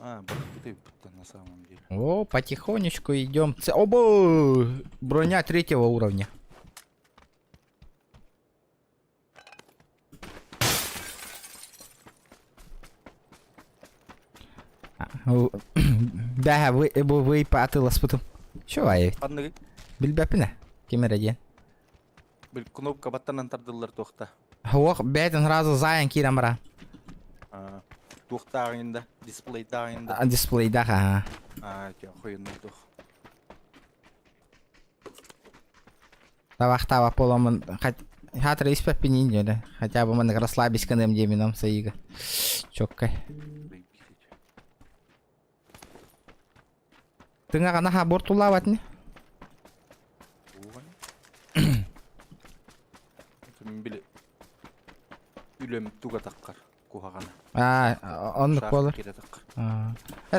Бір бұтай бұтты на самом деле. О, потихонечку идем. Оба! Броня 3-го уровня. Бәһә вы патылас потом. Шо ай? Қандығы? Билбәпіне. Кемер әден. Бір кнопка баттанан тардылар тоқта. Оқ, бәдін разы зайын керем бара. Тоқтағында, дисплейдағында. Дисплейда, ха. Қойынды тоқ. Тавақтава поламын. Хатыр испәппен ендеді. Хотя бы мәнік расслабись кәнем демином сайыға. Чоккай. Тыңа ғана ха бортула бәтіне? Мен біле үлем туға таққар қуғағана. Онлық болыр. Шақы таққар.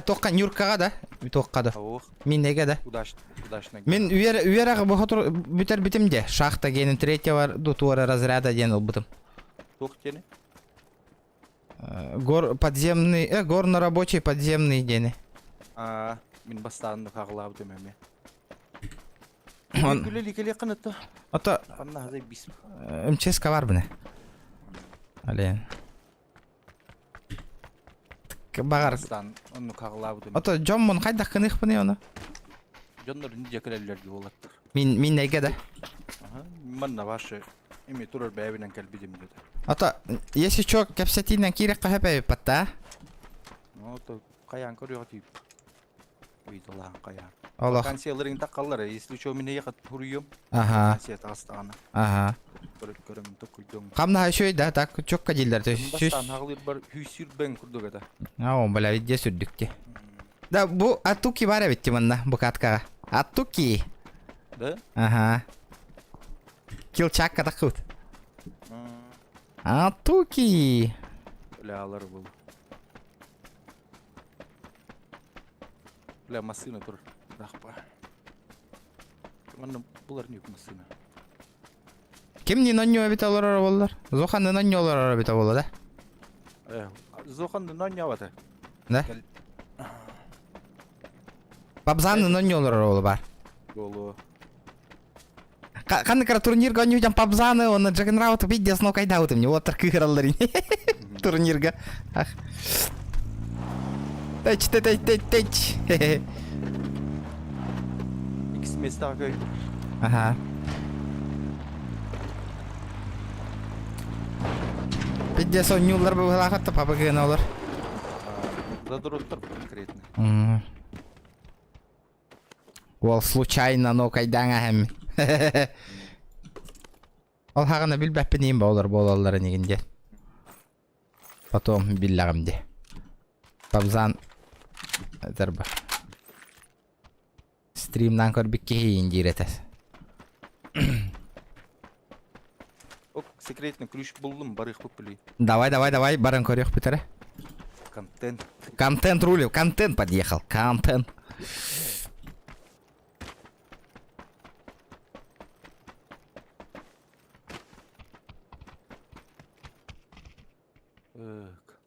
Тоққан Юркаға да? Тоққады. Мен неге да? Удачна. Мен үйерағы бұхатыр бүтер бітімде. Шақта генін 3-го дутуары разряда ден ол бұтым. Тоқ тені? Подземный, горно-рабочий подземный дені. Мен бастағынды қағылау демеме. Он... Күлелі келе қынытты. Ото... Қанна ғазай бисім. МЧС-ка бар бұны. Ален. Бағар. Бастағын, оны қағылау демеме. Ото Джон мұн қайдақ қынық бұны оны? Джондар не көлелерді олаттыр. Мен неге да? Манна вашы. Эми турар бәйбінен кәлбедім деді. Ото, если чо, кәпсетинен керек қағып әйіп батта? Ото, қаян көріға түйіп. Уйдылаған қаян. Олақ. Консияларың таққалары, если чо мен еқат тұрыйым. Ага. Консия тағыстағаны. Ага. Көрім тұқ күлдің. Қамна шөй да, так чокка дейлер. Бастан ағылыр бар хүйсір бән күрдігі да. Он, бля, виде сүрдікте. Да, бұ аттуки бар әбетті мұнна, бұ қатқаға. Аттуки. Да? Ага. Килчакка таққыт. Аттуки. Бля, алар бұл. Бля, масына тұр. Рақпа. Манна бұлар не масына. Кем не наньо әбет олар болар? Зоханды наньо олар әбет олар, да? Зоханды наньо баты. Да? Пабзанды наньо олар олар бар. Голу. Қаны кара турнирға онюден пабзаны, оны Джагенрауту видео снова кайдаутым, не отыр кығыралар турнирға. Тэч. Икс местағы көй. Ага. Видео сон нюллар бұл ғалақатты папагын олар. Задуруттар конкретно. Ол случайно, но кайдан әхем. Ол хағына білбәппін ең ба олар болалары негінде. Потом биллағымде. Пабзан Зарба. Стримнан көрбікке хейін дейретес. Ок, секретный ключ булдым, барых попили. Давай, баран көрек бітірі. Контент. Контент рулив, контент подъехал, контент.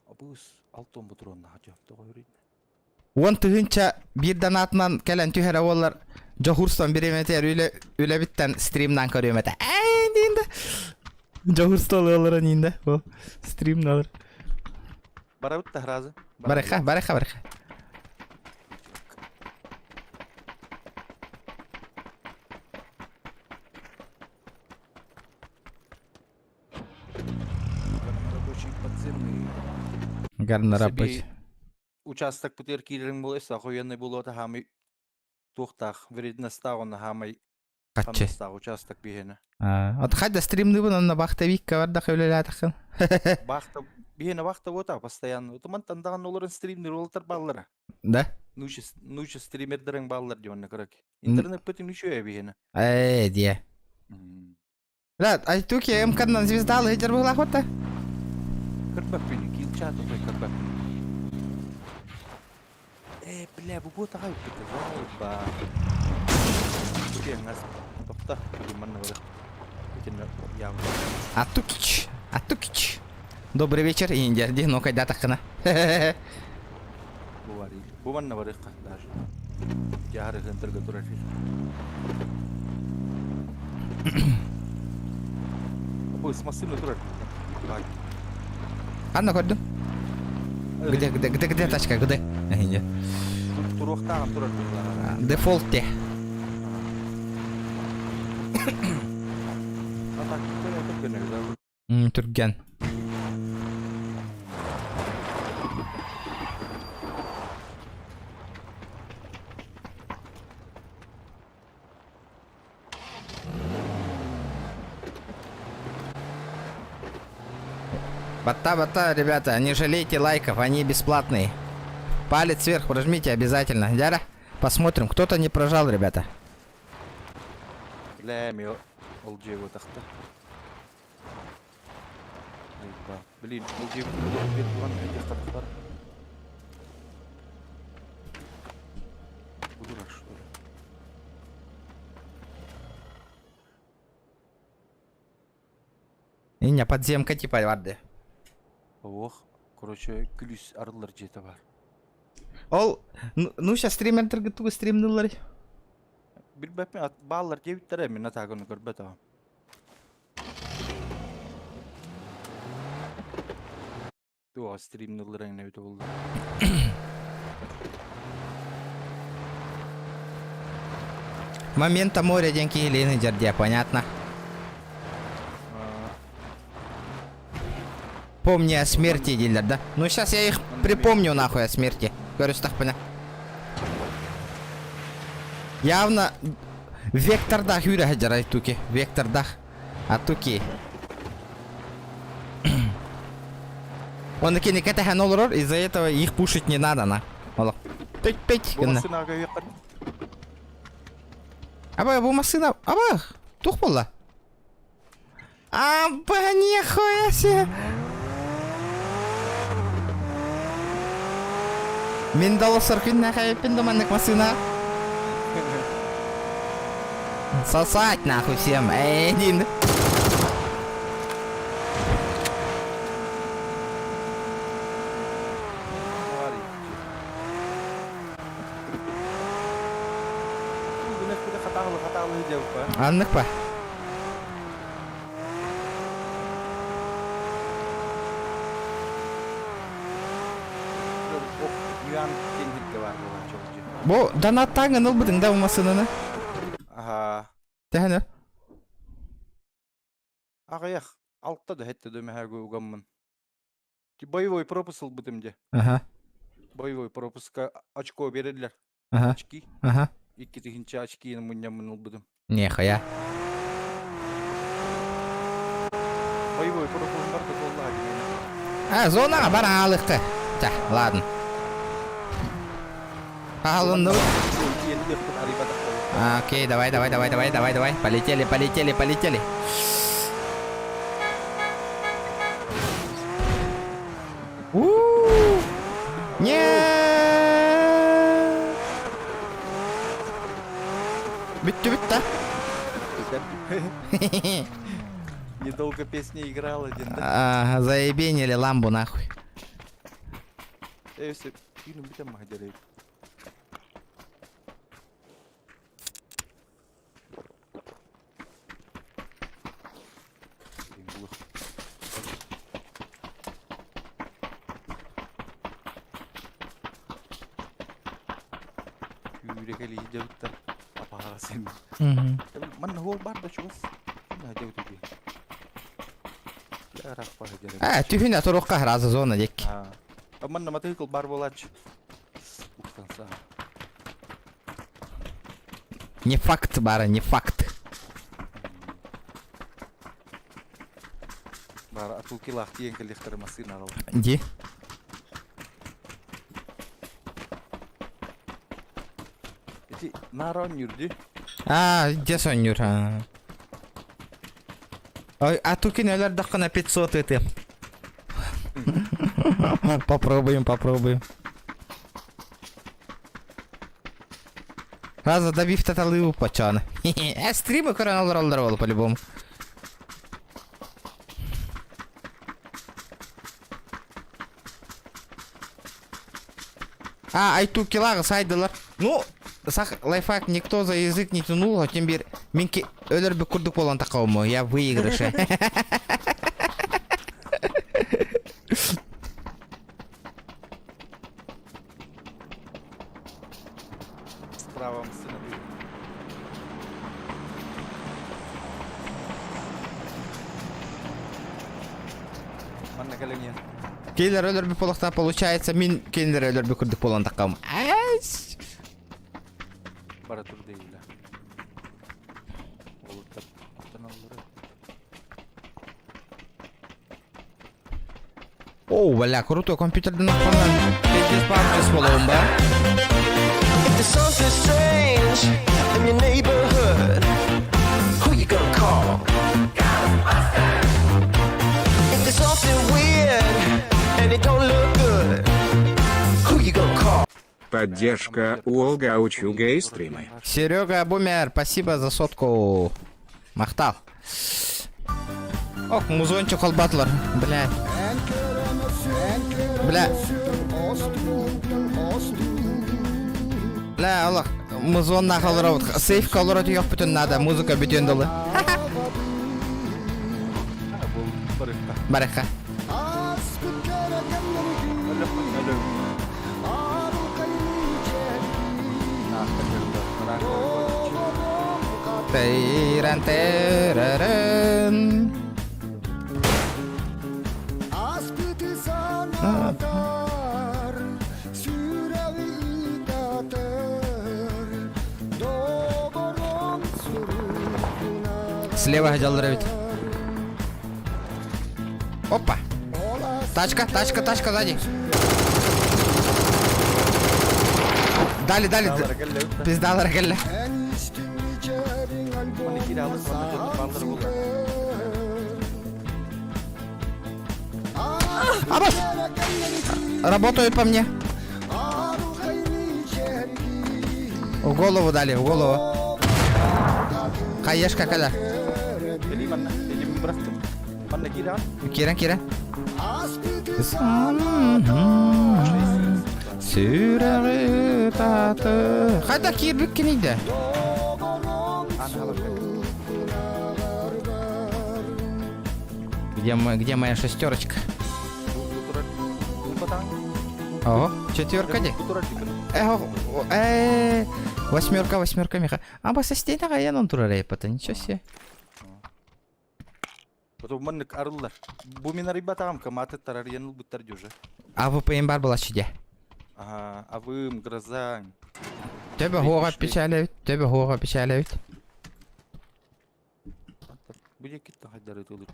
Абыз алтон бутронна хатып тоғырын. Он түгінші бірден атынан кәлін түйері олар Джохурстан біреметер үлі біттен стримнан көріметі. Дейінді. Джохурстан олар дейінді. Ол стримн олар. Бара бітті разы. Барайқа. Рабочий подземный. Гарна рабочий. Участок путер кирин болса, охуенный был это хамы. Тухтах, вредно стағына хамай. Қатчы. Хамыстағы участок бігені. От қайда стримді бұн, онына бақтавикка бар да қөлелі атықын. Бігені бақта ота, постоянно. Отыман тандаған оларын стримдер олтар баллары. Да? Нучы стримердерің баллар деймін көрек. Интернет пөтін үші бігені. Дие. Рад, айтуке МК-нан звездалы хитер бұғла қотта? Кірбәппені, килчат ұпай кірбәппені. Бля, bu bu tahay bitti. Vay ba. Okey, ngas. Tokta. Gimana udah? Bikin yang. Атукич. Добрый вечер, Индия. Ну, когда так на. Buari. Bu mana udah даже. Я harus enter ke turun sih. Apa semasin turun? Анна ходим. Где тачка, где? Индия. Туруқтаған тұрар бұлар. Дефолтте. Түрген. Бата, ребята, не жалейте лайков, они бесплатные. Палец вверх прожмите обязательно. Дяра, посмотрим. Кто-то не прожал, ребята. Лэми, олджи его тахта. Блин, олджи его тахта. Буду рад, что ли. Иня, подземка типа варды. Ох, короче, ключ арлар жете бар. Ол, ну сейчас стримердерге тугу стримдылар. Билбеппен баллар жебиттер эми натагыны көрбөт ага. Туа стримдылар эне өтө болду. Момента моря деньги Елены Дердя, понятно? Помни о смерти, дилер, да? Ну сейчас я их припомню нахуй о смерти. Говорю, так понял. Явно вектордах юря хаджарай туки. Вектордах. А туки. Он таки не катахан олорор, из-за этого их пушить не надо, на. Оло. Петь. Аба, bu masına. Aba. Тух болла. Аба, нихуя себе. Мен дауысыр күнна қайыппен думаннык масына. Сосать нахуй всем. Деймді. Анық па? Бо донаттан ыныл бұдың да ұмасынына. Ага. Тәхіні? Ағаяқ, алықта да хәтті дөме әгі ұғаммын. Боевой пропуск бұдым де. Ага. Боевой пропуска очко береділер. Ага. Очки. Ага. Икки тихинче очкиін мұнямын ұлбыдым. Нихуя. Боевой пропуск бар да болла. Зонаға бар алыққа. Та, ладно. Алынды. Окей, давай. Полетели. Недолго песня играла, один, да? Заебенили ламбу нахуй. Если фильм бітем магдерей. Yürek eli javutta apaha sen. Man hol barda çuwas. Na javutta di. Ya raq бар jere. Түйіне тұруққа разы зона дек. Man nama tihkul bar bolaч. Уктанса. Не факт, бара, не факт. Бар ату килах тиен келихтер масын алал. Ди. Эти нарон юрди. Где сонюр? Ой, а тукин өлер дақына 500 еті. Попробуем. Раза добив таталыву пачаны. Стримы коронавир олдар по-любому. Айту килағы сайдылар. Ну, лайфхак, никто за язык не тянул, а тем бир минки өлер бі күрдік болан тақауымы. Я выигрыше. Справа мсына. Манна калене. Кейлер өлер бі полықта получается, min кейлер өлер бі күрдік болан тақауым. Бара тур дейла. Олуттар. Атаналары. Оу, бля, крутой компьютерден ақпандан. Пездес пармес болуым ба? If there's something strange in your neighborhood, who you gonna call? If there's something weird and it don't look good, who you gonna call? Поддержка Уолга учу гей-стримы. Серега Бумер, спасибо за сотку. Мақтал. Ох, музончик албатлар. Бля. Бля, Аллах. Музон нахалырау. Сейф калырау түйек бүтін нада. Музыка бүтін долы. Барыққа. Тейран теререн. Слева гадалдар ведь. Опа. Тачка сзади. Дали. Пиздалар келле. Маны киралык маны балдар булды. Абас! Работают по мне. В голову дали, в голову. Хаешка когда? Eli manna, eli bıraktım. Manna kiral. Кира. Сүрәгы таты. Қайда кирбік кенейді? Где моя шестерочка? Ого, четверка де? Восьмерка меха. Бас астейна қаян тұрар епата, ничего себе. Потом маннык арылдар. Бу мен арибатагам каматы тарар яныл буттар жуже. АВП бар была чиде. Авым, грозань. Тебе хора печалявит. Bude kita hajar itu lu.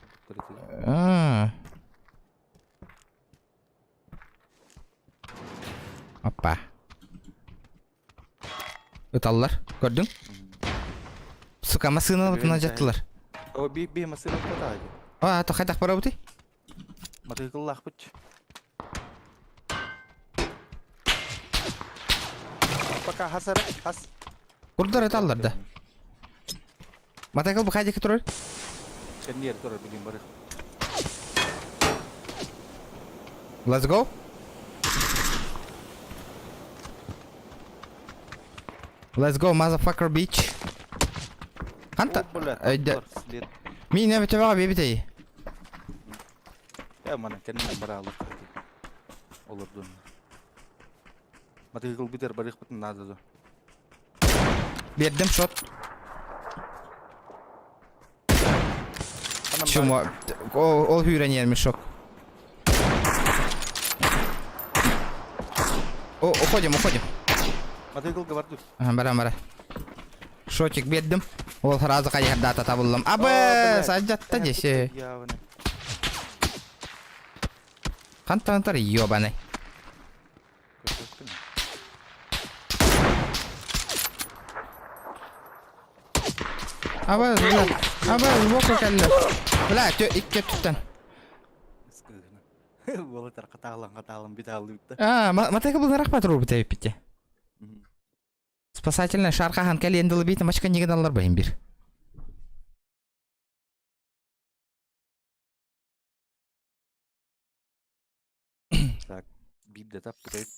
Опа. Ыталлар, көрдің? Сука, масына бұтына жаттылар. О, би масына бұтады. То қайдақ бара бұты? Матықыллақ бұт. Пока хасар, хас. Құрдар ыталлар да. Матақыл бұ қайдекі тұрар? Sen yer turar bileyim barı. Let's go. Let's go, motherfucker bitch. Ханта. Мин не битева бибитей. Ya mana kendine bara alır. Olur dön. Mati kıl biter barı biten nada da. Бердим шот. Чему? Ол хүйренерmiş шок. Уходим. Mati kıl kabardı. Бара. Шотик бердим. Ол сразу каярда табылдым. Абы, саджатта десе. Ya bana. Хантантар ёбаный. Абы, сбоку келді. Бля, икке түттен. Болы тар қаталым бит алды битті. Матайка бұл нарақпа тұру бітәйіп бітте. Спасательный шарқахан кәленділі бейті мачка неген алар байын бір. Так, бит де тап бітәйіп.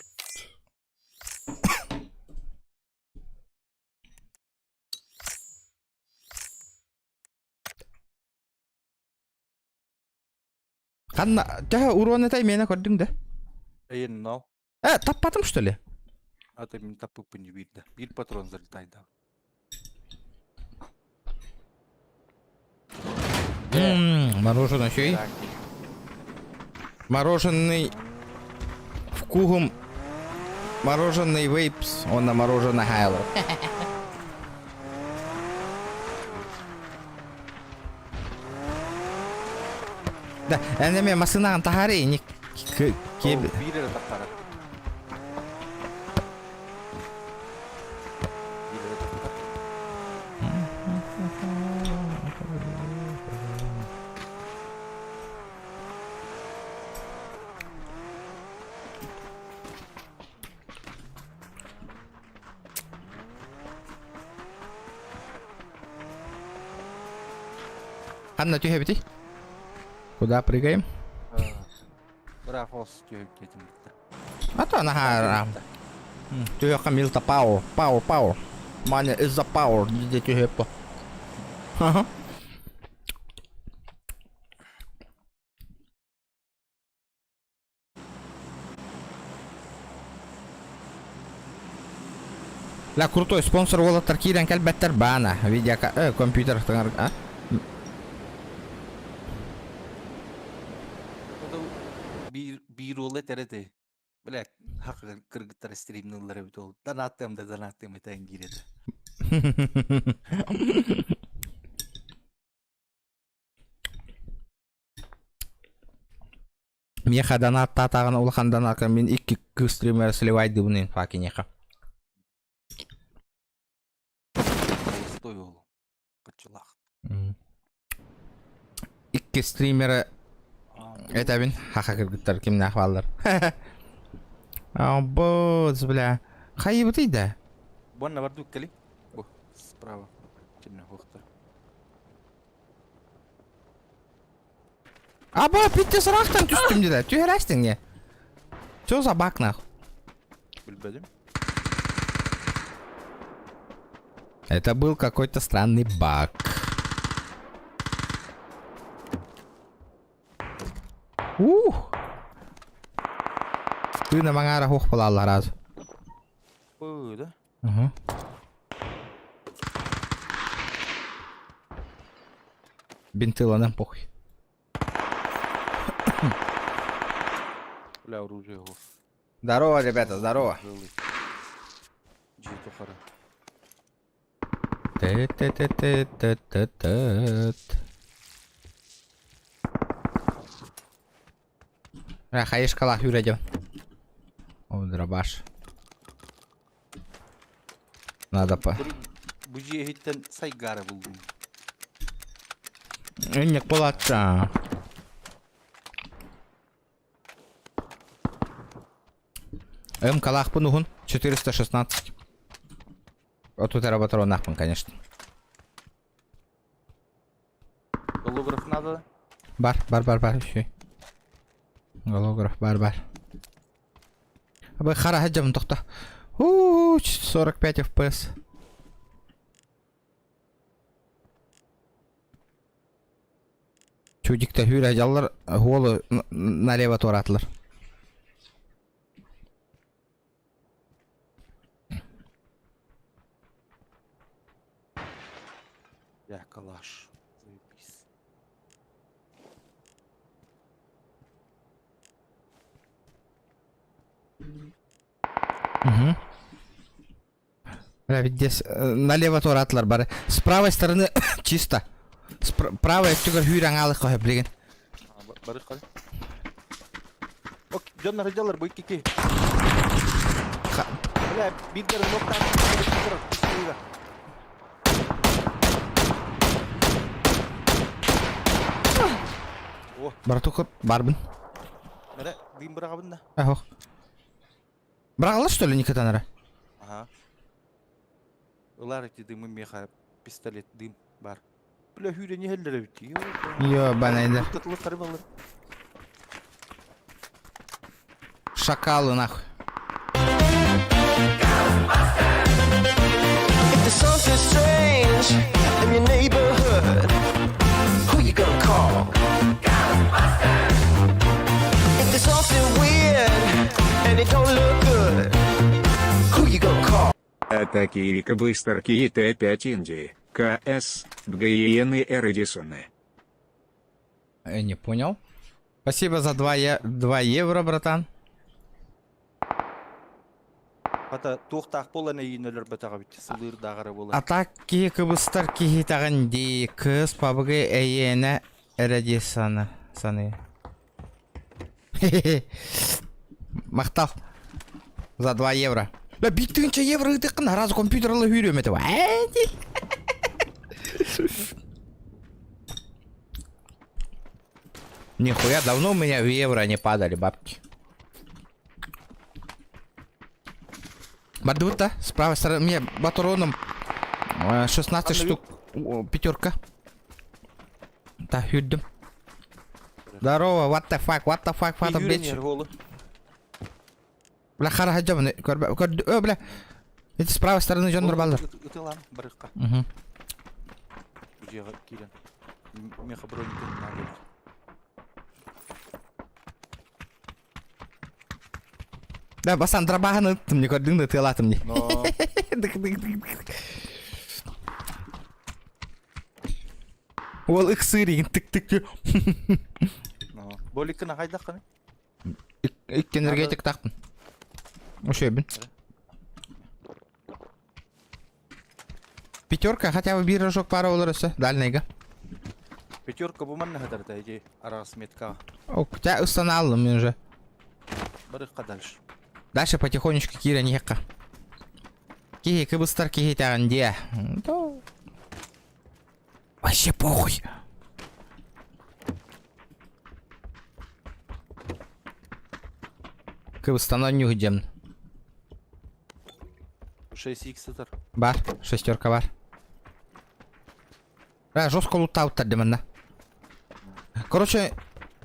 Қанна, жағы урон етай мені көрдің де. Әйен нау. Таппатым, что ли? А ты мен тапып не битті. Bir патрон залетайды. Мороженое еще и. Мороженый вкугум. Мороженый вейпс. Он на мороженое хайло. Да, это мне масына антахари не кеб. Bir de takara. Анна, тюхебити? Куда прыгаем? Бірақ осы түйіп кетім бітті. А то нахара. Тюхеха милта пау. Маня из-за пауэр, где тюхепа. Ага. لا كروتو سبونسر والله تركيران كالبتر بانا فيديو كمبيوتر تنغر Bir rol eteredi. Bilek, hakkı kırgıtlar streamler'ları bit oldu. Danattım eten giredi. Меха донат татаган улхан донатка мен 2 стример сливайды бунин факинеха. Стой олу. Кычылақ. 2 стримері это бин хаха кыргыттар кимне ахвалдар. Боз, бля. Хайы бутыйда. Бонна бар дүккели. Бу, справа. Ченне хоқтар. Аба, питте сырақтан түстім деді. Түйерәстің не? Чо за бак нах? Білбедім. Это был какой-то странный баг. Ты на мангара хух палала разу. Бу, да? Угу. Бинтыланым похуй. Бля, оружие его. Здорово, ребята, здорово. Джиту хара. Хаешкалах юридем. О, дробаш. Надо по... Бу жиһиттен сайгары булдум. Не кулача. Калах пунухун 416. Вот тут работал нахуй, конечно. Голограф Бар. Şey. Голограф, бар. Абай қара хаджамын тоқта. 45 FPS. Чудикта хүйрі жаллар голы налево торатылар. Я калаш. Заебись. Угу. Бля, ведь здесь налево торатылар бары. С правой стороны чисто. Правая түгір хүйрі аңалық қойып білген. Барış қали. Ок, жоннары жалар bu iki. Бля, биддері нокта. Братуха, барбын. Мәрі, дым бұраға бұнда. Ахо. Брағылы, что ли, Никитан ара? Ага. Олар эти дымы меха, пистолет, дым бар. Бля, хүйрі не хәлдері бітті. Йо, банайды. Тұтылы қарып алыр. Шакалы, нахуй. If there's something strange in your neighborhood, who you gonna call? If there's something weird and it don't look good, who you gonna call? Атаки Ирика Блистерки Т5 Индии. КС. Бгаиены Эредисоны. Не понял. Спасибо за 2 евро, братан. Ата тоқтақ болан әйінелер бәтаға бітті. Сылыр дағары болан. Атаки кыбыстар кихитаган ди кыз пабыгы әйені эредисаны саны. Мақтал. За 2 евро. Бля, биттігінше евро үтіқін разы компьютерлы үйреметі. Әйді. Нихуя, давно у меня в евро не падали бабки. Бардута, с правой стороны, мне батароном 16 штук, пятерка. Так, юддым. Здорово, what the fuck, фата, bitch. Бля, хара хаджабаны, бля. Эти с правой стороны жондар балдар. Үтілан, барыққа. Угу. Үжеға келен. Меха бронькен нағылды. Да, басан драбағаны ұттым, не көрдіңді тылатым не. Но... Ол ықсыреген тік. Боликкіна қайдақ қаны? Энергетик тақпын. Ошо ебін. Пятерка, хотя бы бирожок пара олырысы, дальныйга. Пятерка бұл манна қадарда, еде арасы метка. Ок, тебя устанавливал мен уже. Барыққа дальше. Дальше потихонечку кира нехка. Кихи кыбыстар кихи тяган де. Вообще похуй. Кыбыстанан нюхдем. 6х тұр. Бар, шестерка бар. Жестко лутаут демана. Короче,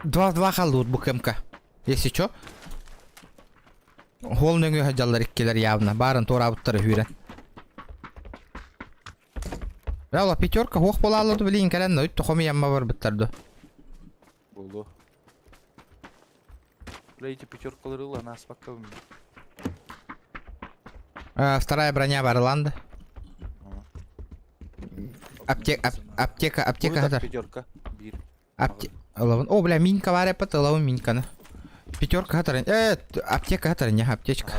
2 в 2 халут букемка. Если чё. Голныңы хаджалар иккелер явно. Барын торабыттары хүйрен. Яла пятерка хоқ бола алады білейін кәләнді. Үтті хоми ямма бар біттарды. Болу. Бля, эти пятеркалары ұла, нас пока у меня. Вторая броня бар ланды. Аптека хадар. Пятерка. Бир. О, бля, минька бар епат, ылауын миньканы. Пятерка хадар. Аптека хадар, не аптечка.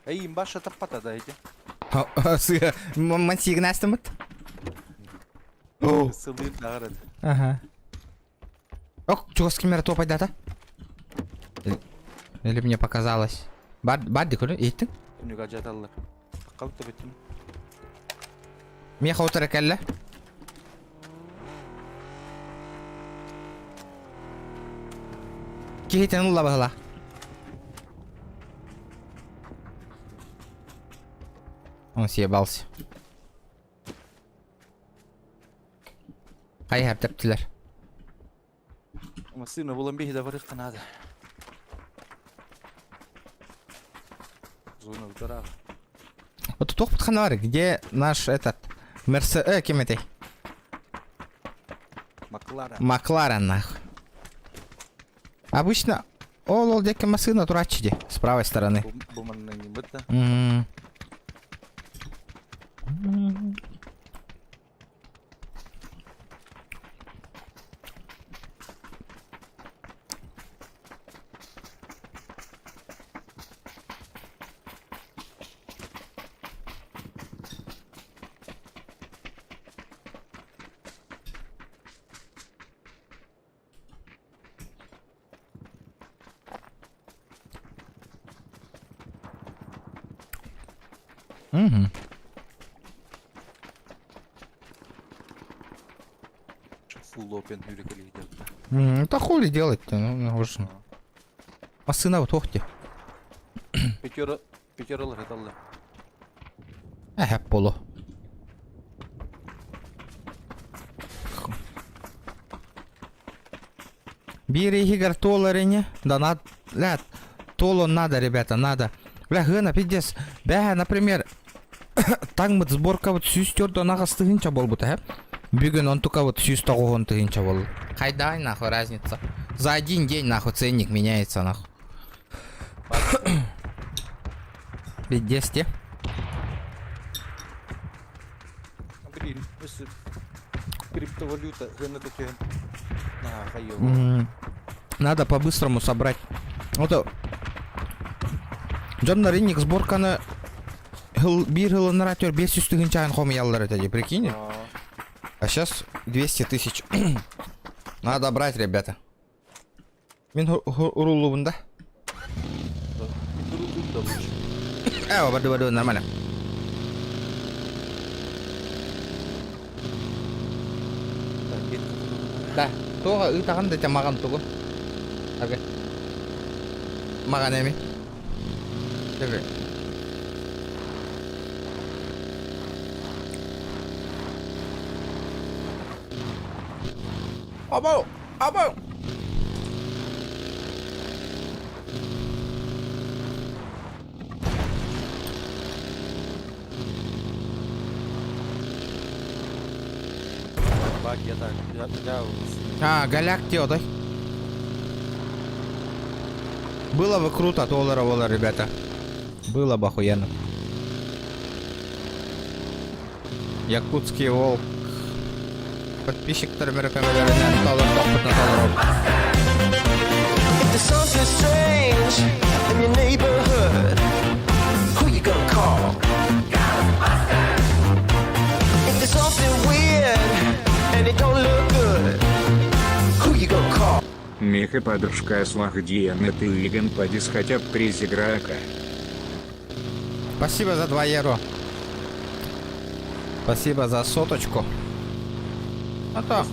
Эй, им баша таппата да эти. Сыға, мансиғын әстіміт? Сылыр дағырады. Ага. Ох, чуғыз кемері топ айдата? Или мне показалось? Барды көрі, еттің? Түнік ажаталылар. Қалыпты беттім. Меха отыр әкәлі? Кейтен ұлла бағыла. Он съебался. Кайһар тептилер. Машина булан бихи да барык надо. Зона вторая. Вот тут подханары, где наш этот кем это? Макларен. Макларен, нахуй. Обычно ол деке машина турачиди с правой стороны. Буманның нимбетта. Угу. Full open hürrikeli gidiyor. Да хули делать-то, ну уже. Машина вот охти. Пятеро леталла. Полу. Бери игр толарине, да надо, ля, толу надо, ребята, надо. Бля, гына, пиздец. Бля, например, таңмыт сборка вот сүйстерді онаға стығынша бол бұта, Бүгін он только вот сүйсті қоғын тығынша бол. Қайдай, нахуй, разница. За один день, нахуй, ценник меняется, нахуй. Пиздец, те. Блин, если криптовалюта, гына такие. На, хайо. Надо по-быстрому собрать. Вот Джон Ринник сборканы bir yılın ratör 500 тыгынча хомияллар это, прикинь? А сейчас 200 тысяч. Надо брать, ребята. Мен урулубында. Воду, нормально. Да, тоға ытаған да маған тугу. Окей. Маған эми. Держи. Абау! Абау! Бак, я так, Голяк дай. Было бы круто, долларово, ребята. Было бы охуенно. Якутский волк. Подписчик рекомендует доллар на долларов. If there's something strange in your neighborhood, who you gonna call? If there's something weird and it don't look good, who you gonna call? Меха подружка Свахдиена ты Иган Падис хотя бы приз игрока. Спасибо за 2 евро. Спасибо за соточку. А то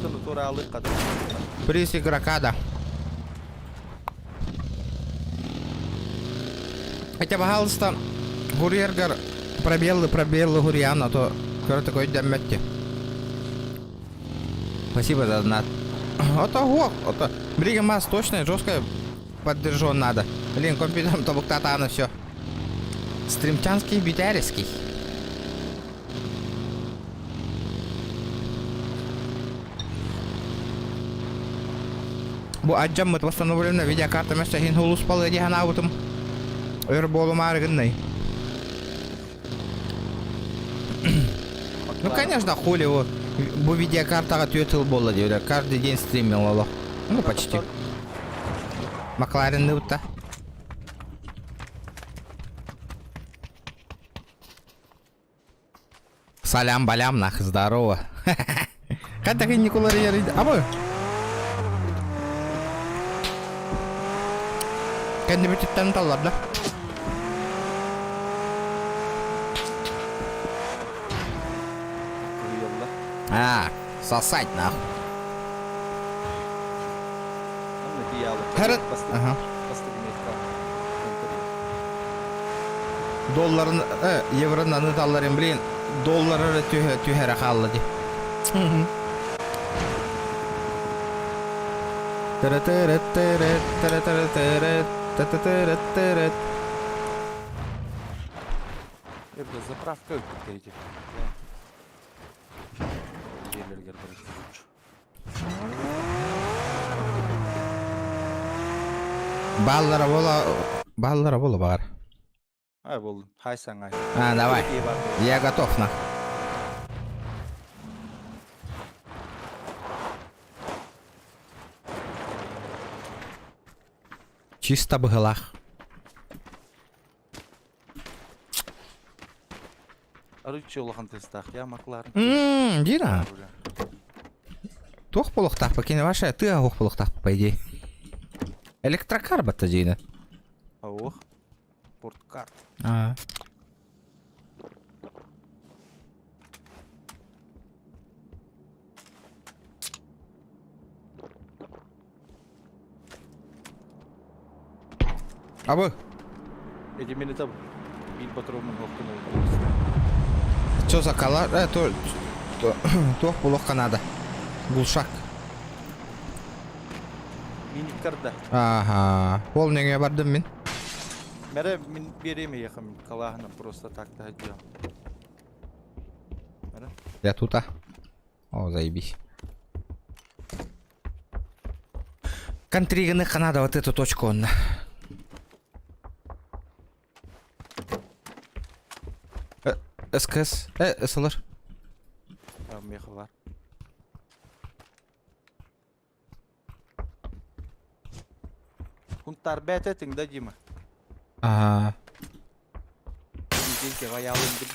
приз игрока, да. Хотя, пожалуйста, гурьергар пробелы гурьян, а то кто такой демметти. Спасибо за донат. Ого, Бригамас точно жестко поддержу надо. Блин, компьютером то буктатано все. Стримчанский битярский. Bu acammet восстановлена видеокарта вместо хинхулус палы диханаутом. Верболу маргенной. Ну конечно, хули его. Бу видеокарта ответил было, каждый день стримил лоло. Ну почти. Макларен нута. Салям балям нах, здорово. Как так и Никола Риер? А вы? Kan-нибудь тантал, да? Сосать нахуй. Ага. Долларын, евроны ныталларын, блин, доллары түйәрі қалды де. Тыры-тыры-тыры, тыры-тыры-тыры, тыры-тыры-тыры. Это заправка эти. Жерлерге барып жүрчү. Баллара бола бар. Ай болду. Хайсаң ай. А, давай. Ие бар. Я готов на. Чисто быгылах. Арычы улахан тестах, я макларын. Дина. Тух полухтах покине ваша, ты агух полухтах по идее. Электрокар бата Дина. Ох. Порткарт. А. Абы, Эти мені там бил патронын оқтын чё за кала? Тух полух Канада. Гулшак. Миниткарда. Ага. Ол неге бардым мен? Мере мен береме яқым калахына просто так да делал. Я тут, а? О, заебись. Контриганы Канада, вот эту точку он. СКС. СЛР. Меха бар. Хунтар бәтетің да Дима. Ага. Инкенте баял инді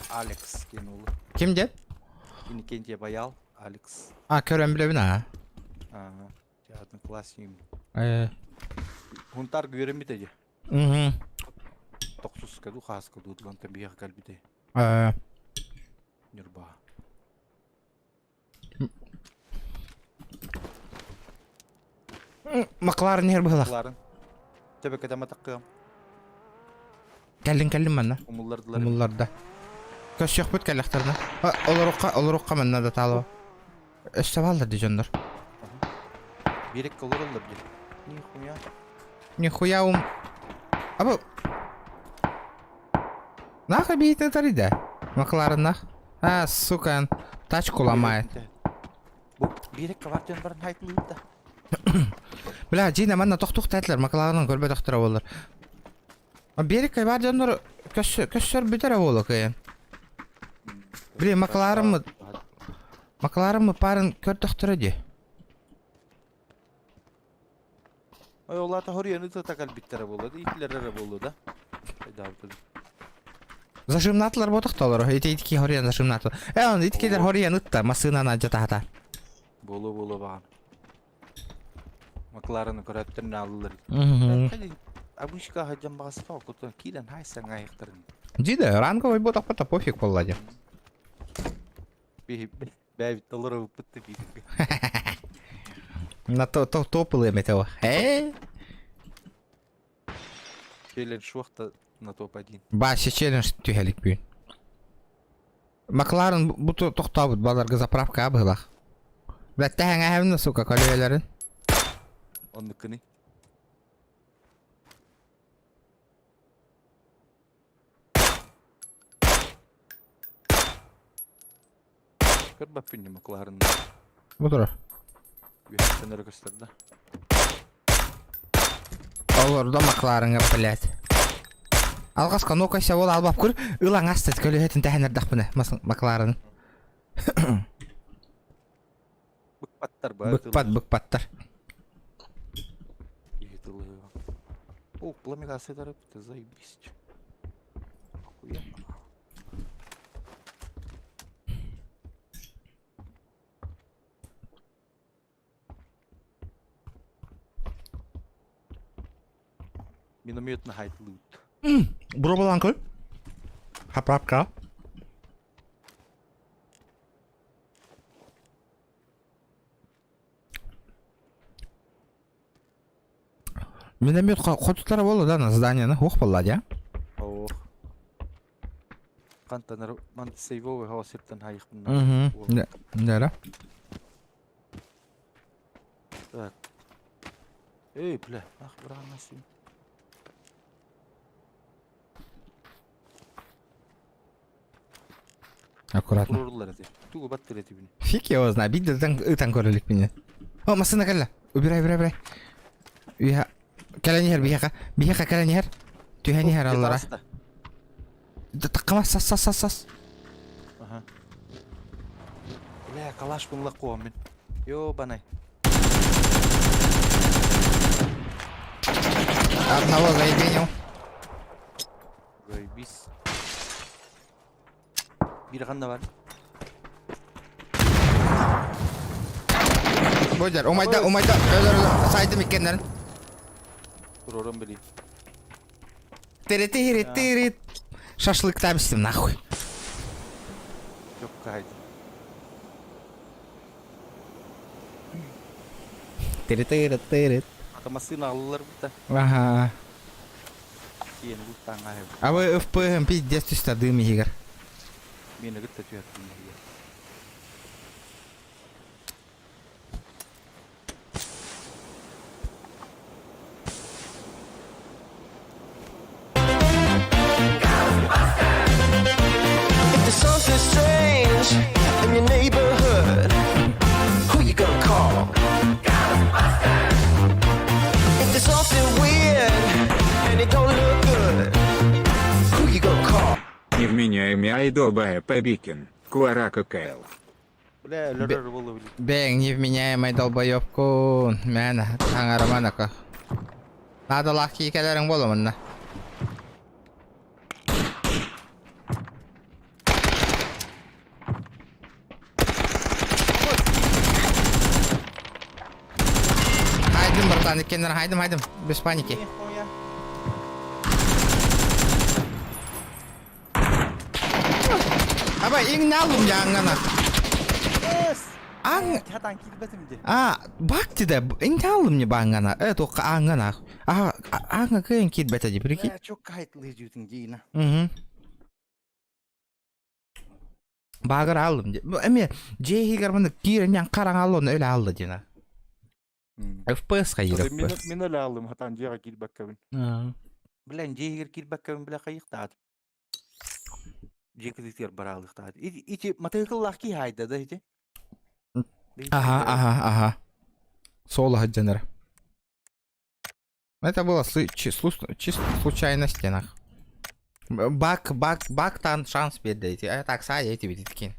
Алекс кен олы. Ким дед? Инкенте баял Алекс. А, көрем білебін, а? Ага. Театрын класс ем. Хунтар көрем бітеді. Угу. Тоқсыз кәду қас кәду ұтланты бейіқ кәлбіде. Нұрба. Макларын ер бұғылақ. Кларын. Тебе кәдема таққым. Кәлін манна. Умыллардылар. Умылларда. Көз жоқ бұд кәліқтарына. Олырыққа манна да талыва. Өсті балдар де жондар. Берек калыр олар де. Нихуя. Нихуя Абы. Наха бейтін тарида. Макларын нах. А, сука, тачку ломает. Берек кавартен барын айтылыйды. Бля, Дина, манна тоқтуқ тәтлер, макларының көрбе тоқтыра болыр. Берек бар жондар көссөр бітері болы кайын. Бля, макларымы парын көр тоқтыры де. Ой, оларда хорияны тақал биттері болады, итлері болу да. Зажимнатлар ботықталар, итки хориян зажимнатлар. Он иткелер хориян ұтта, масынана жатағата. Болу баған. Макларыны көрәттерін алылыр. Абышқа хаджан бағасы фау, күтін кейден хайсаң аяқтырын. Дида, ранговый ботақ бата пофиг болладе. Бәбіт толыры бұпытты бейді. На топылы метео. Челлендж шуақта на топ-1. Башы челлендж түйелік бүйін. Макларын бұты тоқтабыд баларға заправка абығылақ. Бәтті әң әвіні сука колейлерін. Онны күні. Көрбі пүнне макларын. Бұтыры. Бүйеттен өргістірді. Оларда макларыңа, блядь. Алғасқа нокайся ол албап көр, ұлаң астыд көлейтін тәхінердақ бұны, макларын. Бықпаттар ба? Бықпаттар. О, пламегасы дарып, ты заебись. Охуенно. Минометный хайт лут. Бұры көл? Хапрапка. Миномет қотықтары болды да, на зданияны, оқ болады, я? Ох. Қантанар, ман сейвовый хауасырттан хайықпын. Нәрі? Так. Ey bile. Ah bırak nasıl? Аккуратно. Kururlar hadi. Tuğu battır eti beni. Фиг его знает, бидден ытан көрөлүк менен. О, машина келе. Убирай. Уя. Келенер бияка келенер. Түйенер аллара. Таккама сас. Aha. Bile kalaş bununla kovam ben. Yo bana. Одного заебенил. Böyle biz. Bir kan da var. Бодер, умайда. Өлөр сайдым экендерин. Dur oran bileyim. Тирит. Шашлык табыстым нахуй. Yok kaydı. Тирит. Atamasını alırlar burada. Ага. Yeni bu tanga ev. А вы FPM пиздец тустадым игр. Beni git de tüyatın. If there's something strange in your neighborhood, who you gonna call? If there's something weird and it don't look good, who you gonna call? Невменяемый Айдоба Побикин. Куарака Кэл. Bile ölür olabilir. Бең невменяемый долбоёбкун. Мен таңарыманыка. Надо лахки келерің болу мында. Хайдым, братан, екендер, хайдым. Без паники. Абай, иң не алдым жаңғана. Аң... Hatan kilbetim de. Бак тебе, иң не алдым не баңғана. Тоққа аңғана. Аңға күйін кетбеті де, прикинь. Çok kayıtlı ediyorsun giyine. Bagır aldım. Эме жеги гарманы кирен караң алды öyle aldı жана. FPS кайыр. Men öyle aldım hatan ciğer kilbekkabin. Bilen ciğer kilbekkabin bile kayık dağıtıp. Ciğer baralık dağıtıp. İçi matıkıllah ki hayda da hiç. Ага. Соло хаджанер. Это было чисто случайность, нах. Бактан шанс берди. Так сай эти биткен.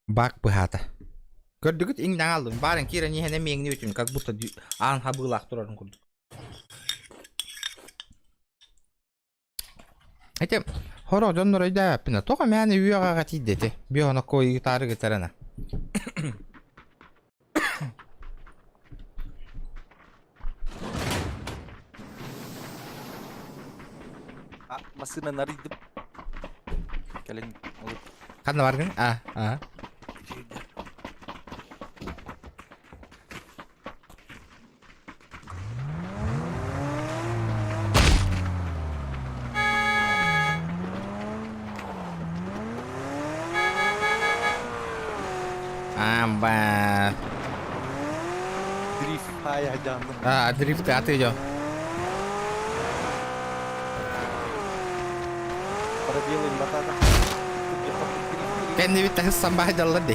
Бак быхата. Көрдүгүт иң алдым. Барын кира нехене меңни үчүн, как будто ан хабылак турарын көрдүк. Эти хоро жоннор ойда пина тога мени үйөгө катидети. Бионо кой гитары гитарана. Masına narıydım. Gelin olur. Кандай баргын? Амба. Drift hayacanlı. Дрифт атыйдо. Para diyelim bakalım. Кенди бит хыссам бахдалла де.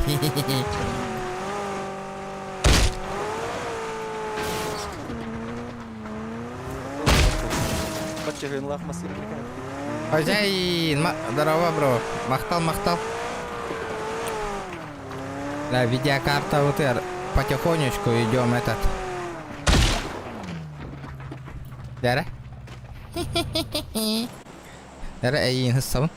Бачагын лахмасы. Хозяин, здорово, бро. Махтал. Да, видеокарта вот потихонечку идем этот. Дара? Дара, әйін хыссабын.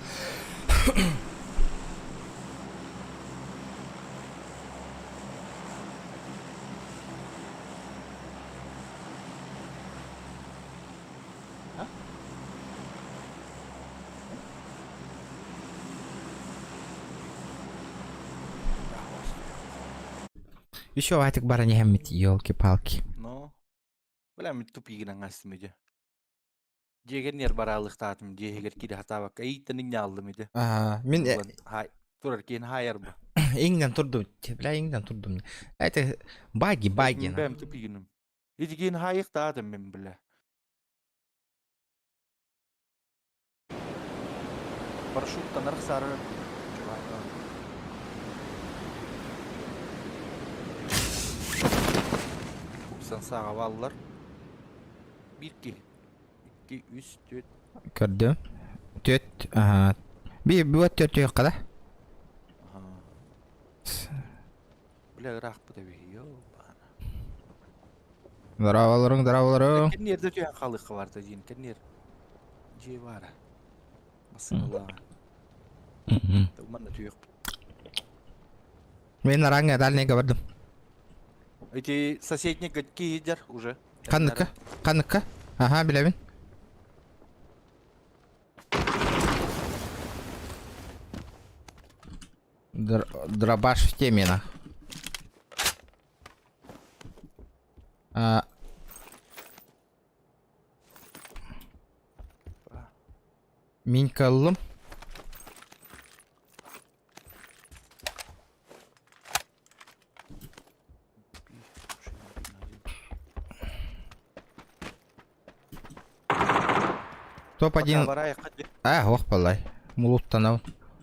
Еще ватик бара не хэммит, ёлки-палки. No. Bilem mi tupiginen asmıca. Jeger ner baralık taatım. Jeger kiri hata bak. Eğitenin ne aldım idi. Мен Hay. Turarken hayır bu. иңден турдум. Бля, иңден турдум. Это баги. Ben tupiginim. Идигин хайык таадым мен биле. Парашюттан арықсары. Упсан саға балылар. 1-2. 2, 3, 4. Gördüm. Töt. Aha. Bir bu töt yok kada. Биле ырак бу деби. Йо. Драволорың. Кеннерде түйен халыкы бар да жин. Кеннер. Же бар. Масалла. Туман да түйек. Мен араңа дальнейге бардым. Эти соседний киидер уже. Каныкка. Ага, билебин. Дробаш в теме, на. Минькалым. Топ-1. Ох, балай. Мулуттанау.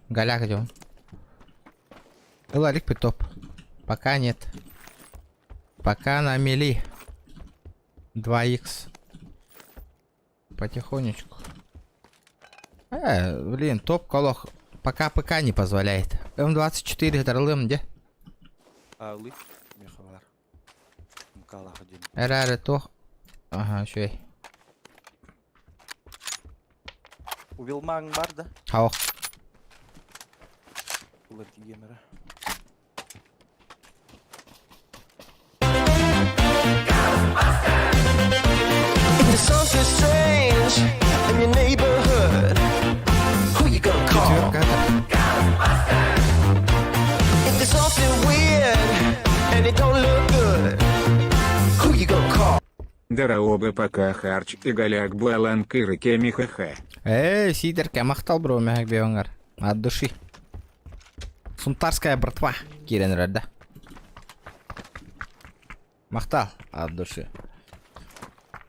Голяк идем. Ларик топ. Пока нет. Пока на мели. 2х. Потихонечку. Блин, топ колох. Пока ПК не позволяет. М24 дарлым, где? Алы. Мехалар. Мкала ходим. Эраре тох. Ага, шей. Увилмаң бар да. Хаук. Улар тигенера. If there's something strange in your neighborhood, who you gonna call? If there's something weird and it don't look good, who you gonna call? Дараоба пока харч и голяк баланкыры кемихаха. Сидер, мақтал, бро, мәк беоңар. От души. Сунтарская братва. Кирен рада. Мақтал, от души.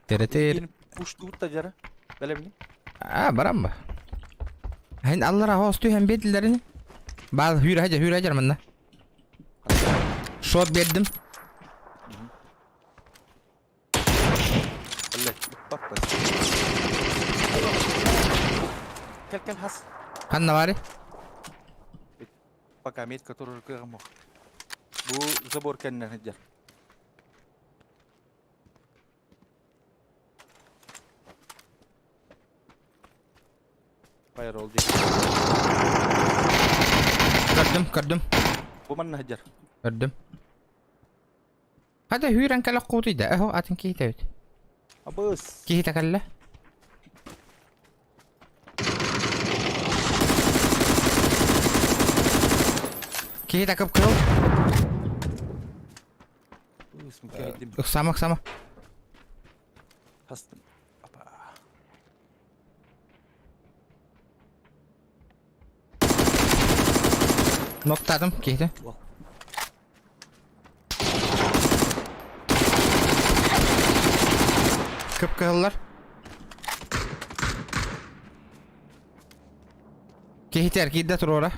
Теретер. Пушту таджара. Белемни. Барамба. Хайн аллара хоос түйен бетілдеріні. Бал хүйр хажар мында. Шот бердім. Кел хас. Қанна бары? Пока мет, который рукам. Бу забор кеннен хаджар. Пайрол ди. Кардым. Бу манна хаджар. Кардым. Хада хүйрен кәлі қуытыйда. Әхо, атын кейті өт. Абыс. Кейті кәлі. Кейті кіп кыл. Ұқсама. Хастым. Апа. Ноқтадым, кейті. Кіп кылылар. Кейтер, кейді тұр ора.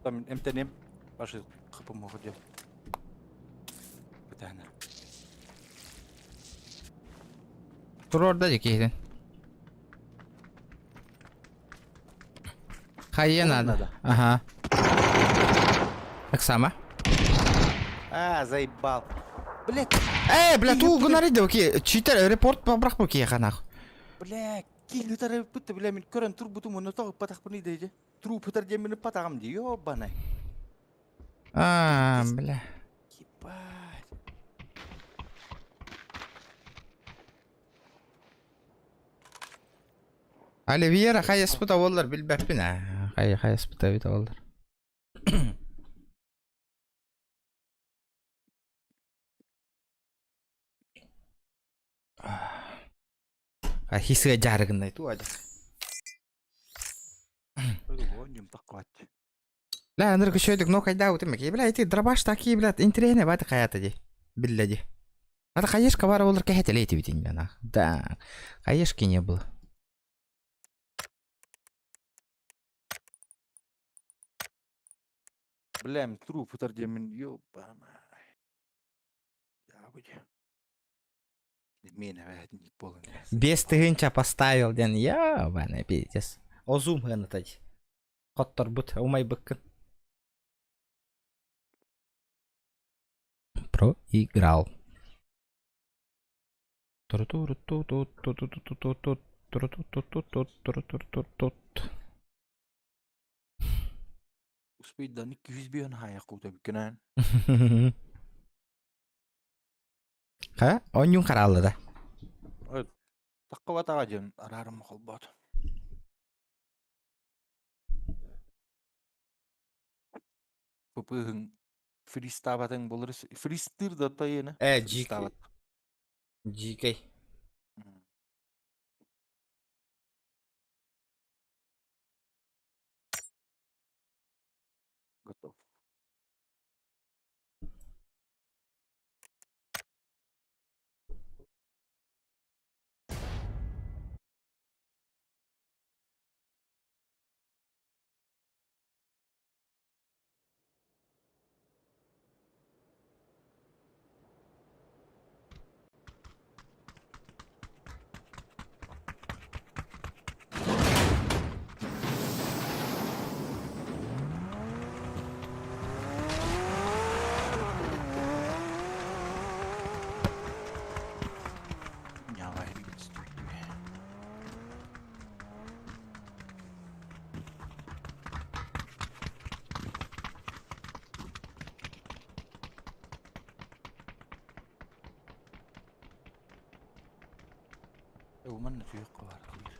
Там эмтенем. Башы қыпым оғыдем. Бітәні. Тұр орда же кейтен. Хайен ады. Ага. Ақсама. Заебал. Блядь. Блядь, у гоноридо, окей. Читер, репорт побрах бұл кей қанақ. Блядь. Кел гитара бітті, бля, мен көрін тұр бұтым, оны тағып патақ бұны дейді. Тұру пытар демені патағым дей, ёбанай. Бля. Ебать. Оливьера қай еспіта олар білбәппін, қай еспіта біта олар. Хисіға жарығындай ту ажық. Ла, ныр күшөйдік, но қайда өтімек. Бля, эти дробаш таки, блядь, интерене бәті қаята де. Білді де. Ада хаешка бар болар кәһәтеле әйтеп битин мен. Да. Хаешки не было. Білем, труп ұтар демен, ёпана. Я bude. Мен әвәдін ит болын. Без тыгынча поставил ден. Я, бана, пиздец. Озум гына тади. Коттор бут, умай быккын. Проиграл. Успейдан 200 бейін хая қута бікінен. Ха? Онюн қаралды да. Таққа батаға жен, арарым қол бат. Пыпығын фристабатын болырыз. Фристыр да тайыны. GK. GK. Готов. Нявай, стой. ومن في قوار كبير.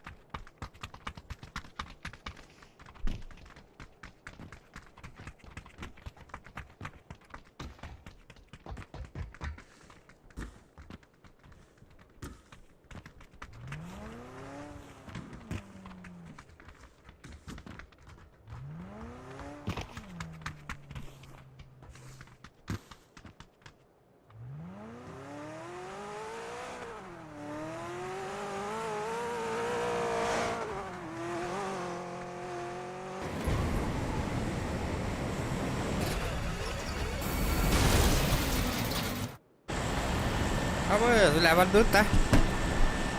Apa lewat dulu tah.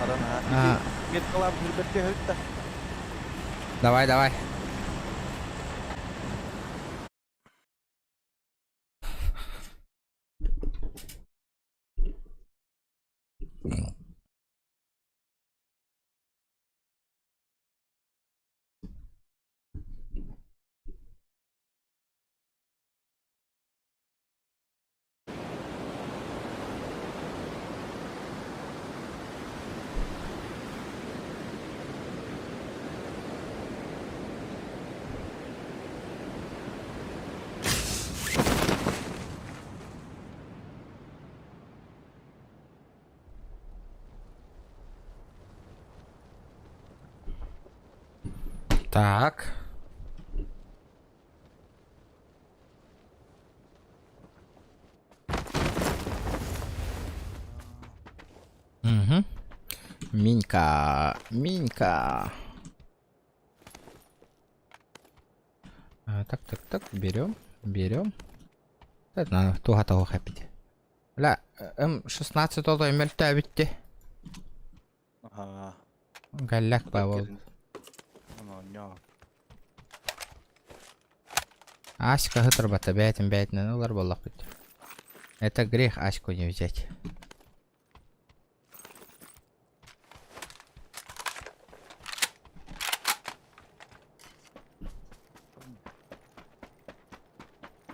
Karena get kelam berbeda hutta. Давай, давай. Так. Угу. Минька. Минька. Так, так, так. Берем. Берем. Это надо туга того хапить. Ля, М16 то эмельте битти. Ага. Галляк бабол. Аська хытыр бата бәйтін олар болақ бит. Это грех Аську не взять.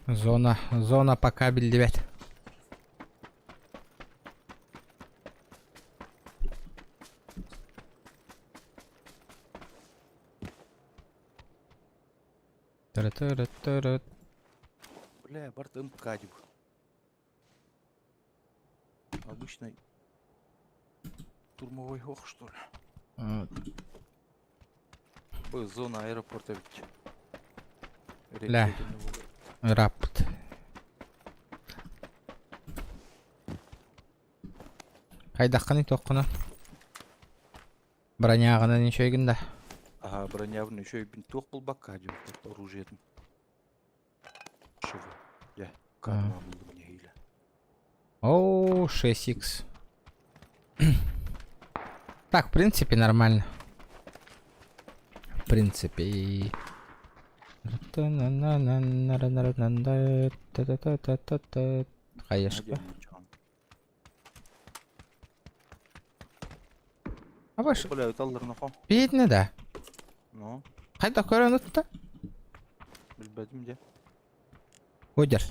Зона пока билдебет. Бля, Барт МК-дик. Обычный турмовой хох, что ли? Зона аэропорта ведь. Ля. Рапт. Кайдакканы тоққына. Броняғаны нешегінде. Ага, бронявный еще и бинток был бакадил, оружие. Шего. Я. Карма был мне или. Оу, 6х. Так, в принципе, нормально. В принципе. Хаешка. А баш, Бля, талларына ко. бедный, да. Ну, Қайда көрініпті? білбедім де. Өдер.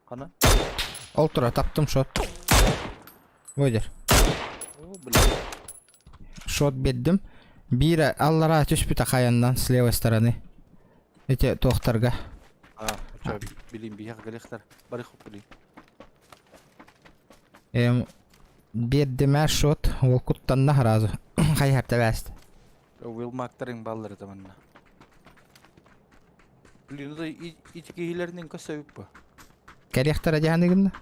Қана? Ол тұра, таптым шот. Өдер. О, бля. Шот бердім. Бирі аллара түспіті қаяндан, с левой стороны. Эти тоқтарға. А, уча, білейін, бияқ галектар. Барих білейін. Бердім әр шот, ол құттанна разы. Қайхарта бәсті. Уилмактарың баллары таманна. Блин, это итикейлерден көсөйүп ба? Кәректара жағанығында?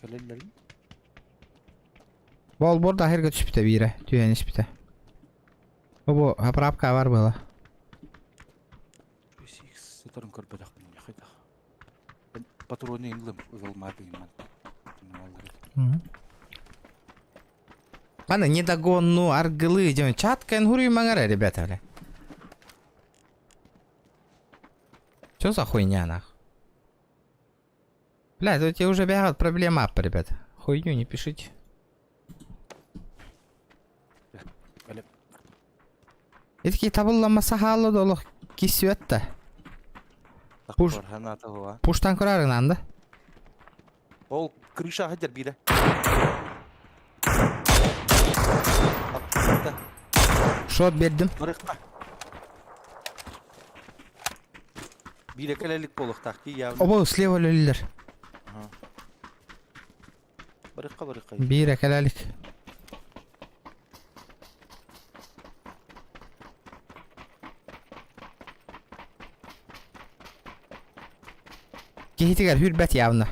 Кәлелерін? Бол борда ахирға түспіті бирі, түйен іспіті. Бұл апрапқа бар бұла. Сетарын көрбедақ мен яқайдақ. Патроны инлым, уилмадың ман. Ана недогонну аргылы жөн чаткан хуруй маңара, ребята, бля. Что за хуйня, нахуй? Бля, тут тебе уже бегают проблема, ребята. Хуйню не пишите. И такие табылламаса халы долу кисюетта. Пуш- Пуштан көрарыңнан да. Ол крыша хадер бире. Шот бердім. Барыққа. Бире кәлелік болық тақты явно. Обо слева лөлілер. Барыққа. Бирі кәләлік. Кехетігер хүрбәт явно.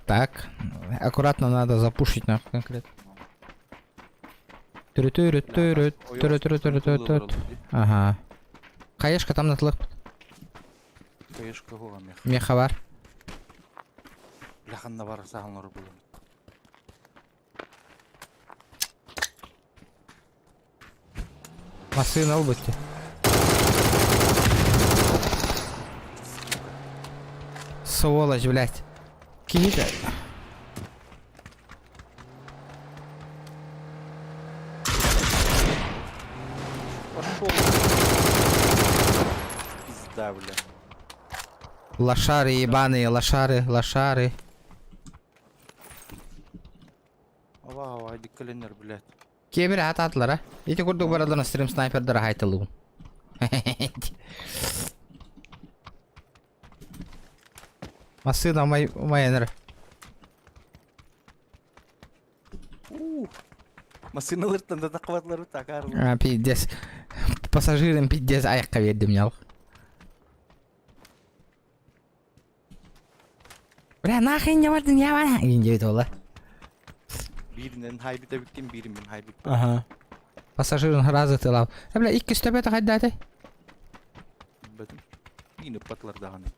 Так, аккуратно надо запушить нахуй конкретно. Түрі. Ага. Қайешка там натылық. Кайышқа қоға мех. Меха бар. Лақанна бар сағынлары болын. Машина убытти. Сволочь, блядь. Какие-то... Пошел. Пизда, бля. Лошары ебаные, лошары. Ава, айди каленер, блядь. Кебір ататылар, а? Еті күрдік барадана стрим снайпердары айтылуым. Машина майыныр. Машиналардан да тақватлары тақарылы. Пиздец. Пассажирым пиздец аяққа бердім нялық. Бля, нахрен не бардың, я бана? Үйінде өті ола. Биринен хайбита биттен биринмен хайбит. Ага. Пассажирын разы тылау. Бля, икки сtöбеті қайда атай? Бәдім. Бейіні патлардағаны.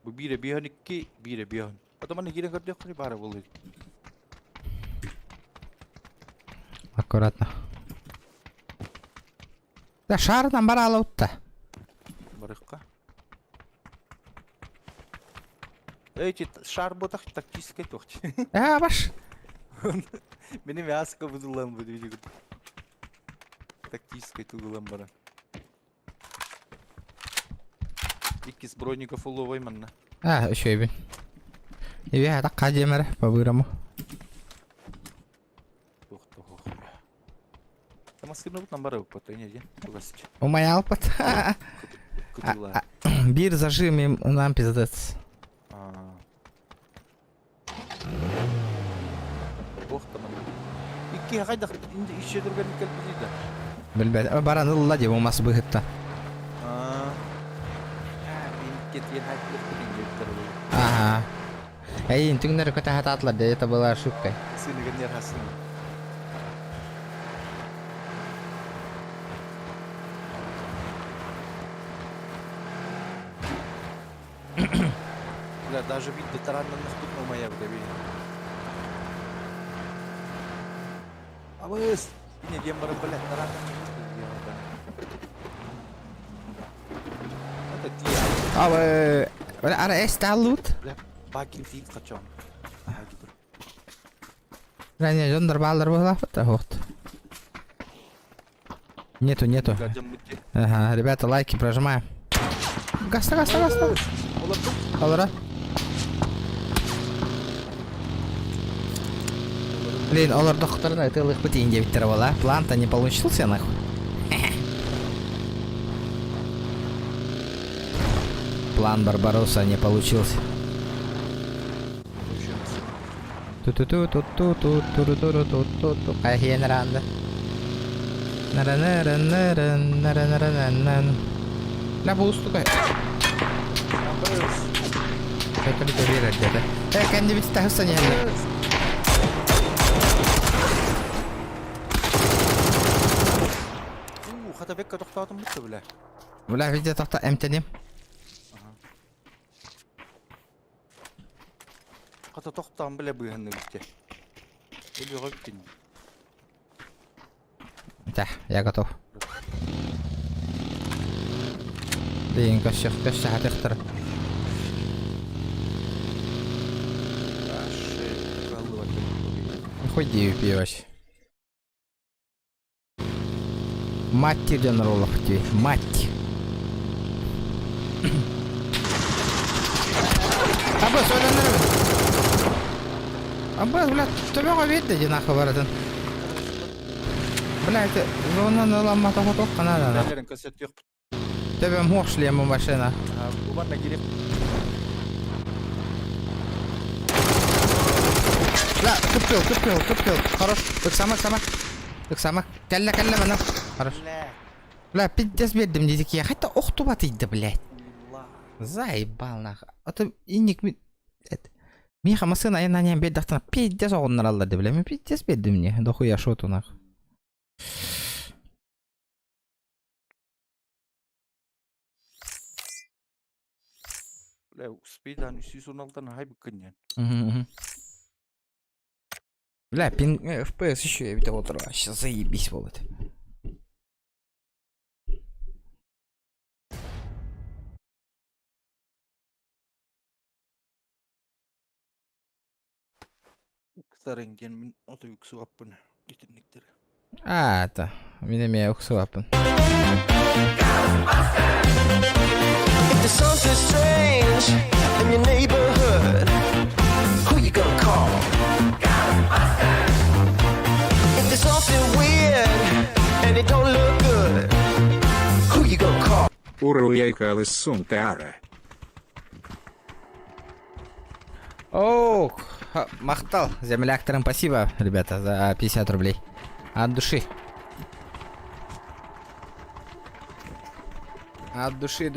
Бұл бире бейхан икки, бире бейхан. Атаманы керен көрдек қой бары болды. Аккуратно. Да, шарынан бара алауытта. Барыққа. Эйти шар ботақ тактическай тоқты. Баш. Benim yaska budulan bu diyor. Тактическай тугулан бара. Иккис броников уловой манна. Еще и и я так кадемер по-бырому. Ух. Там скинут нам барок потом не де. Власть. У меня опыт. Кудула. Бир зажим им нам пиздец. Ох там. Икки хайда инде ишедирген келбиди да. Билбет. Баран ылла деп умасы быгытта. Мен кеткен хайпер күнге бұл. Ага. Эй, түңнер көтө хататлар, да это была ошибкой. Сынығын хасын. Бля, даже вид ветерана наступил моя в доверие. А вы не дембара, блядь, тарана. Это ты, Абы, ара эсталут. бля, бакин фит качан. Ранее жондар балдар была фото вот. Нету. Ага, ребята, лайки прожимаем. Гаста. Алора. Блин, олар докторна это их пути индивидуала. План-то не получился нахуй. План Барбаросса не получился. Ту-ту-ту-ту-ту-ту-ту-ту-ту-ту-ту. Ахенранда. Нара-нара-нара-нара-нара-нара-нара. La pustuka. Это ли верит где-то? Kendi bir tahsan yani. Хата бекка тоқтадым бітті, бля. Бля, видео тоқта эмтенем. Хата тоқтадым, бля, бұйғанды бітті. Өлі ғөптін. Да, я готов. Блин, кощах хатықтыр. Ходи пивач. Мать тебе на роллах тебе, мать. Аббас, ойланырмын. Аббас, блядь, төбеға бетті де нақы баратын. Блядь, зонаны ламмата қотық қанада. Бәлерін көсет yok. Төбем хоқ шлемі машина. Бұбарна керек. لا كبكل хорош اكسامك كلا انا хорош لا пиздец бердим дедик я хотя охту батыйды блядь заебал нахуй это иник миха масына я на нем бердактан пиздец огоннар алды деп билем пиздец берди мне дохуя шоту нахуй Бля, спидан 316-дан хайбы көннен. Бля, пинг FPS еще я видел утро. Сейчас заебись будет. Кыстарынген мен оты үксі аппын. Етіндіктері. А, это. Меня уксуапын. If there's something strange in your neighborhood, who you gonna call? If there's something weird and it don't look good, who you gonna call? Уруяйкал из Сунтара. Оу, махтал. Землякторам спасибо, ребята, за 50 рублей. От души. От души,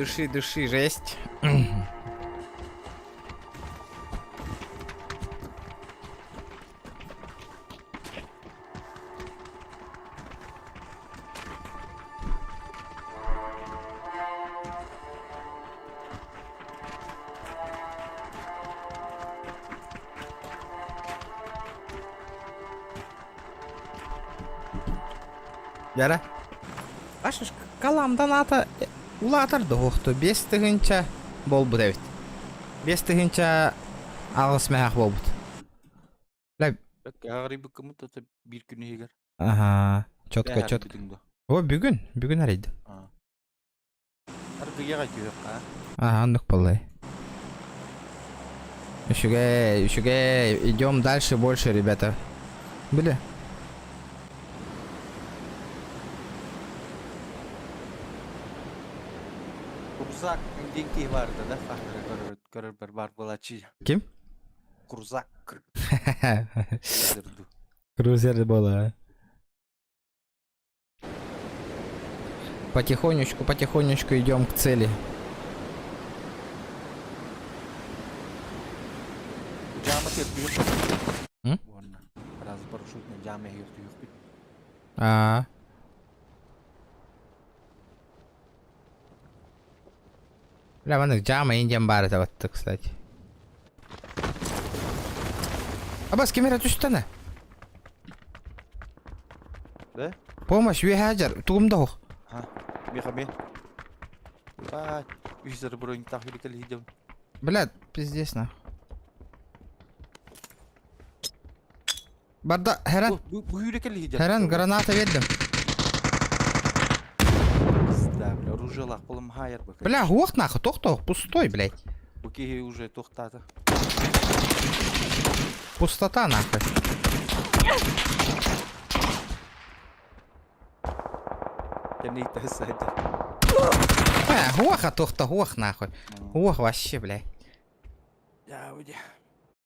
жесть. Яра. Ашыш каламдан ата улатырды оқты. 5 тыгынча болбу дебит. 5 тыгынча агысмак болбут. Бля, Ағырыбы кымыт оты бір күні егер. ага, чётко. О, бүгүн арайды. Аргыяға жүйек, а? Ага, андык болай. Üşüge, идем дальше больше, ребята. Бля. Курзак деньги vardı da görür bir бар болачы. Ким? Курзак. Крузер бола. Потихонечку идем к цели. Jama tertiyor. Hı? Bu arada. Biraz paraşütle cama yırtıyor. А. Бля, вон их Джама и Индиан это вот, кстати. Абас, камера түстәне. Да? Помощь, вехаджар, тугумда хук. Ha. Bir kamen. Bak. Üzeri burayı tahvil edildi. Блядь, пиздец нахуй. Барда, Херан, Bu yürekeli hicap. Херан, граната вердім. Да, бля, ружелах полым хайер бак. Бля, хук нахуй, тохто, пустой, блядь. Bu ki уже toxtadı. Пустота нахуй. Kendine ihtiyacıydı. Хуаха, тохто, хух нахуй. Хух вообще, блядь. Ya öyle.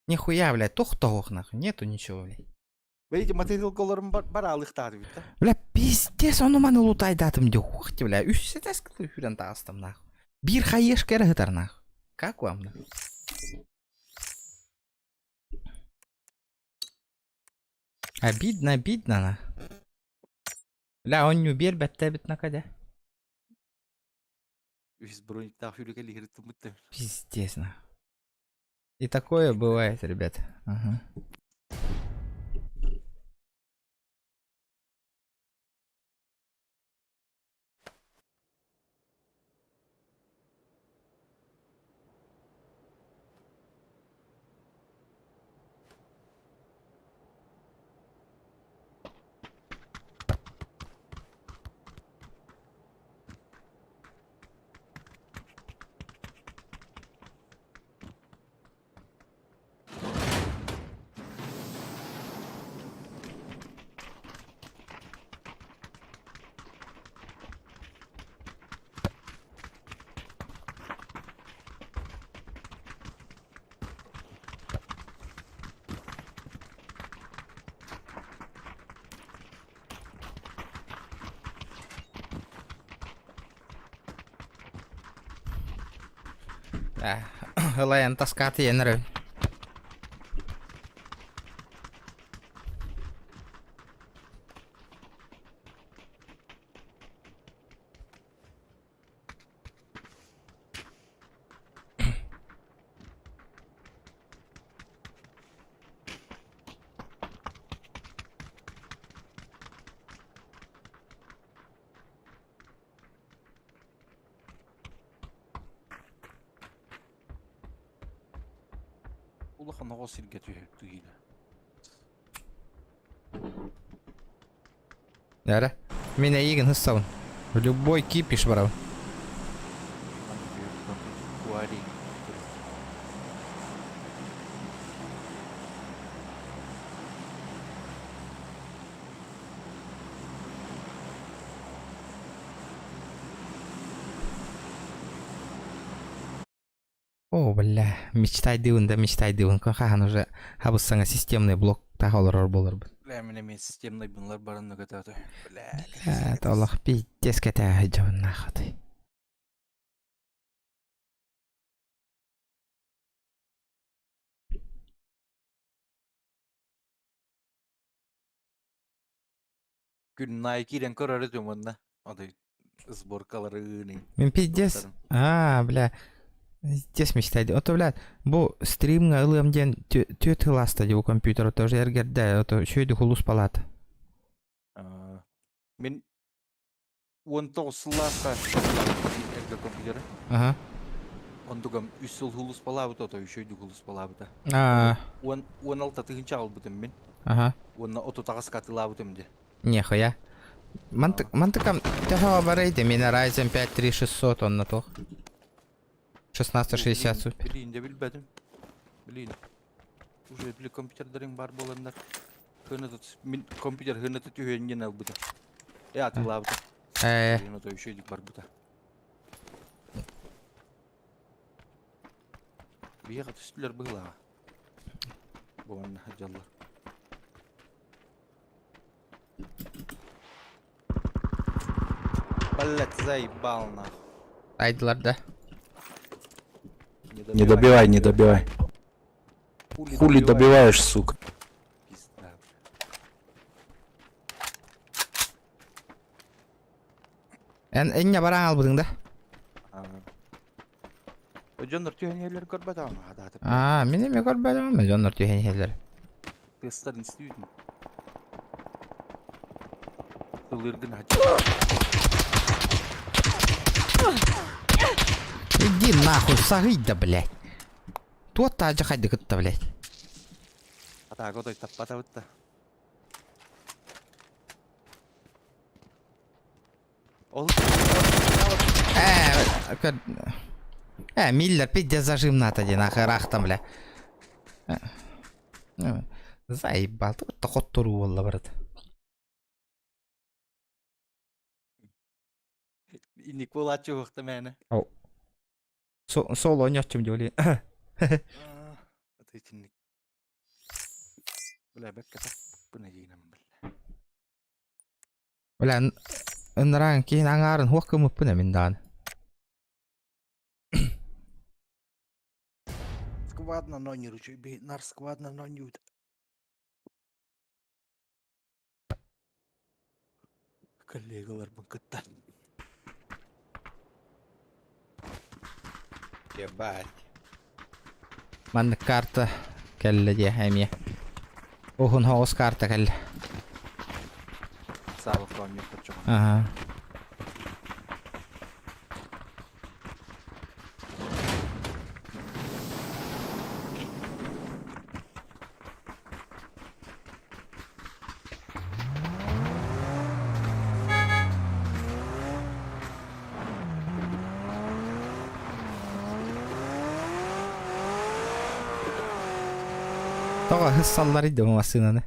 Нихуя, блядь, тохто хух нахуй. Нету ничего, блядь. Belki materyal kollarım var alıqtadı bitti. Бля, пиздец, он маны лутайды атым де ухти, бля. Үш сетес кылы хүрен тағыстым, нахуй. Бир хаеш кері гытар, нахуй. Как вам, нахуй? Обидно, обидно, нахуй. Бля, он не убер, бәтті бит на каде. Üz bronnik tahvil edildi bitti. Пиздец, нахуй. И такое бывает, ребята. Ага. Ылайын таскаты енірі. Улахан оғыз сирге түйді. Дәрі. Мен егін хыссауын. Любой кипиш барау. Куари. О, бля, мечтайдыуын. Конхахан уже хабыссаңа системный блок тағалар болар бұл. Бля, мен системный бұнлар барынны көтәді. Бля. Толық пиздец кәтәғі жауын нахуй. Gün Nike'den körarı tümünde. Adı сборкалары не. Мен пиздец. Бля. Пиздец мечтайды. Ото, бля, бұл стримға ылымден төт хыласта деп компьютер. Ото жергерде. Ото шөйді хулус палаты. Мен 19 сыласта әргі компьютері. Ага. Ондығым 3 сыл хулус палабыта, ото шөйді хулус палабыта. 16 тыгынча ал бұтым мен. Ага. Онна ото тағыз қатыла бұтым де. Нехуя. Мантыкам тяжело барайды. Мене Ryzen 5 3600 он на то. 1660 супер. Білейін де білбәдім. Білейін. Уже білі компьютердерің бар боландар. Мен компьютер хынаты түйенген ал бұта. Атыла бұта. Ото шөйдік бар бұта. Бияға түстілер бұғылаға. Бұғанна жаллар. Блять, заебал нахуй. Айдылар да. Не добивай, Не добивай. Хули добиваешь? добиваешь, сука? Пизда, Энне бараң албыдың да. Öjönler tühenyeler görmedi ama hadi hadi. Мен эме көрбөдүм, мен жоннор түйенелер. Testlerin istiyordun. Ilırgın hacı. Иди нахуй, сагый да, блядь. Тут та жахайды кытта, блядь. Hata godoy tappata bitti. Oğlum. Миллер, пиздец зажим надо, нахуй, рахтам, бля. Заебал, тут ход туру болла, брат. İnik bolat çoğukta mene. Сол ойнат чем деп ойлайм. Hadi içinlik. Bile bekle tak. Bu ne yiyinem bile. Бля, ыныран кейін аңарын хуаккымыппын мен даан. Сквадно нониру чөйбей. Нар сквадно нонюд. Коллегалар бынкыттан. Ебать. Манда карта келли де хемия. Ухун хоос карта келли. Sağlık nonyu kaçıyor. Ага. Toga hız sallar idi bu masinanı.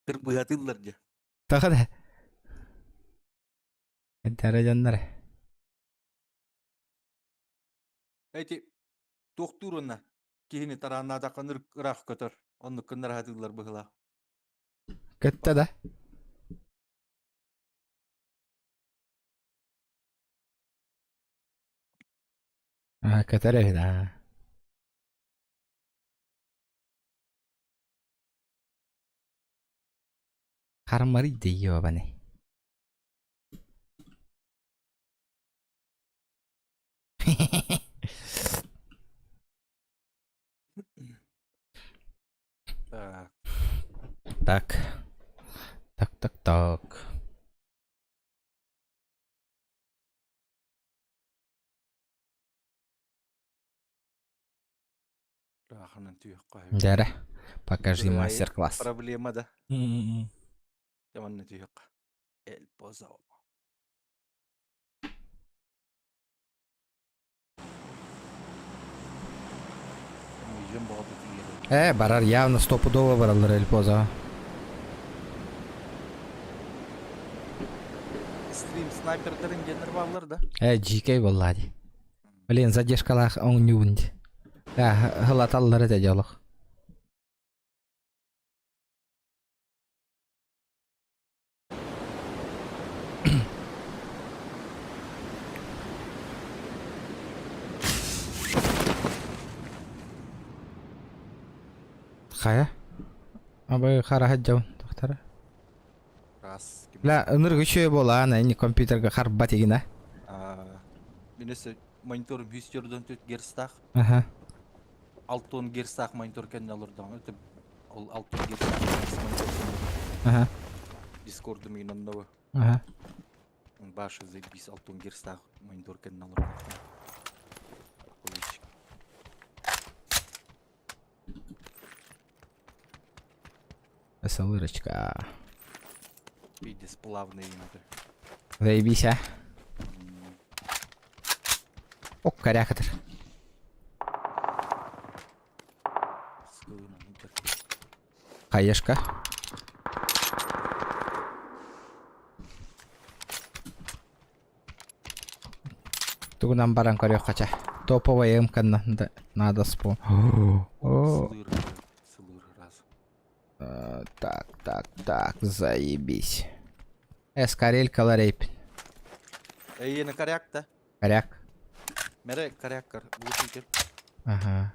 Tır bıhatırlarca. Toga da. Edere canları. Эти тухтурунна. Кихини таранна да каныр рах көтөр. Онны кыннар хатылар быгыла. Kötte da. Kötere da. Karmari diyor bana. Так. Так. Раханын түйек қойып. Дәрі. Покажи Ай, мастер-класс. Проблема да. Яманны түйек. El Pozo. Мүйжен болды түйек. Барар явно стопудово баралар Эльпоза. Стрим снайпердерин генер баллар да. GK боллади. Блин, задержкалах он нюнди. Хылаталлар это диалог. Хая? Абы харахат жау, тоқтары. Раз. Бля, ыныр күші бола, ана, не компьютерға қарып бат егін, Менесі мониторым 104 герстах. Ага. 6 герстах монитор кәнне алырдан. Өтіп, ол 6 герстах монитор. Ага. Дискорды мен онда Ага. Башы заебись 6 герстах монитор кәнне алырдан. Салырочка. Виде сплавные надо. Заебись, а. О, корякатор. Хаешка. Тугунан баран корек кача. Топовая МК надо спо. Сылыр раз. Так, заебись. Эскарелькалар эйпин. Ені коряк та. Коряк. Мере коряк бутылкер. Ага.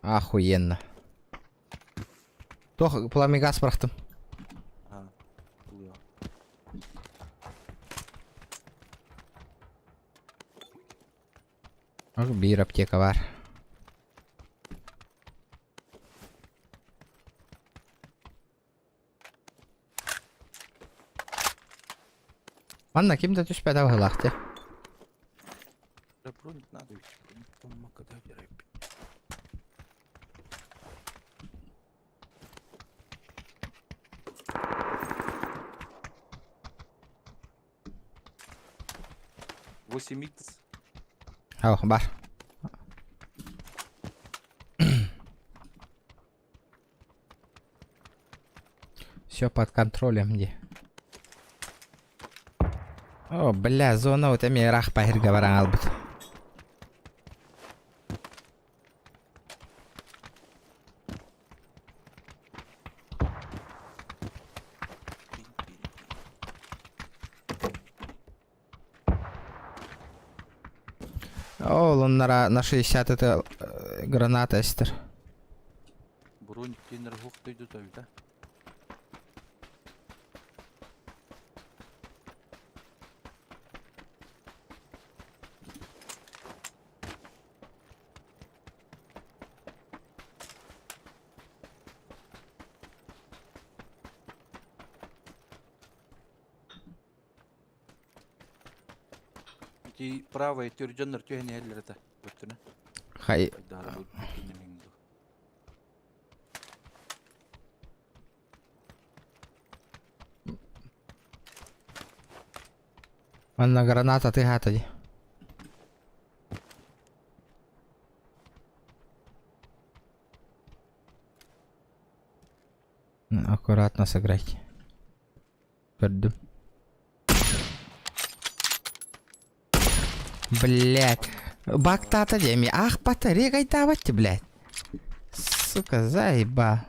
Охуенно. Тох пламегас бырактым. Ha. Buluyor. Бир аптека бар. Анна кимде түшпәді ау лахты. Броник надо ведь. Броник когда дерек. Восемь икс. Ау, бар. Все под контролем где. О, бля, зона вот эми рах пахирга баран албыт. О, он на 60 это граната эстер. Броник тенер хук дойду да. Ити правая тюрджаннар тюхене хеллерета. Өттүнө. Хай. Дары бу тюнемиңду. Анна граната ты гатади. Аккуратно сыграйте. Көрдüm. Блять. Бактата деми. Ах, батарея давайте, блять. Сука, заеба.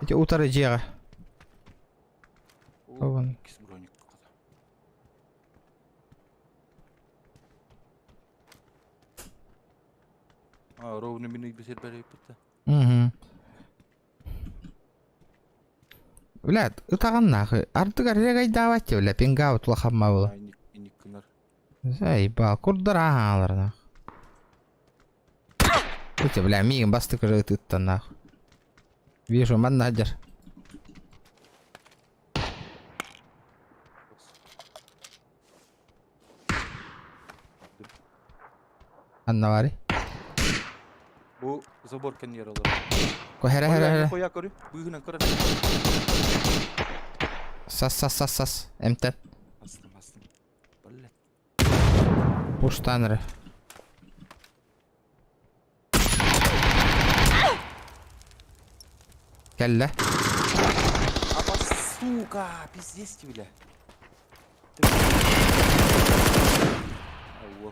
Эти утары жега. Вон. Икс броник. А, ровно минут бисер бере пытта. Угу. Блядь, утаган нахуй. Артыга регай давайте, бля, пинга вот лохамма было. Иник кынар. Заебал, курдыраалар нахуй. Эти, бля, мигом бастык же ты-то нахуй. Вижу, маннадер. Анна вари. Bu zabor kan yer alır. Кохера. Koya koru. Büyüğüne koru. Сас. Эмтен. Bastım. Böyle. Пуштанры. Келле. Aba сука, пиздец bile. Алло.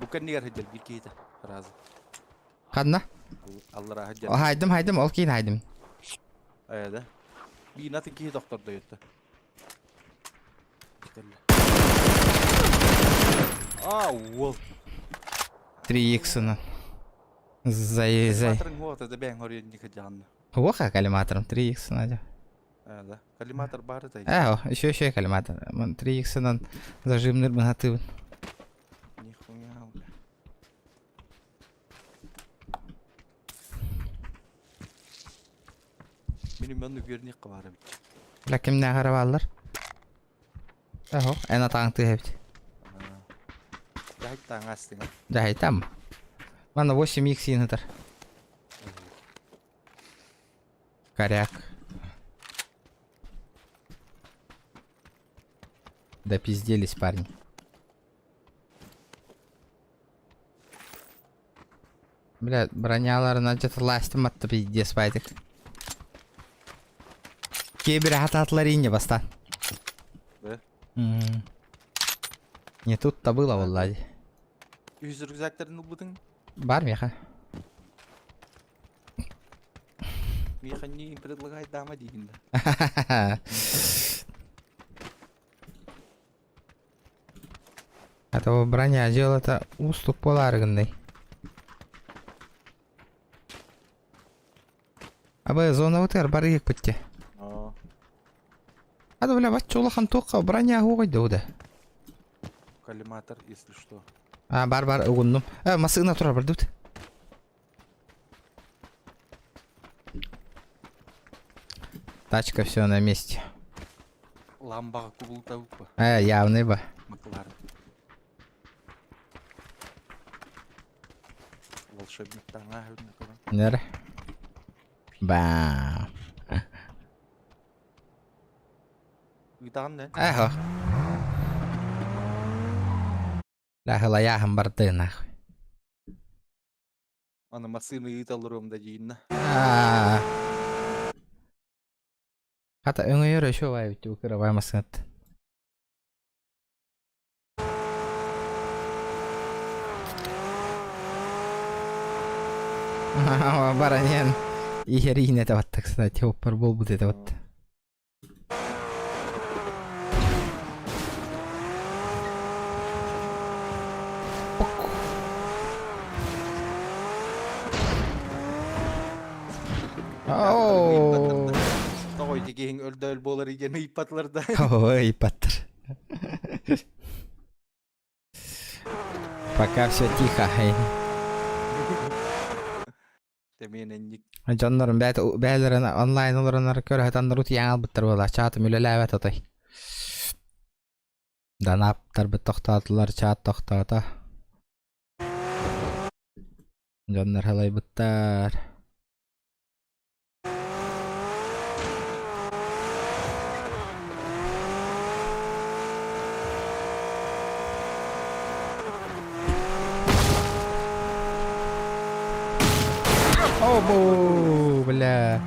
Bu kan yer hajjal bir kita. Razı. Хадна. Allah rahmet eylesin. Haydım, ол кейін haydım. Ayada. Bir natı ki doktor da yotta. Aa, wow. 3х-ны. Зай. Калиматорың вот это бәң орын не каджанны. Оха, коллиматором 3х-ны. Ayada. Калиматор бары да. Еще коллиматор. 3х-ны зажимный магнатив. Нихуя, бля. Benim yanımda görünük var abi. Бля, кимне қарабалар? Әна таңты хепті. Дайт таң астыңа. Жайтам. Мана 8х енітір. Коряк. Допизделись, парни. Бля, броняларына жытыластым атты пиздес байтык. Кейбір хататлар инде бастан. Да? Не тут-то было, валлади. Yüz rüzaklarını buldun. Бар меха. Механин предлагает дам один. А то броня дело-то уступ поларганный. Абы зона утер барык битти. А да бля бачча улахан тоққа броня қойды ода. Коллиматор, если что. А бар угуннум. Масына тұрар бір дут. Тачка все на месте. Ламбаға кубылта упа. Явный ба. Маклар. Волшебник таңа хүрді. Нер. Бам. Үйдаған не? Эхо. Лахыла яхым барды нахуй. Аны масыны үйдалырым да дейін. Хата өңі өрі шо бай бітті өкірі баймасын әтті. Баранен ихерин это вот, кстати, оппар был будет это вот. Ооо. Той дегең өлді болар еген ыйпатларда. Ой, паттыр. Пока все тихо. Темененник. Жоннорун бәлерін онлайн оларынар көрі хатандар ұты яң албыттар бола. Чатым үлі ләвәт отай. Данаптар біт тоқтатылар, чат тоқтата. Жоннор халай бұттар. Обу, бля.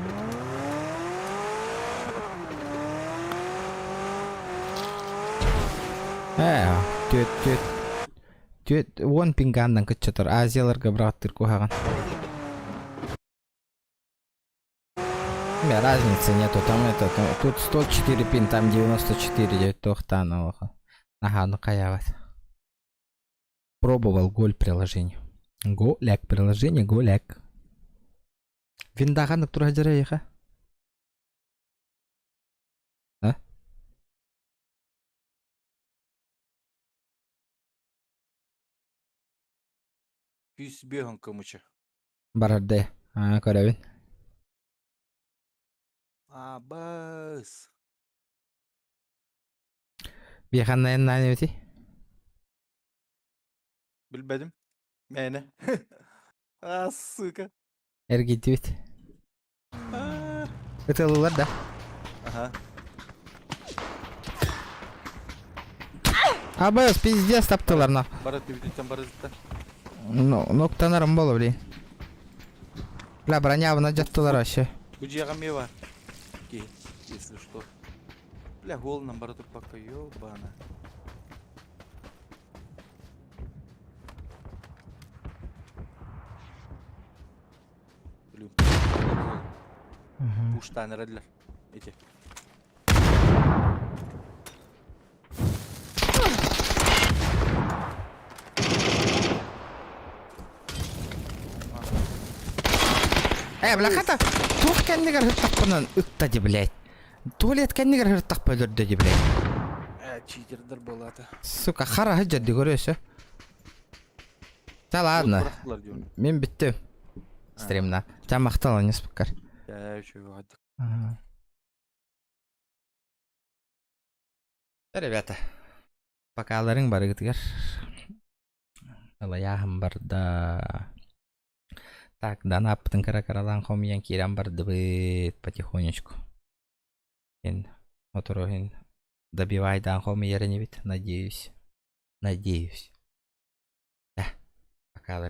Төт, он пингандан күтчетір. Азияларға біраттыр көғаған. Разницы нету, там это, тут 104 пин, там 94, 9 тоқтан. Ага, ну каяват. Пробовал голь приложение. Голяк приложение, голяк. Виндағанып тұра жүрейіға? А? Күс беғын көмічі. Барарды. Көрәбін. Абыз. Бейханнайын нәне өте? Білбәдім. Мәні. Сука. Әргеті өте. Өтелулар да. Ага. Абыз, пиздец таптылар на. Барат өбітеттен бараттан. Ноқтанарым болу білейін. Бля, бронявына жаттылар вообще. Бұжияға ме бар? Ке, если что. Бля, голынан баратыр пока, ёбана. Блин. Пуштан әрәділер. Эти. Бля, хата, тух кәннігер хырттақпынан үттади, блядь. Туалет кәннігер хырттақпа өлірді, блядь. Читердер болады. Сука, қара хыджады көресі. Да ладно, мен бітті. Стримна. Тамақтала не спакар. Ребята, покаларың бар гитгер. Алаяғым барда. Так, данаптың кара-каралан қомиян керам барды быт потихонечку. Ен, оторохин добивайдан қомияры не бит, надеюсь. Надеюсь. Да, покаларың.